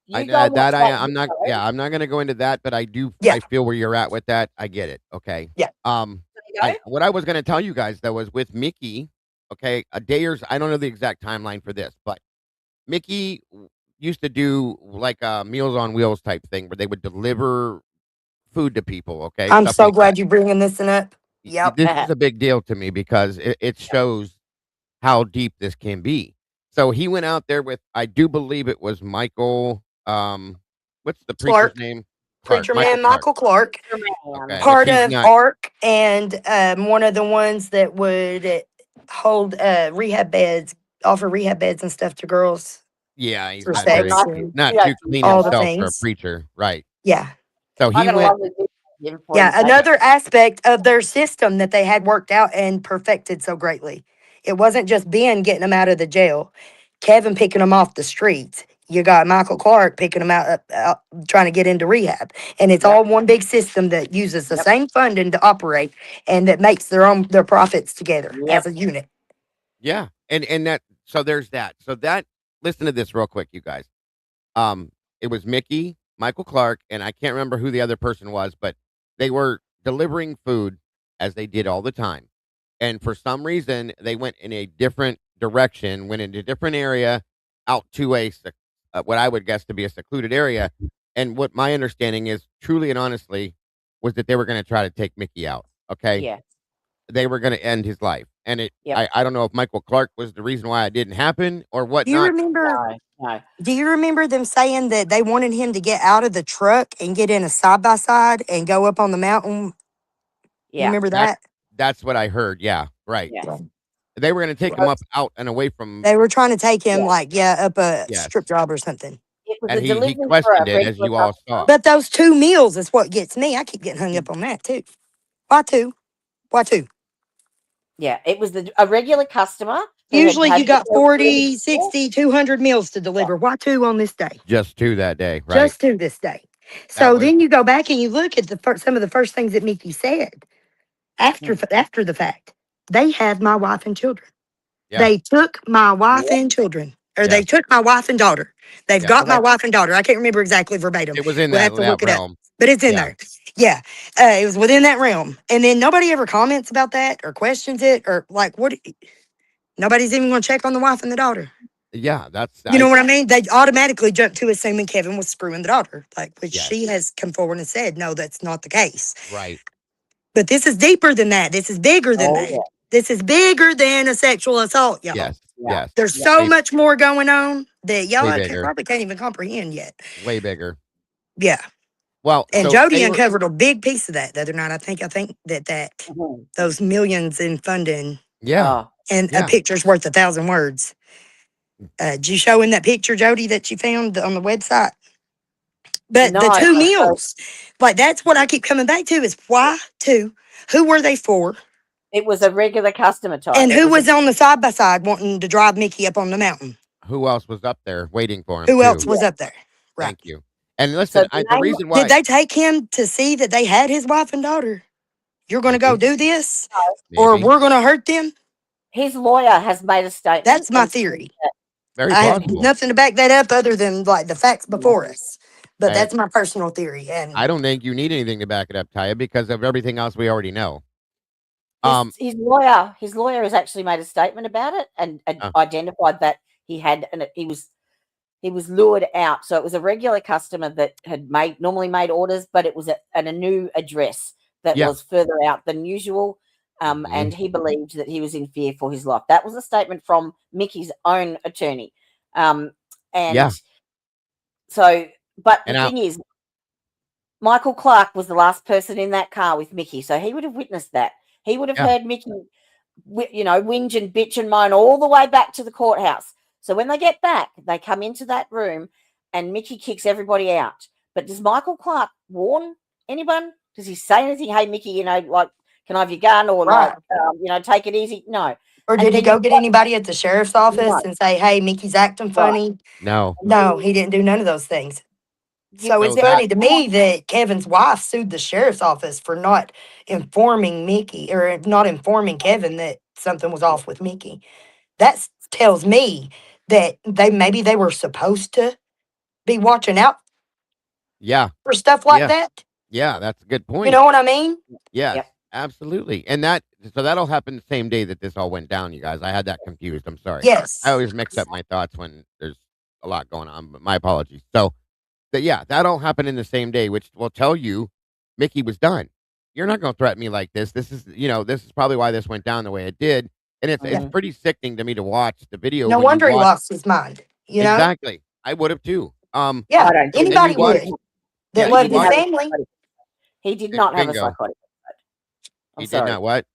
you go watch that I'm not. video. Yeah, I'm not going to go into that, but I do. Yeah. I feel where you're at with that. I get it. Okay. Yeah. There you go. What I was going to tell you guys though was with Mickey. Okay, a day or I don't know the exact timeline for this, but Mickey used to do like a Meals on Wheels type thing where they would deliver food to people. Okay, I'm stuff so like that. glad you're bringing this one up. Yep. This is a big deal to me because it shows how deep this can be. So he went out there with, I do believe it was Michael. What's the preacher's Clark, name? preacher Michael man Clark. Michael Clark, Okay, which part he's of not. ARC, and one of the ones that would hold rehab beds, offer rehab beds and stuff to girls Yeah, he's for not Okay, sex very and not too clean all the himself for a things. preacher, right? Yeah. So I he got a went. lovely video of him for you, Yeah. Tony. Another aspect of their system that they had worked out and perfected so greatly. It wasn't just Ben getting them out of the jail, Kevin picking them off the streets. You got Michael Clark picking them out trying to get into rehab. And it's Yep. all one big system that uses the Yep. same funding to operate and that makes their profits together Yep. as a unit. Yeah, and that. So there's that. So that. Listen to this real quick, you guys. It was Mickey, Michael Clark, and I can't remember who the other person was, but they were delivering food as they did all the time. And for some reason, they went in a different direction, went into a different area, out to what I would guess to be a secluded area. And what my understanding is, truly and honestly, was that they were going to try to take Mickey out. Okay, Yeah. they were going to end his life, and Yep. I don't know if Michael Clark was the reason why it didn't happen or Do you whatnot. remember? No. No. Do you remember them saying that they wanted him to get out of the truck and get in a side by side and go up on the mountain? You Yeah. remember That that? that's what I heard. Yeah, right. Yeah. Yeah. They were going to take him Well, up out and away from. They were trying to take him yeah. like up a Yes, strip job or something. It was and a he delivery for questioned a it, as regular you all customer. saw. But those 2 meals is what gets me. I keep getting hung up on that too. Why 2? Why 2? Yeah, it was a regular customer who had Usually you paid the got bill delivered 40, before. 60, 200 meals to Yeah. deliver. Why 2 on this day? Just 2 that day, right? Just 2 this day. That So was then you go back and you look at some of the first things that Mickey said Mm. after the fact. They have my wife and children. yeah, They took my wife Yep. and children, or they yes, took my wife and daughter. They've yes. got Well, my wife and daughter. I can't remember exactly verbatim. It was in We'll have to that look it up, realm. but it's in Yeah, there. Yeah, it was within that realm. And then nobody ever comments about that or questions it or like what. Nobody's even going to check on the wife and the daughter. yeah. That's You know what I mean? They automatically jump to assuming Kevin was screwing the daughter, which yes, she has come forward and said, no, that's not the case. right. But this is deeper than that. This is bigger than oh that. yeah, This is bigger than a sexual assault, y'all. Yes, yeah, yes. There's yeah. so much more going on that y'all Way I bigger, probably can't even comprehend yet. way bigger. Yeah. Well, And so Jody they were. uncovered a big piece of that the other night. I think that Mhm. those millions in funding Yeah, Oh, and a yeah. picture's worth 1,000 words. Did you show him that picture, Jody, that you found on the website? But no, the I 2 don't know. meals, like that's what I keep coming back to is why 2? Who were they for? It was a regular customer type. And It who was was on the side by side wanting to drive Mickey up on the mountain? Who else was up there waiting for him Who else too? was yeah. up there? Right. Thank you. And So listen, the the name, reason Did why they take him to see that they had his wife and daughter? You're going to go maybe, do this, or maybe, we're going to hurt them? his lawyer has made a statement That's my and said theory. that very I have plausible. nothing to back that up other than like the facts before us. But And that's my personal theory. I And don't think you need anything to back it up, Taya, because of everything else we already know. his Um, his lawyer has actually made a statement about it and uh, identified that he had and he was lured out. So it was a regular customer that had normally made orders, but it was at a new address that yeah, was further out than usual. And mhm, he believed that he was in fear for his life. That was a statement from Mickey's own attorney. And yeah. so, but the And I, thing is, Michael Clark was the last person in that car with Mickey, so he would have witnessed that. He would have yeah, heard Mickey, whinge and bitch and moan all the way back to the courthouse. So when they get back, they come into that room, and Mickey kicks everybody out. But does Michael Clark warn anyone? Does he say anything? Hey, Mickey, like, can I have your gun? Or right. like, take it easy? No. Or And did he then go you've get got anybody at the sheriff's office no, and say, hey, Mickey's acting right. funny? no. No, he didn't do none of those things. So it's So There was funny that, to me that Kevin's wife sued the sheriff's office for not informing Mickey or not informing Kevin that something was off with Mickey. That tells me that maybe they were supposed to be watching out yeah, for stuff like yeah, that. yeah. That's a good You point. know what I mean? Yes, Yep. absolutely. And that'll happen the same day that this all went down, you guys. I had that confused. I'm sorry. I Yes. always mix up my thoughts when there's a lot going on, but my apologies. So that all happened in the same day, which will tell you Mickey was done. You're not going to threaten me like this. This is probably why this went down the way it did. And it's Mhm. pretty sickening to me to watch the video No when you wonder he watch. lost his mind. You know? Exactly. I would have too. Yeah. I don't think And you Anybody he watch. would didn't. Yeah, that He you loved didn't his watch. have a family. psychotic. He did not have a Bingo. psychotic episode. I'm He did sorry. not what?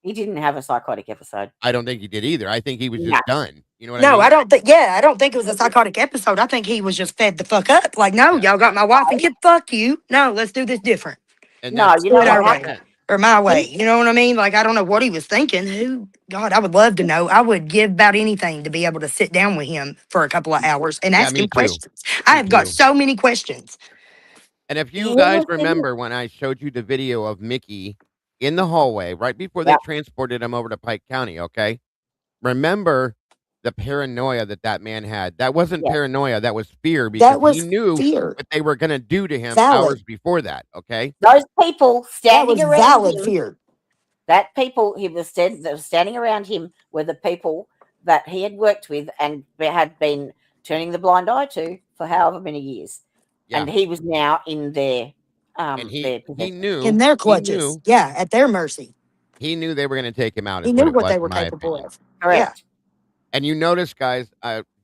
He didn't have a psychotic episode. I don't think he did either. I think he was No. just done. You know what I No, mean? I don't think. Yeah, I don't think it was a psychotic episode. I think he was just fed the fuck up. Like, no, Yeah. y'all got my wife and kid. Fuck you. No, let's do this different. And No, that's you Do know it what our way happened? or my way. He You know what I mean? Like, I don't know what he was thinking. God, I would love to know. I would give about anything to be able to sit down with him for a couple of hours and yeah, ask me him too. questions. I Me have got too. so many questions. And if he you guys was in remember when I showed you the video of Mickey in the hallway right before they yeah, transported him over to Pike County, okay? Remember the paranoia that man had. That wasn't yeah. paranoia, that was fear because That he was knew fear. what they were gonna do to him Valid. hours before that, okay? Those people That standing was around valid him, fear. That people he was that was standing around him were the people that he had worked with and had been turning the blind eye to for however many years, Yeah. and he was now in And their he possession. In knew their he clutches. knew Yeah, at their mercy. he knew they were gonna take him out He is what knew it what was, they in were my capable opinion. of. Yeah. Correct. And you notice, guys,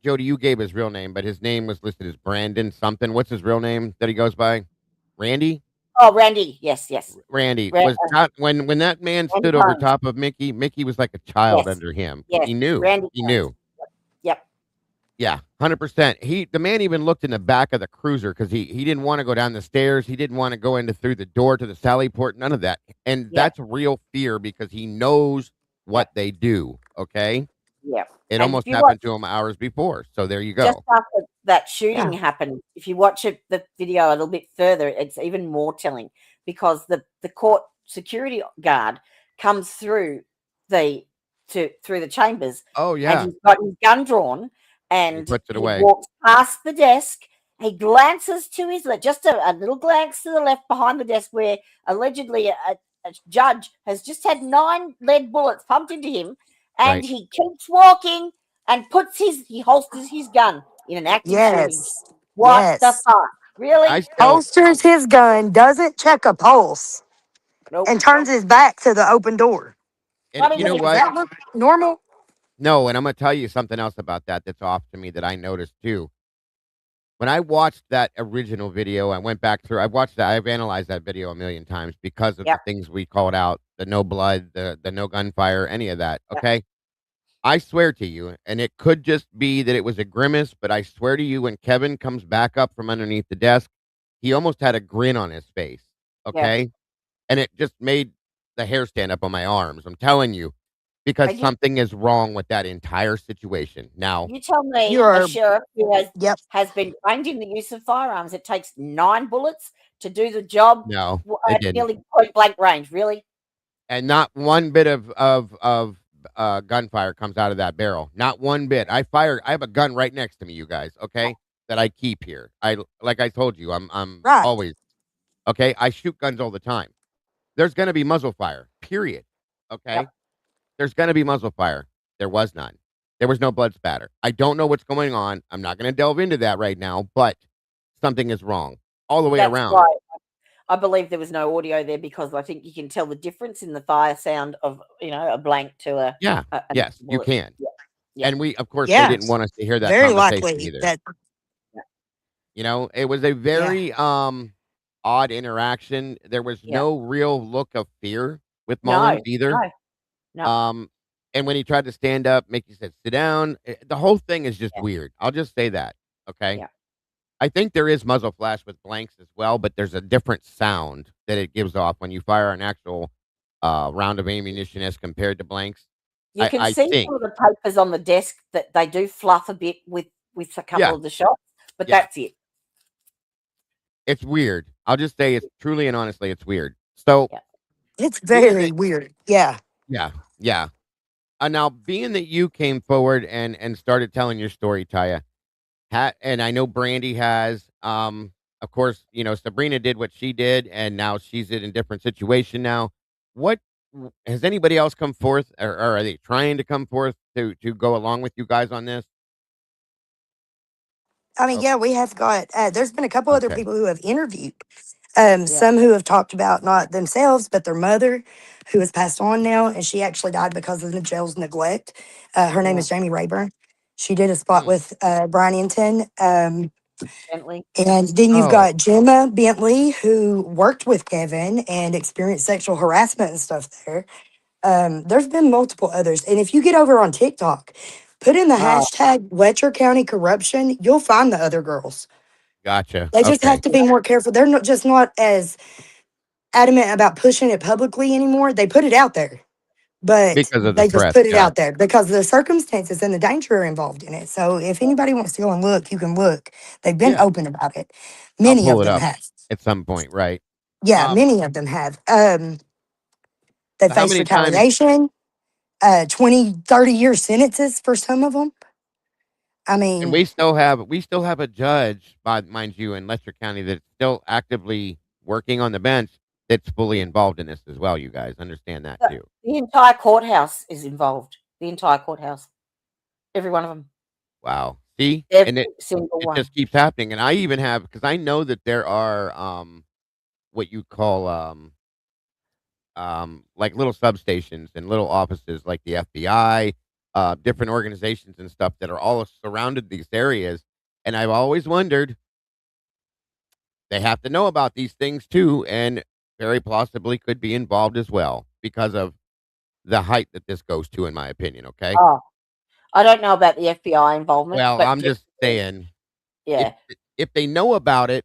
Jody, you gave his real name, but his name was listed as Brandon something. What's his real name that he goes by? Randy? Oh, Randy. Yes, yes. Randy Ra- was not when that man Randy stood over Combs. top of Mickey. Mickey was like a child Yes, under him. yes. He knew. Randy He Combs. knew. Yep. Yeah, 100%. The man even looked in the back of the cruiser because he didn't want to go down the stairs. He didn't want to go into through the door to the Sally port. None of that. And Yep. that's real fear because he knows what Yep. they do. Okay, Yep. it And if almost you watch happened to him hours before. So there you just go. after that shooting Yeah. happened, if you watch the video a little bit further, it's even more telling because the court security guard comes through through the chambers Oh and yeah, he's got his gun drawn and he and puts it he away. walks past the desk. He glances to his left, just a little glance to the left behind the desk where allegedly a judge has just had 9 lead bullets pumped into him, and Right. he keeps walking and he holsters his gun in an active shooting. Yes. What the Yes. fuck? I Really? still Holsters his gun, doesn't check a pulse, Nope. and turns his back to the open door. and Not you even know Does what? that look normal? No, and I'm gonna tell you something else about that that's off to me that I noticed too. When I watched that original video, I went back through. I've analyzed that video a million times because of the Yep. things we called out: the no blood, the no gunfire, any of that. Yep. Okay, I swear to you, and it could just be that it was a grimace, but I swear to you, when Kevin comes back up from underneath the desk, he almost had a grin on his face. Yeah. Okay, and it just made the hair stand up on my arms. I'm telling you, because And you something is wrong with that entire situation. Now, you tell me a You're, sheriff who yep. has been trained in the use of firearms, it takes 9 bullets to do the job no, it at didn't. nearly point blank range. Really? And not one bit of gunfire comes out of that barrel. Not one bit. I have a gun right next to me, you guys, okay? That I keep here. Like I told you, I'm Right. always okay. I shoot guns all the time. There's gonna be muzzle fire. Period. Okay? Yep. There's gonna be muzzle fire. There was none. There was no blood spatter. I don't know what's going on. I'm not gonna delve into that right now, but something is wrong all the way That's around. right. I believe there was no audio there because I think you can tell the difference in the fire sound of a blank to Yeah. an Yes, you bullet. can. Yeah. Yeah. And of course, they Yeah. didn't want us to hear that Very conversation likely either. that, You know, it was a yeah. very, odd interaction. There was Yeah. no real look of fear with No. Mullins either. No. No. And when he tried to stand up, Mickey said, "Sit down." The whole thing is just Yeah. weird. I'll just say that, okay? Yeah. I think there is muzzle flash with blanks as well, but there's a different sound that it gives off when you fire an actual, round of ammunition as compared to blanks. You can I see think. some of the papers on the desk that they do fluff a bit with a couple Yeah, of the shots, but yeah. that's it. It's weird. I'll just say it's truly and honestly, it's weird. So, Yeah. It's being very that weird. Yeah. yeah, yeah. Now being that you came forward and started telling your story, Taya, and I know Brandy has, of course, Sabrina did what she did, and now she's in a different situation now. What has anybody else come forth, or are they trying to come forth to go along with you guys on this? I mean, Oh, yeah, we have got, there's been a couple other okay. people who have interviewed. Yeah. Some who have talked about not themselves, but their mother, who has passed on now, and she actually died because of the jail's neglect. Her name Yeah. is Jamie Rayburn. She did a spot Mm. with Brian Enton. Bentley. And then you've Oh, got Gemma Bentley, who worked with Kevin and experienced sexual harassment and stuff there. There's been multiple others. And if you get over on TikTok, put in the Oh, hashtag Letcher County corruption, you'll find the other girls. gotcha. They just have Okay, to yeah. be more careful. They're not just not as adamant about pushing it publicly anymore. They put it out there, but because of the they just threats. put it Yeah, out there because the circumstances and the danger are involved in it. So if anybody wants to go and look, you can look. They've been yeah. open about it. I'll Many pull of it them up have. at some point, right? Yeah, Um, many of them have. They so how face many times? retaliation, 20, 30-year sentences for some of them. I And mean, we still have a judge, mind you, in Letcher County that's still actively working on the bench that's fully involved in this as well. You guys understand that too. The entire courthouse is involved. The entire courthouse, every one of them, Wow. See, and every single it one. just keeps happening. And I even have, because I know that there are what you call like little substations and little offices like the FBI, different organizations and stuff that are all surrounded these areas. And I've always wondered, they have to know about these things too, and very possibly could be involved as well because of the height that this goes to, in my opinion. Okay. Oh, I don't know about the FBI involvement, Well, but I'm just saying, if yeah, if they know about it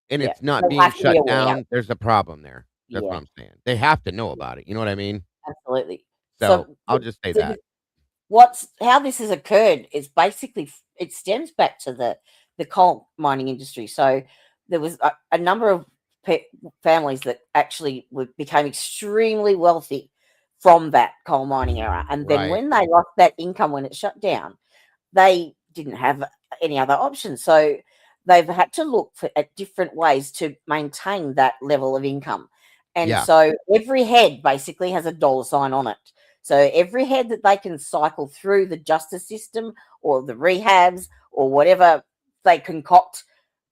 and yeah, it's not they being have to be shut aware. down, there's a problem there. That's what Yeah, I'm saying. They have to know about it. You know what I mean? absolutely. So So I'll just say the that. how this has occurred is basically it stems back to the coal mining industry. So there was a number of families that actually became extremely wealthy from that coal mining era, and then Right. when they lost that income when it shut down, they didn't have any other option. So they've had to look at different ways to maintain that level of income. And Yeah. so every head basically has a dollar sign on it. So every head that they can cycle through the justice system or the rehabs or whatever they concoct,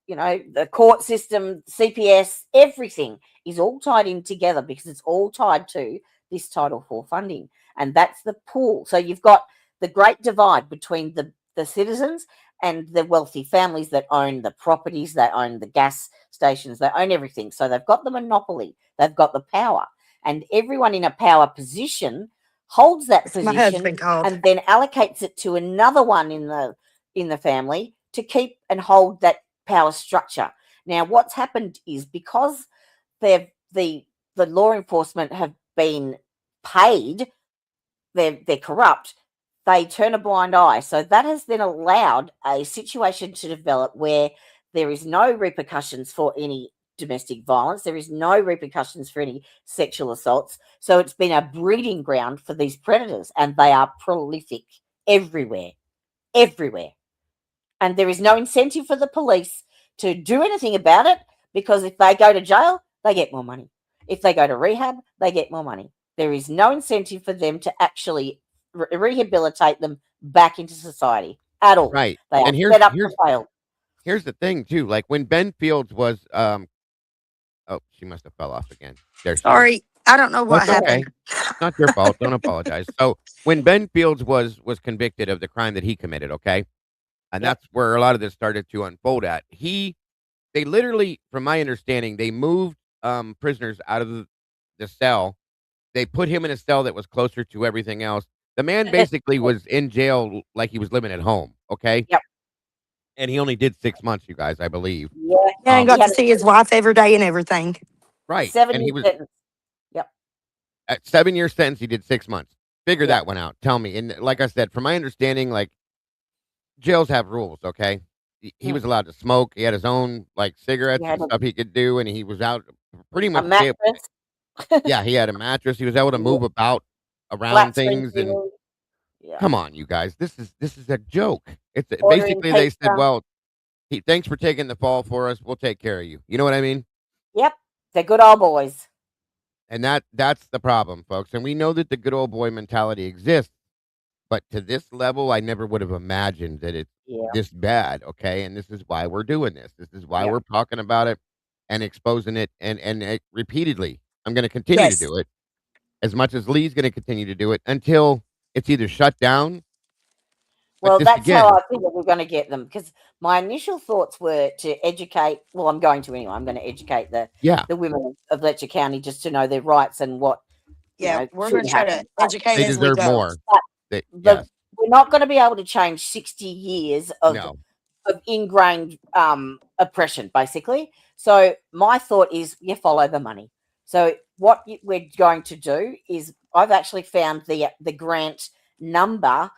the court system, CPS, everything is all tied in together because it's all tied to this Title IV funding. And that's the pool. So you've got the great divide between the citizens and the wealthy families that own the properties, they own the gas stations, they own everything. So they've got the monopoly, they've got the power. And everyone in a power position holds that My position husband called. and then allocates it to another one in the family to keep and hold that power structure. Now, what's happened is because they've the law enforcement have been paid, they're corrupt, they turn a blind eye. So that has then allowed a situation to develop where there is no repercussions for any domestic violence, there is no repercussions for any sexual assaults. So it's been a breeding ground for these predators, and they are prolific everywhere, everywhere. And there is no incentive for the police to do anything about it because if they go to jail, they get more money. If they go to rehab, they get more money. There is no incentive for them to actually rehabilitate them back into society at all. Right. They are And here's set up to here's fail. here's the thing too. Like when Ben Fields was oh, she must have fell off again. There she is. Sorry, I don't know Well, what it's okay. happened. Not your fault. Don't apologize. So when Ben Fields was convicted of the crime that he committed, okay? And Yep. that's where a lot of this started to unfold at. They literally, from my understanding, they moved prisoners out of the cell. They put him in a cell that was closer to everything else. The man basically was in jail like he was living at home, okay? Yep. And he only did 6 months, you guys, I believe. Yeah. Yeah, and Um, He got had to see his wife every day and everything. a right. And 7 year he was sentence. Yep. at 7-year sentence, he did 6 months. Figure Yep. that one out. Tell me. And like I said, from my understanding, like jails have rules, okay? He was allowed to smoke. He had his own like He cigarettes had and stuff he could do, and he was out pretty a much mattress, yeah, he had a mattress. He was able to yeah, move about around flat screen things. And TV. Yeah. come on, you guys, this is a joke. It's Ordering basically they said, pizza. well, thanks for taking the fall for us. We'll take care of you. You know what I mean? Yep. They're good old boys. And that's the problem, folks. And we know that the good old boy mentality exists. But to this level, I never would have imagined that it's Yeah. this bad, okay? And this is why we're doing this. This is why Yep. we're talking about it and exposing it and repeatedly. I'm gonna continue to Yes. do it as much as Lee's gonna continue to do it until it's either shut down. But Well, this that's how again, I think that we're going to get them because my initial thoughts were to educate. Well, I'm going to anyway. I'm going to educate yeah, the women of Letcher County just to know their rights and what Yeah, we're should going to try to happen. educate they as we deserve go. more. But Yes. we're not going to be able to change 60 years No. of ingrained oppression, basically. So my thought is you follow the money. So what we're going to do is I've actually found the grant number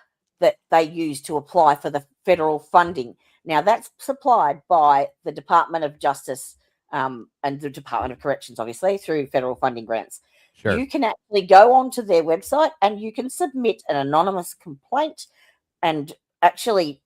that they use to apply for the federal funding. Now that's supplied by the Department of Justice and the Department of Corrections, obviously, through federal funding grants. Sure. You can actually go onto their website and you can submit an anonymous complaint and actually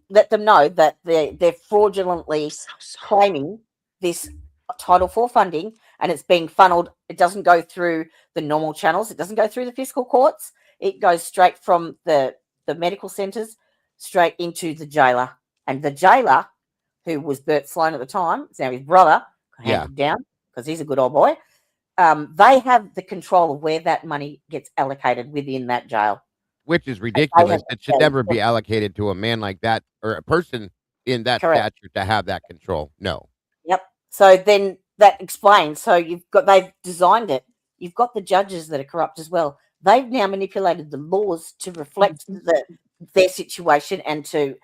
let them know that they're fraudulently claiming this Title IV funding, and it's being funneled. It doesn't go through the normal channels. It doesn't go through the fiscal courts. It goes straight from the medical centres straight into the jailer. And the jailer, who was Bert Sloan at the time, is now his brother, handed down because he's a good old boy. They have the control of where that money gets allocated within that jail. Which is ridiculous. It should never be allocated to a man like that or a person in that stature to have that control. No. Yep. So then that explains. So they've designed it. You've got the judges that are corrupt as well. They've now manipulated the laws to reflect their situation and to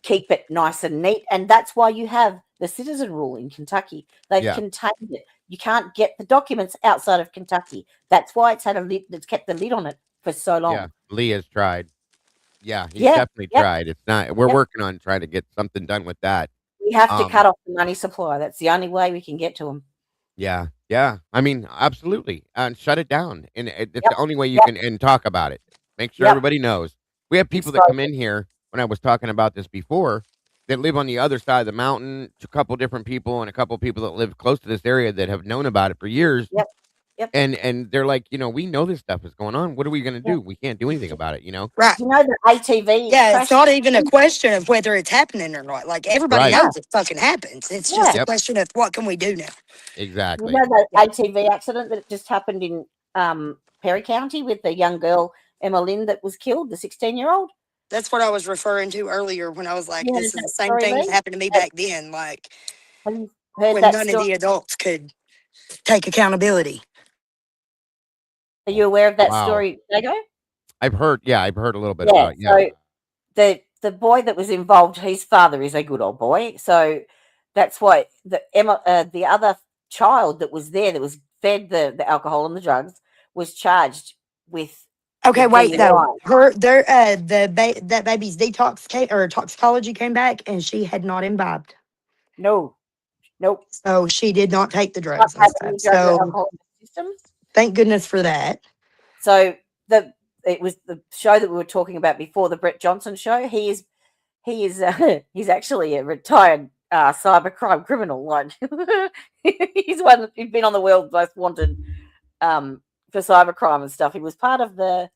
keep it nice and neat. And that's why you have the citizen rule in Kentucky. They've contained it. You can't get the documents outside of Kentucky. That's why it's had a lid. It's kept the lid on it for so long. Yeah, Lee has tried. Yeah, he's definitely tried. It's not. We're working on trying to get something done with that. We have to cut off the money supply. That's the only way we can get to them. Yeah, yeah. I mean, absolutely. And shut it down. And it's the only way you can and talk about it. Make sure everybody knows. We have people that come in here when I was talking about this before that live on the other side of the mountain. A couple different people and a couple people that live close to this area that have known about it for years. Yep. And they're like, we know this stuff is going on. What are we going to do? We can't do anything about it, Right. You know the ATV. Yeah, it's not even a question of whether it's happening or not. Like everybody knows it fucking happens. It's just a question of what can we do now. Exactly. You know the ATV accident that just happened in Perry County with the young girl Emma Lynn that was killed, the 16-year-old. That's what I was referring to earlier when I was like, this is the same thing that happened to me back then. Like when none of the adults could take accountability. Are you aware of that story, Dago? I've heard a little bit about it. Yeah. So the boy that was involved, his father is a good old boy. So that's why the other child that was there that was fed the alcohol and the drugs was charged with. Okay, wait though. That baby's toxicology came back and she had not imbibed. No. Nope. So she did not take the drugs and stuff. So thank goodness for that. So it was the show that we were talking about before, the Brett Johnson show. He's he's actually a retired cybercrime criminal. Like he's been on the world's most wanted for cybercrime and stuff. He was part of the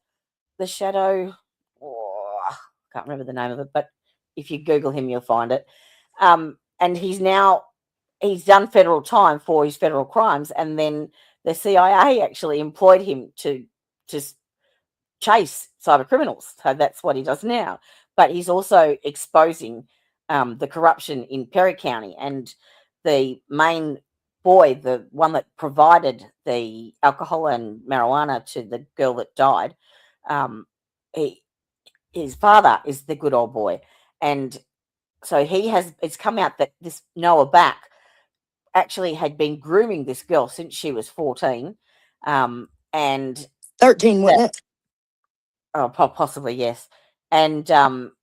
Shadow. I can't remember the name of it, but if you Google him, you'll find it. And he's done federal time for his federal crimes, and then the CIA actually employed him to chase cyber criminals. So that's what he does now. But he's also exposing the corruption in Perry County, and the main boy, the one that provided the alcohol and marijuana to the girl that died, his father is the good old boy. And so it's come out that this Noah Back actually had been grooming this girl since she was 14. And 13, wasn't it? Oh, possibly, yes. And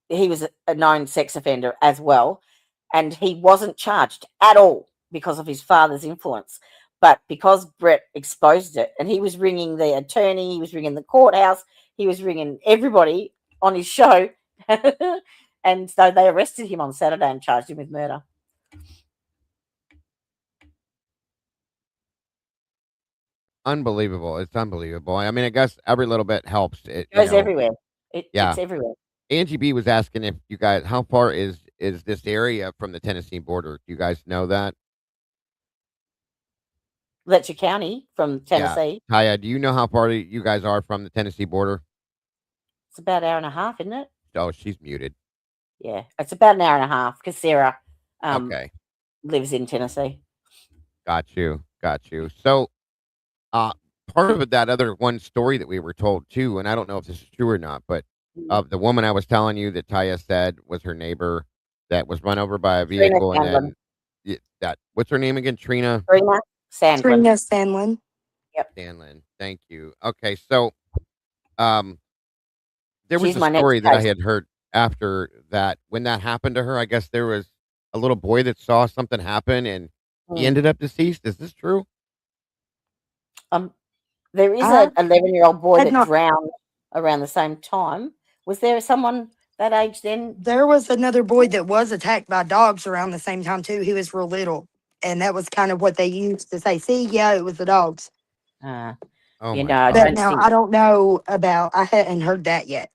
he was a known sex offender as well. And he wasn't charged at all because of his father's influence. But because Brett exposed it, and he was ringing the attorney, he was ringing the courthouse, he was ringing everybody on his show. And so they arrested him on Saturday and charged him with murder. Unbelievable. It's unbelievable. I mean, I guess every little bit helps. It goes everywhere. It's everywhere. Angie B was asking if you guys, how far is this area from the Tennessee border? Do you guys know that? Letcher County from Tennessee. Yeah. Taya, do you know how far you guys are from the Tennessee border? It's about an hour and a half, isn't it? Oh, she's muted. Yeah, it's about an hour and a half because Sarah lives in Tennessee. Got you. So, part of that other one story that we were told too, and I don't know if this is true or not, but the woman I was telling you that Taya said was her neighbor that was run over by a vehicle, and then what's her name again? Trina Sandlin. Trina Sandlin. Yep. Sandlin. Thank you. Okay, so there was a story that I had heard after that when that happened to her. I guess there was a little boy that saw something happen and he ended up deceased. Is this true? There is an 11-year-old boy that drowned around the same time. Was there someone that age then? There was another boy that was attacked by dogs around the same time too. He was real little. And that was kind of what they used to say. See, yeah, it was the dogs. Uh, Oh you my know, I But God. don't now think. I don't know about. I hadn't heard that yet.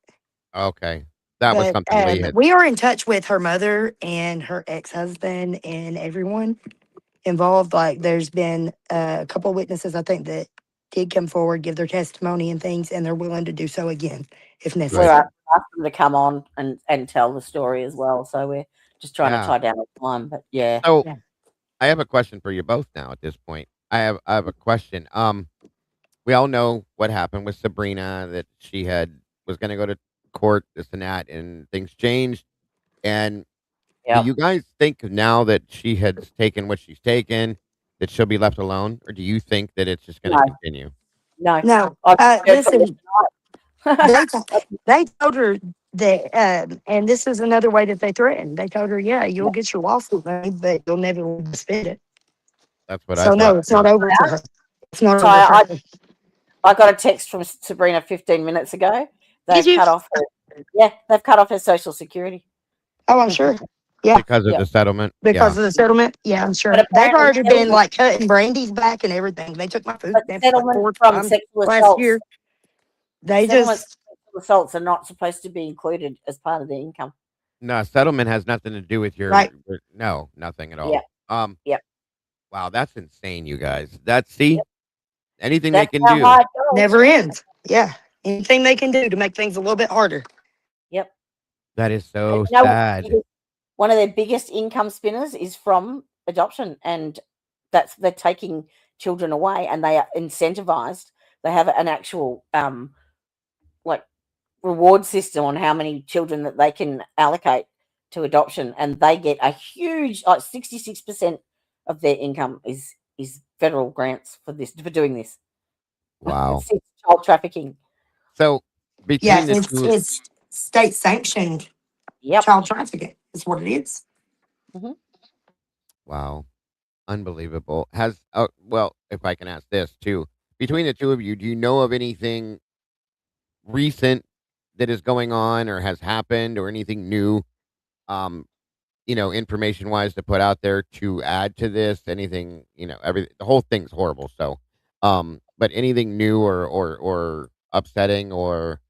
Okay. That was But something Lee had. we are in touch with her mother and her ex-husband and everyone involved. Like, there's been a couple of witnesses, I think, that did come forward, give their testimony and things, and they're willing to do so again if We're Good. necessary. asking them to come on and tell the story as well. So we're just trying to Yeah. tie down the time. But yeah, So Yeah. I have a question for you both now at this point. I have a question. We all know what happened with Sabrina, that she was going to go to court, this and that, and things changed. And do yeah. you guys think now that she has taken what she's taken, that she'll be left alone, or do you think that it's just going to No, continue? no. No, I heard from listen, the they they told her that, and this is another way that they threatened. They told her, "Yeah, you'll get your lawsuit money, but you'll never be able to spend it." That's what I So no, thought it's too. not over for her. It's not over for Ty, her. I got a text from Sabrina 15 minutes ago. Did They've you? cut off her. Yeah, they've cut off her social security. Oh, I'm sure. Yeah, Because of Yeah, the settlement. because Yeah. of the settlement. Yeah, I'm but sure. They've apparently already been settlement, like cutting Brandy's back and everything. They took my food but stamps like settlement 4 from times sexual last assaults, year. They settlements just, from sexual assaults are not supposed to be included as part of the income. No, settlement has nothing to do with right. no, nothing at Yeah, all. yeah, Wow, that's insane, you guys. See, yep. anything they That's can how do. high it goes. Never ends. Yeah. Anything they can do to make things a little bit harder. Yep. That is And so you know, sad. one of their biggest income spinners is from adoption, and they're taking children away, and they are incentivized. They have an actual like reward system on how many children that they can allocate to adoption, and they get a huge, like 66% of their income is federal grants for doing this. Wow. It's child trafficking. So Yeah, between the two, it's state sanctioned Yep. child trafficking is what it is. Hmm. wow, unbelievable. Well, if I can ask this too, between the two of you, do you know of anything recent that is going on or has happened or anything new? Um, information wise to put out there to add to this, anything, the whole thing's horrible. So, but anything new or upsetting or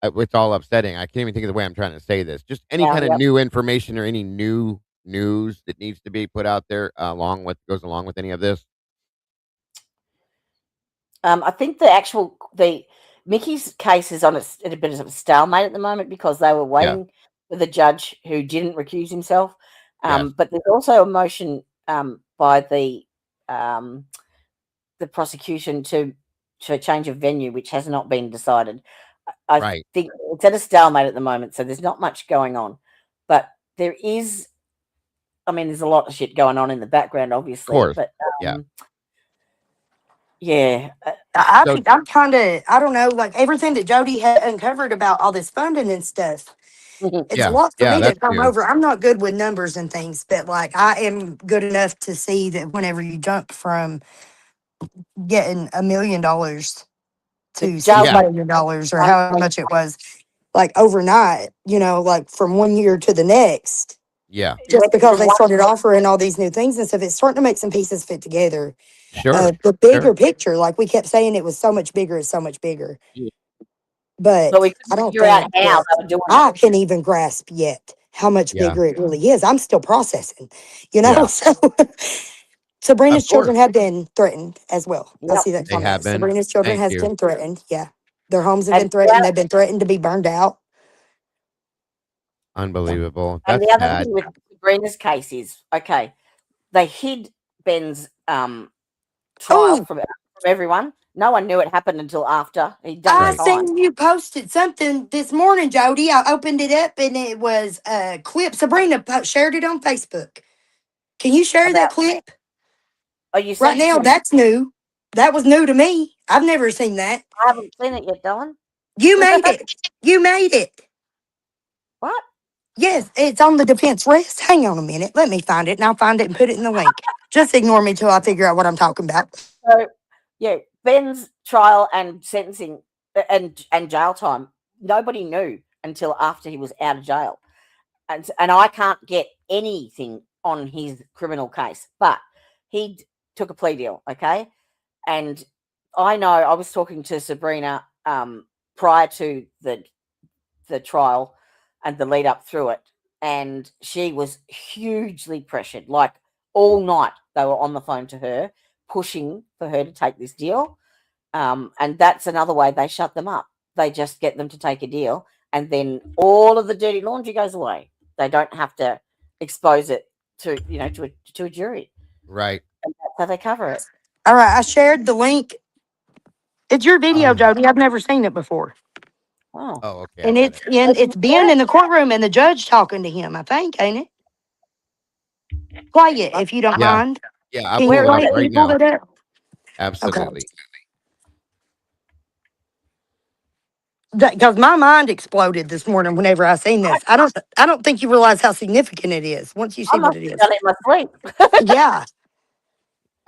it's all upsetting. I can't even think of the way I'm trying to say this. Just any Yeah. kind of Yep. new information or any new news that needs to be put out there goes along with any of this. I think the Mickey's case is on at a bit of a stalemate at the moment because they were Yeah. waiting for the judge who didn't recuse himself. Yes. But there's also a motion by the prosecution to change of venue, which has not been decided. I Right. think it's at a stalemate at the moment, so there's not much going on. But there is, I mean, there's a lot of shit going on in the background, Of obviously. course. But Yeah. yeah, So I'm kind of, I don't know, like everything that Jody had uncovered about all this funding and stuff. It's a yeah. lot for Yeah. me to That's come new. over. I'm not good with numbers and things, but like I am good enough to see that whenever you jump from getting $1 million the to six jail's Yeah. like million dollars or how 1 much it was, like overnight, like from one year to the next, Yeah. just went because from they one. started offering all these new things and stuff, it's starting to make some pieces fit together. Sure. The bigger Sure. picture, like we kept saying, it was so much bigger, it's so much bigger. Yeah. But But we I couldn't don't figure out think how that they were doing it. I can even grasp yet how much Yeah. bigger it really is. I'm still processing, Yeah. So Of Sabrina's course. children have been threatened as well. I Yep. see that They have comment. been. Sabrina's children Thank has you. been threatened. Yeah. Their homes have And been threatened. They've been threatened to be burned out. Unbelievable. and That's the other sad. thing with Sabrina's case is, okay, they hid Ben's trial Oh, from everyone. No one knew it happened until after he'd done his I Right. time. seen you posted something this morning, Jody. I opened it up and it was a clip. Sabrina shared it on Facebook. Can you share that About, clip oh, you right sent it now? to me. That's new. That was new to me. I've never seen that. I haven't seen it yet, Dylan. You made it. You made it. What? Yes, it's on the defense list. Hang on a minute. Let me find it and I'll find it and put it in the link. Just ignore me till I figure out what I'm talking about. So, yeah, Ben's trial and sentencing and jail time, nobody knew until after he was out of jail. And I can't get anything on his criminal case. But he took a plea deal, okay? And I know I was talking to Sabrina prior to the trial and the lead up through it, and she was hugely pressured. Like all night, they were on the phone to her, pushing for her to take this deal. And that's another way they shut them up. They just get them to take a deal, and then all of the dirty laundry goes away. They don't have to expose it to to a jury. Right. And that's how they cover it. All right, I shared the link. It's your video, Um, Jody. I've never seen it before. Oh, oh, okay. I And got it. it's Ben in the courtroom and the judge talking to him, I think, ain't it? Play it if you don't Yeah. mind. Yeah. I'll Can you pull it up play it? Can right you pull now. that up? Okay. Absolutely. Because my mind exploded this morning whenever I seen this. I don't think you realize how significant it is once you I see what must it have is. done it in my sleep. Yeah.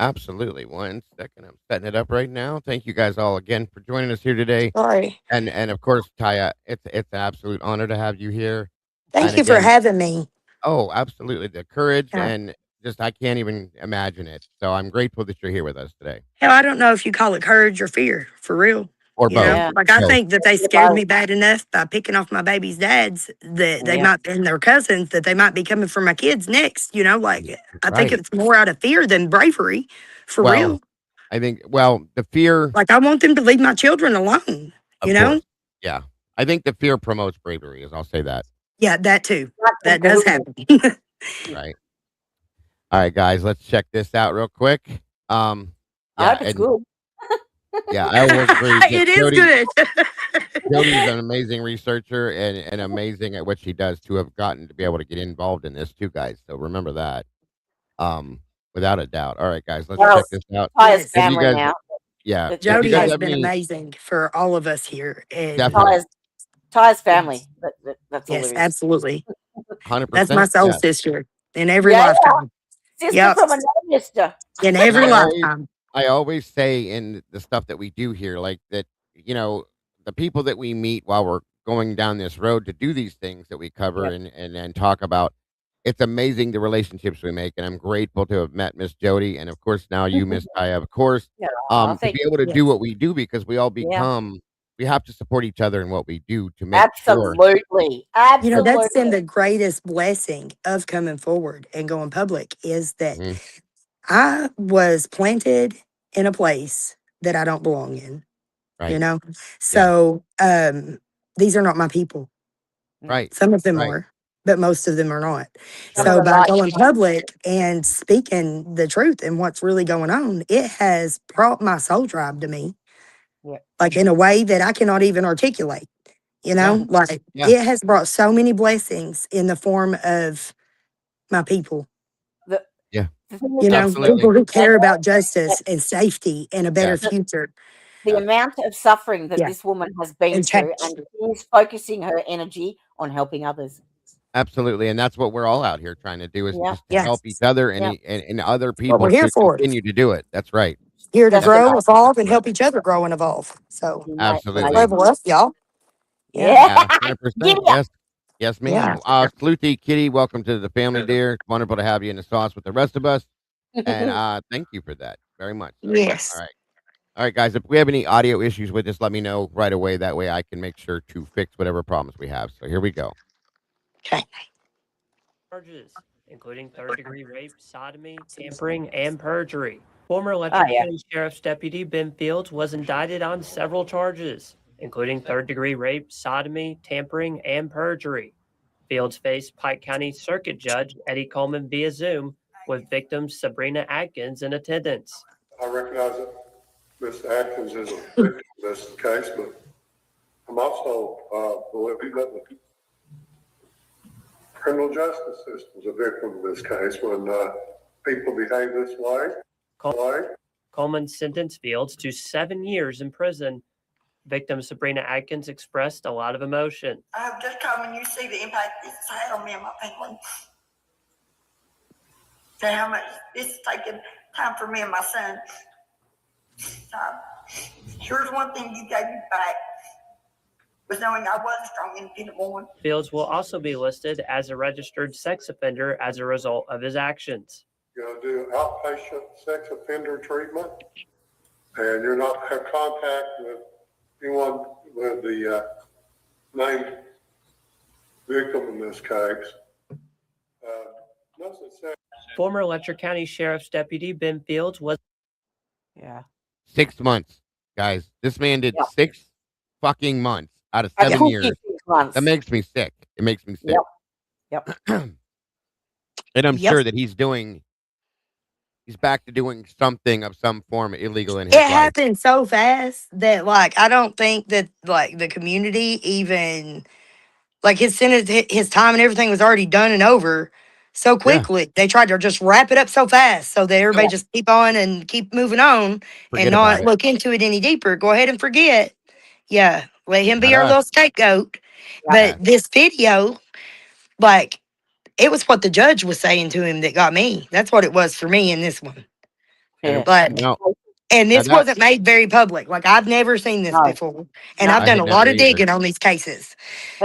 Absolutely. 1 second. I'm setting it up right now. Thank you guys all again for joining us here today. Sorry. And of course, Taya, it's an absolute honor to have you here. Thank And you for again, having me. oh, absolutely. The courage Yeah. and just I can't even imagine it. So I'm grateful that you're here with us today. Hell, I don't know if you call it courage or fear, for real. Or You know, both. Yeah. like I Both. think that they scared me bad enough by picking off my baby's dads that they Yeah. might and their cousins that they might be coming for my kids next. You know, like I think Right. it's more out of fear than bravery, for Well, real. I think the fear, Like I want them to leave my children alone. You of know, course. Yeah. I think the fear promotes bravery, as I'll say that. yeah, that too. That Absolutely. does happen. Right. All right, guys, let's check this out real quick. I Yeah, hope it's and good. yeah, I will agree that It is good. Jody's an amazing researcher and amazing at what she does to have gotten to be able to get involved in this too, guys. So remember that. Um, without a doubt. All right, guys, let's Well, check this out. Ty's Yes. If you family guys now. yeah, That- if you Jody guys has have been any amazing for all of us here. And definitely Ty's family. yes, That's all yes, there is. absolutely. That's my 100%, soul yeah. sister in every Yeah, lifetime. sister Yep. from another mister. In And every lifetime. I always say in the stuff that we do here, like that, the people that we meet while we're going down this road to do these things that we cover Yep. and talk about, it's amazing the relationships we make. And I'm grateful to have met Miss Jody. And of course, now you, Miss Taya, of course, Yeah. Oh, to thank be able to Yes. do what we do because we all Yeah. we have to support each other in what we do to make sure. Absolutely. You know, that's been Absolutely. the greatest blessing of coming forward and going public is that Mhm, I was planted in a place that I don't belong in, you right. know? Yeah. So these are not my people. Right. Some of them Right. are, but most of them are not. Some Yeah. of So the by light. going public and speaking the truth and what's really going on, it has brought my soul tribe to me, Yeah. like in a way that I cannot even articulate. You Yeah. know, like Yeah. it has brought so many blessings in the form of my people. The, Yeah. the thing You is, know, Absolutely. people who care about and justice and safety and a better Yes. future. the Yes. amount of suffering that Yeah, this woman has been and through, change. and she's focusing her energy on helping others. Absolutely, and that's what we're all out here trying to do is Yeah. just to Yeah, help each other and Yeah. and other what people we're here to for. continue to do it. That's right. Here to Just the grow, Definitely. most evolve, and help Right. each other grow and evolve. So Absolutely. level up, y'all. Yeah, Yeah. Yeah, Giddy 100%. up. Yes. Yes, yeah. ma'am. Sleuthie Kitty, welcome to the family, dear. It's wonderful to have you in the sauce with the rest of us. And thank you for that very much. So. All Yes. right. All right, guys. If we have any audio issues with this, let me know right away. That way I can make sure to fix whatever problems we have. So here we go. Okay. Charges, including third-degree rape, sodomy, tampering, and perjury. Former Oh, Letcher yeah. County Sheriff's Deputy Ben Fields was indicted on several charges, including third-degree rape, sodomy, tampering, and perjury. Fields faced Pike County Circuit Judge Eddie Coleman via Zoom, with victim Sabrina Atkins in attendance. I recognize that Ms. Atkins is a victim in this case, but I'm also believing that the criminal justice system is a victim in this case when people behave this way. Coleman sentenced Fields to 7 years in prison. Victim Sabrina Atkins expressed a lot of emotion. I hope just come and you see the impact this has had on me and my family. So how much this is taking time for me and my son. Here's one thing you gave me back was knowing I was a strong, independent woman. Fields will also be listed as a registered sex offender as a result of his actions. do outpatient sex offender treatment, and you're not have contact with anyone with the named victim in this case. Nothing said. Former Letcher County Sheriff's Deputy Ben Fields was Yeah. 6 months, guys. This man did Yep. 6 fucking months out of I 7 told years. you 6 months. That makes me sick. It makes me sick. Yep. And I'm Yep. sure that he's back to doing something of some form illegal in his It life. happened so fast that like I don't think that like the community even like his sentence, his time and everything was already done and over so quickly. They tried to just wrap it up so fast so that everybody just keep on and keep moving on Forget and about not it. look into it any deeper. Go ahead and forget. Yeah, let him be Not our us. little scapegoat. Yeah. But this video, like, it was what the judge was saying to him that got me. That's what it was for me in this one. And But no, and now this wasn't made very public. Like I've never seen this No. before, and No. I've I done had a lot never of either. digging on these cases.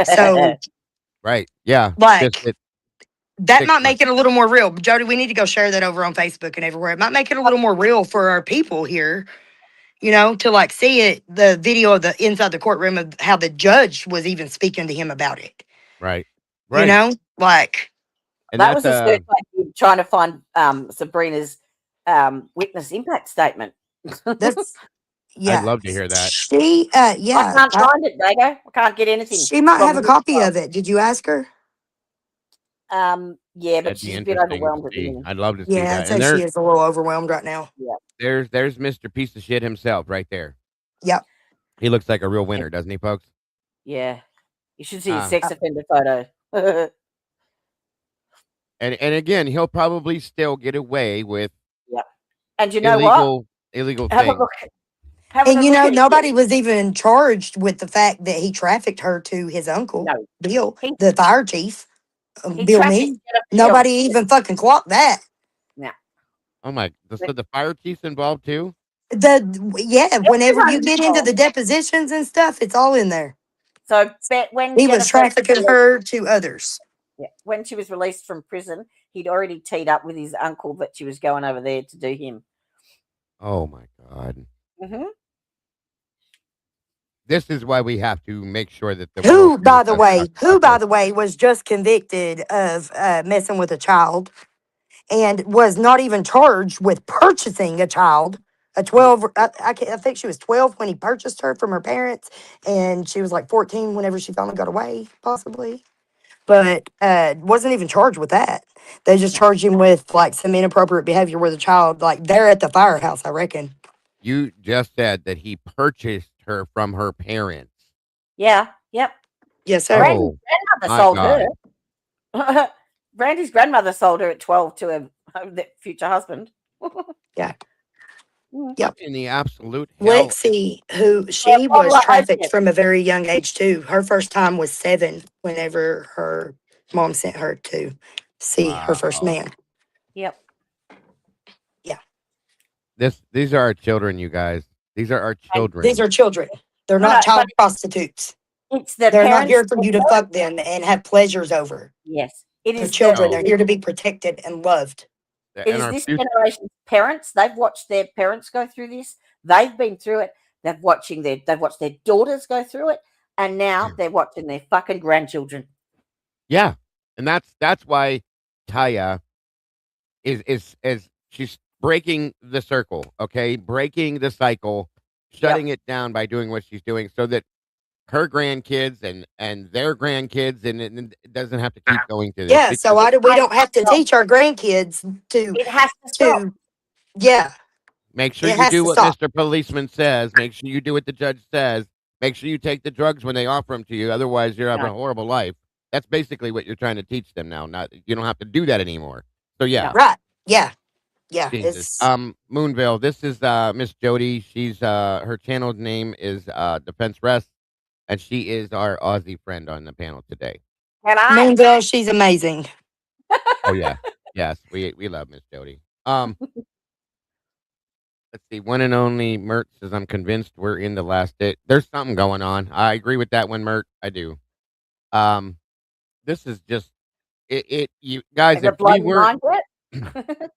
So Right. Yeah. like Just it, that 6 might months. make it a little more real. Jody, we need to go share that over on Facebook and everywhere. It might make it a little more real for our people here, to like see it, the video of the inside the courtroom of how the judge was even speaking to him about it. Right. You Right. know, like And that that's was the search I did trying to find Sabrina's witness impact statement. that's I'd yeah. love to hear that. She I yeah. can't find it, Dago. I can't get anything. She might from have a this copy file. of it. Did you ask her? Yeah, but That'd be she's a bit interesting to overwhelmed at the see. minute. I'd love to see Yeah, I'd that. say And she is a little overwhelmed right now. there's Mr. Piece of Shit himself right there. Yep. He looks like a real winner, doesn't he, folks? Yeah. You should see his Ah. sex offender photo. And again, he'll probably still get away with And you know what? illegal Have a things. look. Have And a look at nobody was even charged with the fact that he trafficked her to his uncle, No. Bill, He- the fire chief, He Bill trafficked Meade. Jennifer Nobody Fields. even fucking clocked that. Oh my! So the fire chief's involved too? Whenever you Everyone's get into the involved. depositions and stuff, it's all in there. So when He was Jennifer trafficking her to others. when she was released from prison, he'd already teed up with his uncle that she was going over there to do him. Oh my God! Mm-hmm. This is why we have to make sure that the Who, world by hears the us way, talk about this. was just convicted of messing with a child and was not even charged with purchasing a child. A 12, I think she was 12 when he purchased her from her parents, and she was like 14 whenever she finally got away, possibly. But wasn't even charged with that. They just charged him with like some inappropriate behavior with a child, like there at the firehouse, I reckon. You just said that he purchased her from her parents. Yeah. Yep. Yes, sir. Oh, Grandmother my sold God. her. Brandy's grandmother sold her at 12 to her future husband. In the absolute hell. Lexi, who she Well, was I trafficked did. from a very young age too. Her first time was 7 whenever her mom sent her to see her first Wow. man. Yep. These are our children, you guys. These are our children. These are children. They're No, not child but prostitutes. it's the They're not parents. here for you to fuck them and have pleasures over. Yes. It They're is children. No. They're here to be protected and loved. It and is our this future. generation's parents. They've watched their parents go through this. They've been through it. They've watched their daughters go through it, and now they're watching their fucking grandchildren. Yeah, and that's why Taya is she's breaking the circle, okay, breaking the cycle, shutting it down by doing what she's doing, so that her grandkids and their grandkids and it doesn't have to keep going through this. Yeah, so we don't have to teach our grandkids to It has to stop. yeah. Make sure It you has do to what stop. Mr. Policeman says. Make sure you do what the judge says. Make sure you take the drugs when they offer them to you. Otherwise, you're having a horrible life. That's basically what you're trying to teach them now. Not you don't have to do that anymore. So yeah, Right. Yeah. Yeah. Jesus. Moonville. This is Miss Jody. She's her channel name is Defense Rest, and she is our Aussie friend on the panel today. And Moonville, she's amazing. Oh yeah, yes, we love Miss Jody. Let's see. One and only Mert says, "I'm convinced we're in the last day." There's something going on. I agree with that one, Mert. I do. This is just it. You guys, Has it blown your mind yet?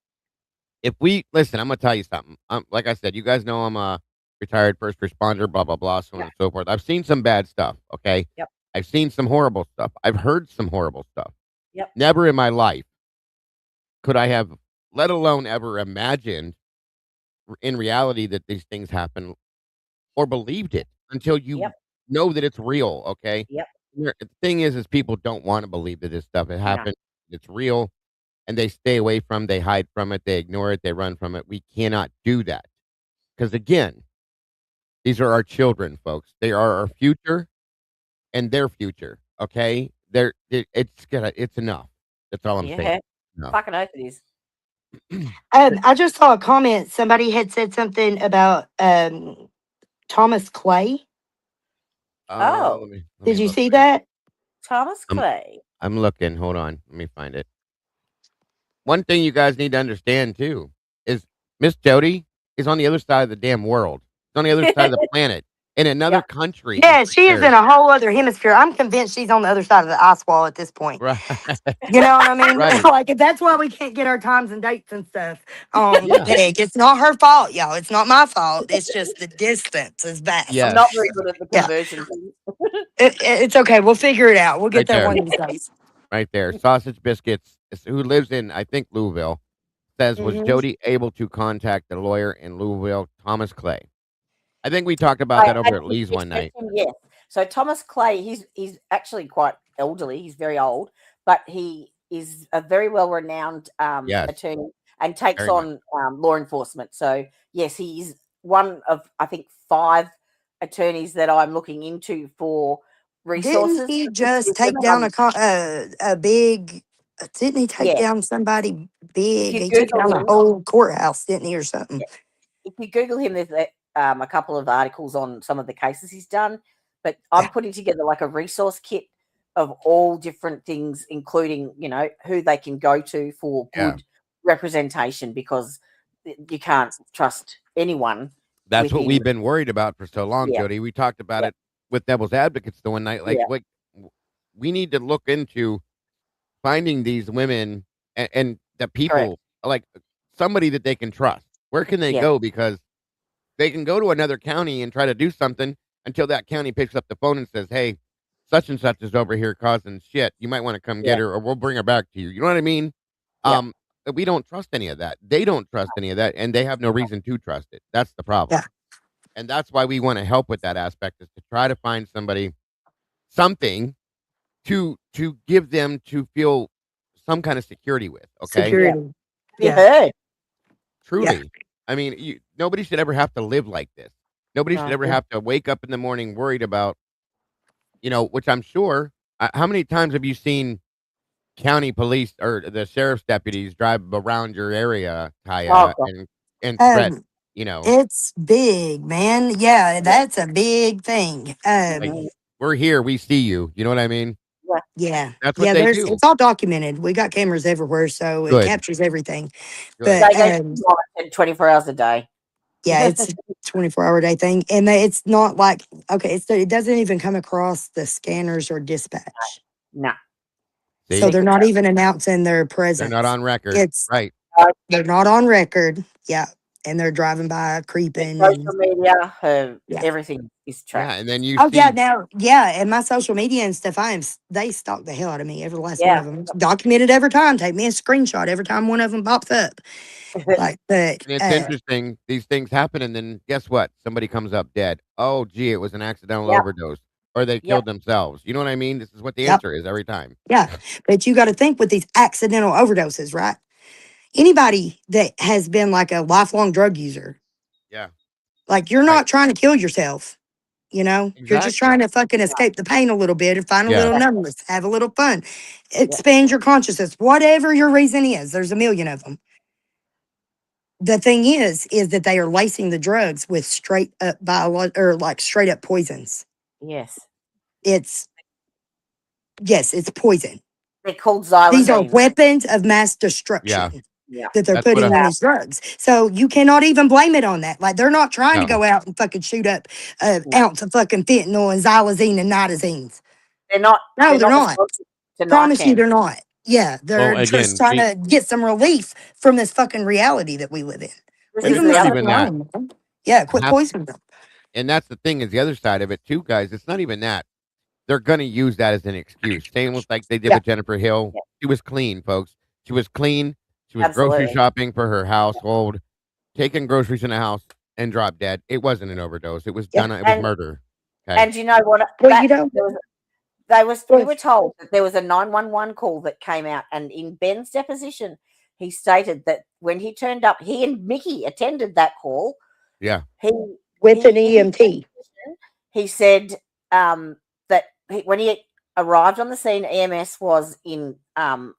if we listen, I'm gonna tell you something. Like I said, you guys know I'm a retired first responder, blah blah blah, so on Yeah. and so forth. I've seen some bad stuff. Okay, Yep. I've seen some horrible stuff. I've heard some horrible stuff. Yep. Never in my life could I have, let alone ever imagined in reality that these things happen or believed it until you Yep. know that it's real. Okay, Yep. The thing is people don't want to believe that this stuff it No. happened. It's real, and they stay away from, they hide from it, they ignore it, they run from it. We cannot do that because again, these are our children, folks. They are our future and their future. Okay, it's enough. That's all I'm saying. Yeah. Enough. Fucking oath it is. I just saw a comment. Somebody had said something about Thomas Clay. Oh. Let me Did you look see right that? Thomas I'm Clay. I'm looking. Hold on. Let me find it. One thing you guys need to understand too is Miss Jody is on the other side of the damn world. She's on the other side of the planet in another Yep. country. Yeah, And she's she is in there. a whole other hemisphere. I'm convinced she's on the other side of the ice wall at this point. Right. You know what I mean? Right. Like that's why we can't get our times and dates and stuff on the Yeah. peg. It's not her fault, y'all. It's not my fault. It's just the distance is vast. I'm Yes. not very good at the Yeah. conversion thing. It's okay. We'll figure it out. We'll get Right there there. one of these days. Right there. Sausage Biscuits, who lives in, I think, Louisville, says, was Mhm. Jody able to contact the lawyer in Louisville, Thomas Clay? I think we talked about that over at did Lee's one check night. him, yes. So Thomas Clay, he's actually quite elderly. He's very old, but he is a very well renowned Yes. attorney and takes Very much. on law enforcement. So yes, he's one of I think 5 attorneys that I'm looking into for resources. Didn't he for just these take women. down a big? Didn't he take Yeah, down somebody if big? you He took Google down a him, whole courthouse, didn't he, or something? if you Google him, there's a couple of articles on some of the cases he's done. But I'm Yeah. putting together like a resource kit of all different things, including who they can go to for Yeah. good representation, because you can't trust anyone. That's what within. we've been worried about for so long, Yeah, Jody. We talked about yeah, it with Devil's Advocates the one night. yeah, We need to look into finding these women and the correct. people, like somebody that they can trust. Where can they Yeah, go? Because they can go to another county and try to do something until that county picks up the phone and says, "Hey, such and such is over here causing shit. You might want to come yeah, get her, or we'll bring her back to you." You know what I mean? yeah, We don't trust any of that. They don't trust any of that, and they have no reason to trust it. That's the problem. Yeah. And that's why we want to help with that aspect, is to try to find something to give them to feel some kind of security with. Okay, yeah. Security. You Yeah. heard? Yeah. truly. I mean, nobody should ever have to live like this. Nobody should No. ever have to wake up in the morning worried about, which I'm sure. How many times have you seen county police or the sheriff's deputies drive around your area, Oh Kaya, God. and threat? Um, You know, it's big, man. Yeah, Yeah. that's a big thing. like we're here, we see you. You know what I mean? Yeah. Yeah. That's what Yeah, they do. it's all documented. We got cameras everywhere, so it Good, captures everything. good. But They go 24 hours a day. yeah, it's a 24-hour day thing. And it's not like, okay, it doesn't even come across the scanners or dispatch. No. See, So they're Secret not trust. even announcing their they're presence. not on record, It's right? they're not on record. Yeah. And they're driving by creeping Social and media, yeah. everything is Yeah, tracked. and then you Oh yeah, see, now yeah, and my social media and stuff, they stalk the hell out of me. Every last one Yeah. of them, documented every time. Take me a screenshot every time one of them pops up. Like, but and it's interesting. These things happen, and then guess what? Somebody comes up dead. Oh, gee, it was an accidental Yep. overdose, or they Yep. killed themselves. You know what I mean? This is what the Yep. answer is every time. yeah, but you got to think with these accidental overdoses, right? Anybody that has been like a lifelong drug user, Yeah, like you're right. not trying to kill yourself. You're just Exactly. trying to fucking escape the pain a little bit and find a Yeah. little numbness, have a little fun, expand your consciousness, whatever your reason is. There's a million of them. The thing is that they are lacing the drugs with straight up or like straight up poisons. Yes. It's poison. They're called These are xylazine. weapons of mass Yeah. destruction Yeah. that they're That's what putting in these drugs. So you cannot even blame it on that. Like they're not trying to No. go out and fucking shoot up an No. ounce of fucking fentanyl and xylazine and nitazines. They're not. No, they're not. responsible to Promise you, Narcan. they're not. Yeah, they're Well, just again, trying to get some relief from this fucking reality that we live in. This Leave is it's them the the not fuck other even thing. that. alone, man. Yeah, quit Half, poisoning them. and that's the thing is the other side of it too, guys. It's not even that. They're gonna use that as an excuse. Same with like they did Yeah. with Jennifer Hill. Yeah. She was clean, folks. She was clean. She was grocery Absolutely. shopping for her household, taking groceries in the house, and dropped dead. It wasn't an overdose. It was Yeah. done. It was And murder. Okay. and you know what? Well, That you know, there was go we ahead. were told that there was a 911 call that came out, and in Ben's deposition, he stated that when he turned up, he and Mickey attended that call. Yeah. He With an in his EMT. deposition, he said that when he arrived on the scene, EMS was in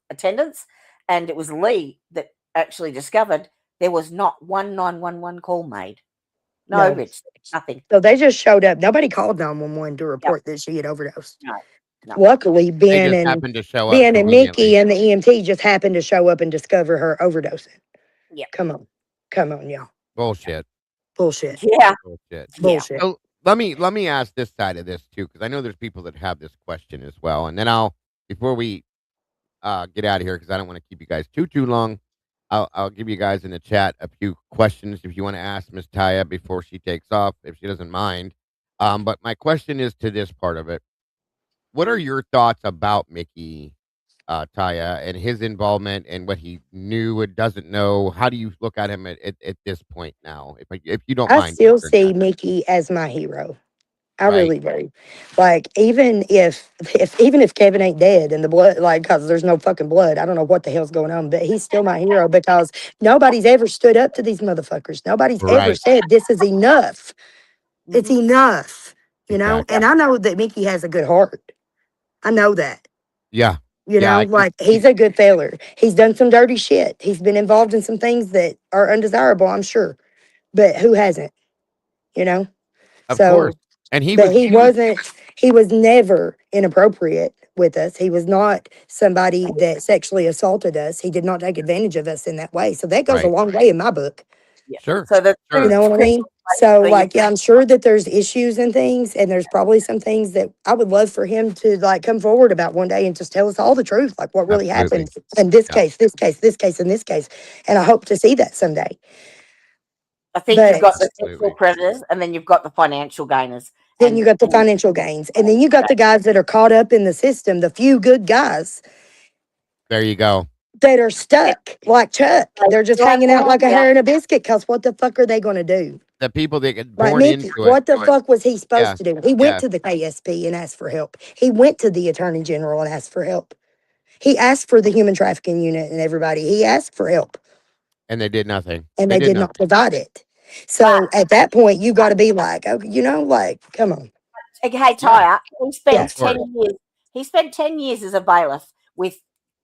attendance, and it was Lee that actually discovered there was not one 911 call made. No, No. Rich, nothing. So they just showed up. Nobody called 911 to Yep. report that she had overdosed. No, no. Luckily, They just happened to show up Ben and Mickey conveniently. and the EMT just happened to show up and discover her overdosing. Yeah. Come on, y'all. Bullshit. Bullshit. Yeah. Bullshit. Yeah. Bullshit. So let me ask this side of this too, because I know there's people that have this question as well. And then I'll before we get out of here, because I don't want to keep you guys too long. I'll give you guys in the chat a few questions if you want to ask Miss Taya before she takes off, if she doesn't mind. But my question is to this part of it. What are your thoughts about Mickey Taya and his involvement and what he knew and doesn't know? How do you look at him at this point now? If you don't I mind still answering see that, Mickey as my hero. I right? really do. Like even if Kevin ain't dead and the blood, like, cause there's no fucking blood, I don't know what the hell's going on, but he's still my hero because nobody's ever stood up to these motherfuckers. Nobody's ever Right. said this is enough. It's Mhm. enough, you know. Exactly. And I know that Mickey has a good heart. I know that. Yeah. You Yeah. know, like he's a good feller. He's done some dirty shit. He's been involved in some things that are undesirable, I'm sure. But who hasn't? You know? Of course. So, And but he was never inappropriate with us. He was not somebody that sexually assaulted us. He did not take advantage of us in that way. So that goes a right. long way in my book. Yeah. Sure. So the You Sure. know what I mean? So, basically, like, yeah, I'm sure that there's issues and things, and there's probably some things that I would love for him to like come forward about one day and just tell us all the truth, like what really Absolutely. happened in this Yeah. case, this case, this case, and this case. And I hope to see that someday. I think you've But got the sexual Absolutely. predators, and then you've got the financial gainers. then you got the financial gains, and then you got the guys that are caught up in the system, the few good guys There you go. that are stuck like Chuck. They're just hanging out like a Yeah. hare in a biscuit because what the fuck are they going to do? The people that get Like born Mickey, into it. what the fuck was he supposed Yeah. to do? He went Yeah. to the KSP and asked for help. He went to the Attorney General and asked for help. He asked for the human trafficking unit and everybody. He asked for help And they did nothing. and They they did did not nothing. provide it. So at that point, you got to be like, okay, you know, like, come on. Hey, Yeah. Tyre, he spent Yeah. Of course. 10 years. He spent 10 years as a bailiff with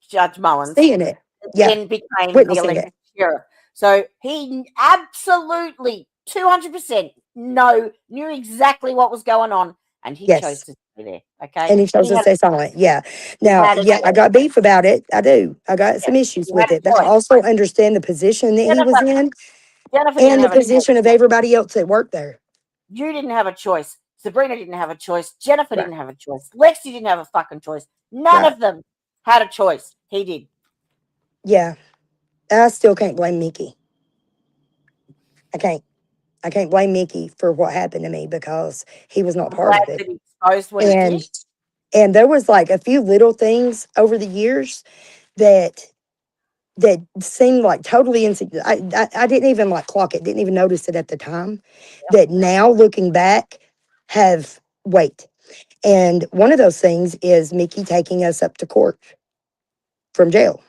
Judge Mullins, Seeing it. Yeah. then became the Witnessing it. elected sheriff. So he absolutely 200% knew exactly what was going on, and he Yes. chose to stay there. Okay, And he chose to had- stay silent. Yeah. Now, had a yeah, I choice. got beef about it. I do. I got some issues he with had a it. But I choice. also understand the position that he was in Jennifer didn't and the have a choice. position of everybody else that worked there. You didn't have a choice. Sabrina didn't have a choice. Jennifer Right. didn't have a choice. Lexi didn't have a fucking choice. None Right. of them had a choice. He did. Yeah. I still can't blame Mickey. I can't. I can't blame Mickey for what happened to me because he was not I'm part glad of it. that he exposed what he And did. and there was like a few little things over the years that seemed like totally insignificant. I didn't even like clock it, didn't even notice it at the time. That now looking back have weight. And one of those things is Mickey taking us up to court from jail.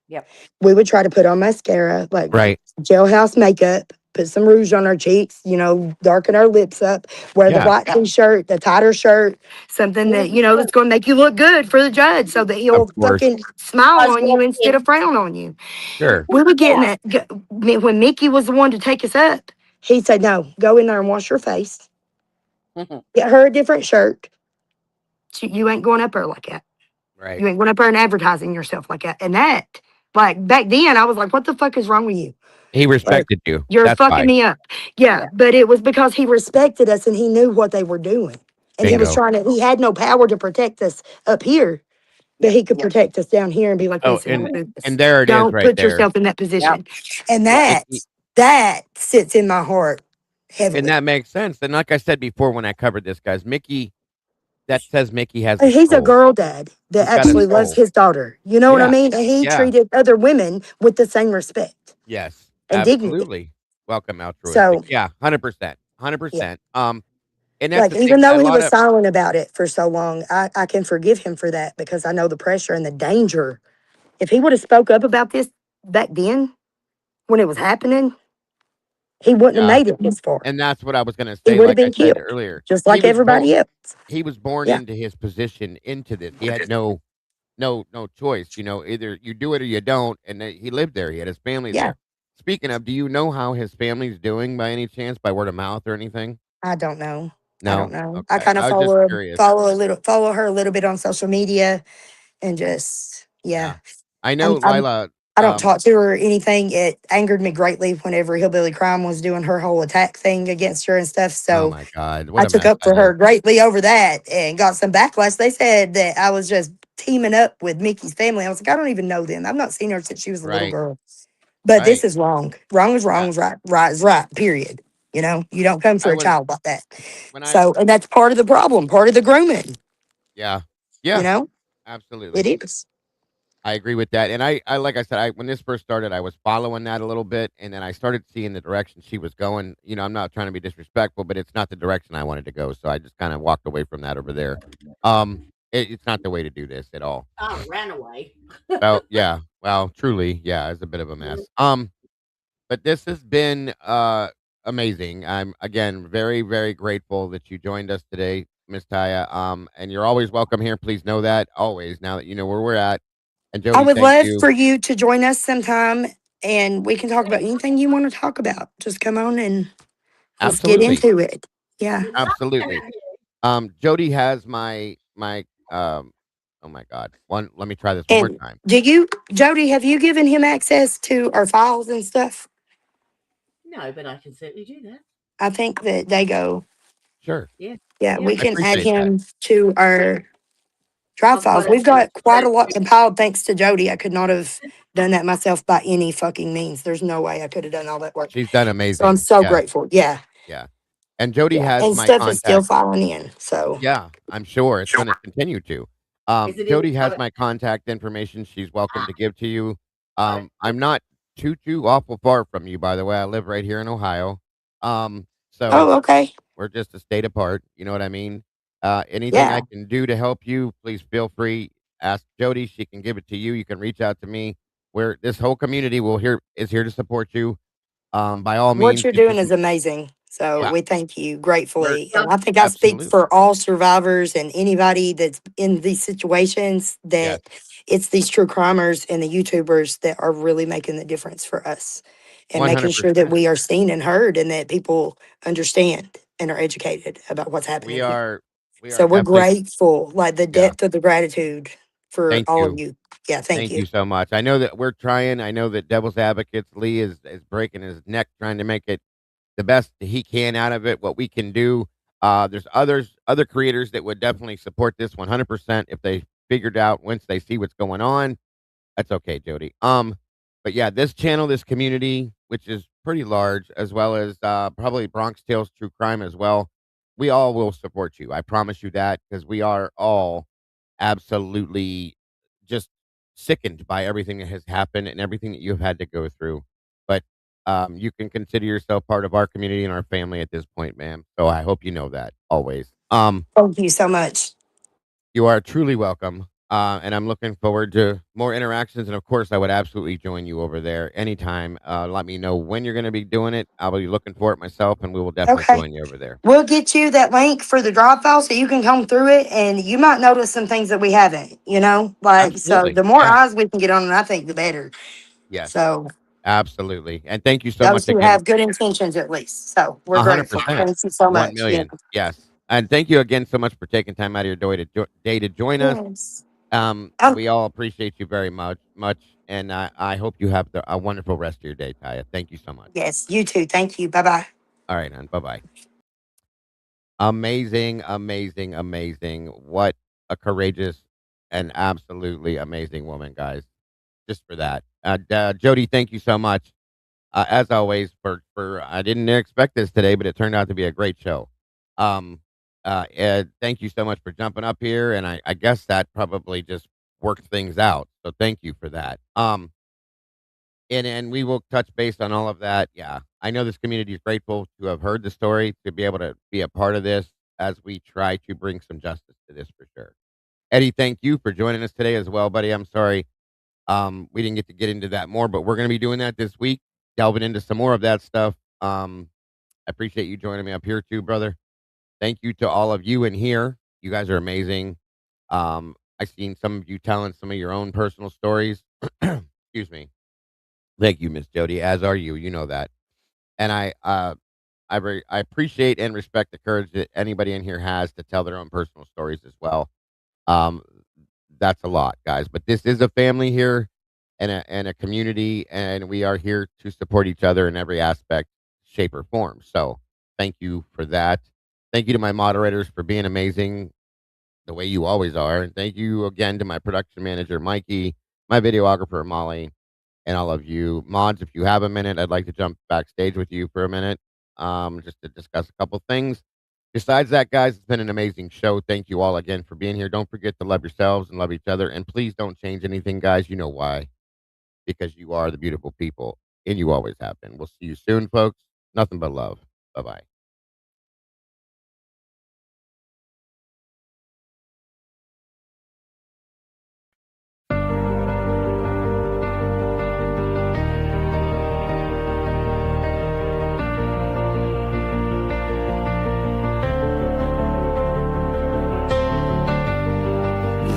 Yep. We would try to put on mascara, like Right. jailhouse makeup, put some rouge on our cheeks, you know, darken our lips up, wear the Yeah. white t-shirt, the tighter shirt, something that, you know, that's going to make you look good for the judge so that he'll Of course. fucking smile I was on you walking instead of frown on you. Sure. We were getting that. When Mickey was the one to take us up, he said, no, go in there and wash your face. Get her a different shirt. You ain't going up there like that. Right. You ain't going up there and advertising yourself like that. And that, like, back then, I was like, what the fuck is wrong with you? He respected you. You're That's fucking why. me up. Yeah, but it was because he respected us and he knew what they were doing. And he was Bingo. he had no power to protect us up here. But he could protect us down here and be like, Oh, listen, don't do this. and there it is Don't right put there. yourself in that position. And Mickey, that sits in my heart and heavily. that makes sense. And like I said before when I covered this, guys, Mickey, that says Mickey has a He's a soul. girl dad that He's got a actually loves soul. his daughter. You know what I Yeah. mean? And he Yeah. treated other women with the same respect Yes. and dignity. Absolutely. Welcome altruistic. So, Yeah. 100%. yeah. 100%. And that's Like, the even thing. though A he lot was of, silent about it for so long, I can forgive him for that because I know the pressure and the danger. If he would have spoke up about this back then when it was happening, he wouldn't have yeah. made it this far. And that's what I was going to He say. would have Like I been said killed, earlier, just he like was born, everybody else. he was born Yeah. into his position, into this. He had no choice. Either you do it or you don't. And he lived there. He had his family Yeah. there. Speaking of, do you know how his family's doing by any chance, by word of mouth or anything? I don't know. I don't No. know. I Okay. kind of I was just curious. follow her a little bit on social media and just, Yeah. yeah. I know Lila. I don't talk to her or anything. It angered me greatly whenever Hillbilly Crime was doing her whole attack thing against her and stuff. Oh So my God, what I a took mess up that for is. her greatly over that and got some backlash. They said that I was just teaming up with Mickey's family. I was like, I don't even know them. I've not seen her since she was a little Right. girl. But this Right. is wrong. Wrong is Yeah. wrong is right. Right is right. Period. You don't come for I a was child like that. when I. So, and that's part of the problem, part of the grooming. Yeah. You Yeah. know, Absolutely. it is. I agree with that. And I like I said, when this first started, I was following that a little bit, and then I started seeing the direction she was going. I'm not trying to be disrespectful, but it's not the direction I wanted to go. So I just kind of walked away from that over there. It's not the way to do this at all. Oh, ran away. Well, yeah. Well, truly, yeah, it's a bit of a mess. But this has been amazing. I'm again very, very grateful that you joined us today, Miss Taya. And you're always welcome here. Please know that always. Now that you know where we're at. And I Jody, would thank love you. for you to join us sometime and we can talk about anything you want to talk about. Just come on and let's get Absolutely, into it. Yeah. absolutely. Jody has my oh my God. Let me try this one more And time. Jody, have you given him access to our files and stuff? No, but I can certainly do that. I think that dago. Sure, Yeah. Yeah, we I can add appreciate that. him to our drive I've got files. it. We've got quite a lot compiled thanks to Jody. I could not have done that myself by any fucking means. There's no way I could have done all that work. She's done So I'm amazing. so Yeah, grateful. Yeah. yeah. And Jody Yeah. has And my stuff is still contact. filing in. So Yeah, I'm sure it's going to continue to. Is it in? Jody has my contact information. She's welcome to give to you. Got it. I'm not too awful far from you, by the way. I live right here in Ohio. So oh, okay. we're just a state apart. You know what I mean? Anything I Yeah. can do to help you, please feel free. Ask Jody. She can give it to you. You can reach out to me. Where this whole community is here to support you. By all What means, you're this doing is is amazing. So yeah. we thank you We're gratefully. Yep. And I think I speak absolutely for all survivors and anybody that's in these situations yes, that it's these true crimers and the YouTubers that are really making the difference for us and making sure that 100%. we are seen and heard and that people understand and are educated about what's We happening here. are we are So we're definitely grateful, like the yeah. depth of the gratitude for Thank all of you. you. Yeah, thank Thank you. you so much. I know that we're trying. I know that Devil's Advocates Lee is breaking his neck trying to make it the best he can out of it. What we can do. There's other creators that would definitely support this 100% if they figured out once they see what's going on. That's okay, Jody. But yeah, this channel, this community, which is pretty large, as well as probably Bronx Tales True Crime as well. We all will support you. I promise you that because we are all absolutely just sickened by everything that has happened and everything that you've had to go through. But you can consider yourself part of our community and our family at this point, ma'am. So I hope you know that always. Thank you so much. You are truly welcome. And I'm looking forward to more interactions. And of course, I would absolutely join you over there anytime. Let me know when you're going to be doing it. I'll be looking for it myself, and we will definitely Okay. join you over there. We'll get you that link for the drive file so you can comb through it and you might notice some things that we haven't, like, so Absolutely. the more Yeah. eyes we can get on it, I think the better. Yes. So Absolutely. And thank you so those much who again. have good intentions at least. So we're grateful. 100%. Thank you so 1 much. million. Yes. And thank you again so much for taking time out of your day to join us. Yes. Oh, We all appreciate you very much. And I hope you have a wonderful rest of your day, Taya. Thank you so much. yes, you too. Thank you. Bye bye. All right, hon. Bye bye. Amazing, amazing, amazing. What a courageous an absolutely amazing woman, guys. Just for that, Jody, thank you so much. As always, for I didn't expect this today, but it turned out to be a great show. Um, Ed, thank you so much for jumping up here, and I guess that probably just worked things out. So thank you for that. And we will touch base on all of that. Yeah, I know this community is grateful to have heard the story, to be able to be a part of this as we try to bring some justice to this for sure. Eddie, thank you for joining us today as well, buddy. I'm sorry we didn't get to get into that more, but we're going to be doing that this week, delving into some more of that stuff. I appreciate you joining me up here too, brother. Thank you to all of you in here. You guys are amazing. I've seen some of you telling some of your own personal stories. Excuse me. Thank you, Miss Jody. As are you. You know that. And I appreciate and respect the courage that anybody in here has to tell their own personal stories as well. Um, that's a lot, guys. But this is a family here and a community, and we are here to support each other in every aspect, shape, or form. So thank you for that. Thank you to my moderators for being amazing the way you always are. And thank you again to my production manager, Mikey, my videographer, Molly, and all of you mods. If you have a minute, I'd like to jump backstage with you for a minute, just to discuss a couple things. Besides that, guys, it's been an amazing show. Thank you all again for being here. Don't forget to love yourselves and love each other. And please don't change anything, guys. You know why? Because you are the beautiful people, and you always have been. We'll see you soon, folks. Nothing but love. Bye bye.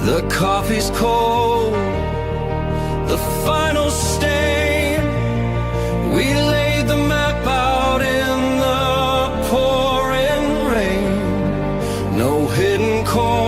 The coffee's cold, the final stain. We laid the map out in the pouring rain. No hidden corners.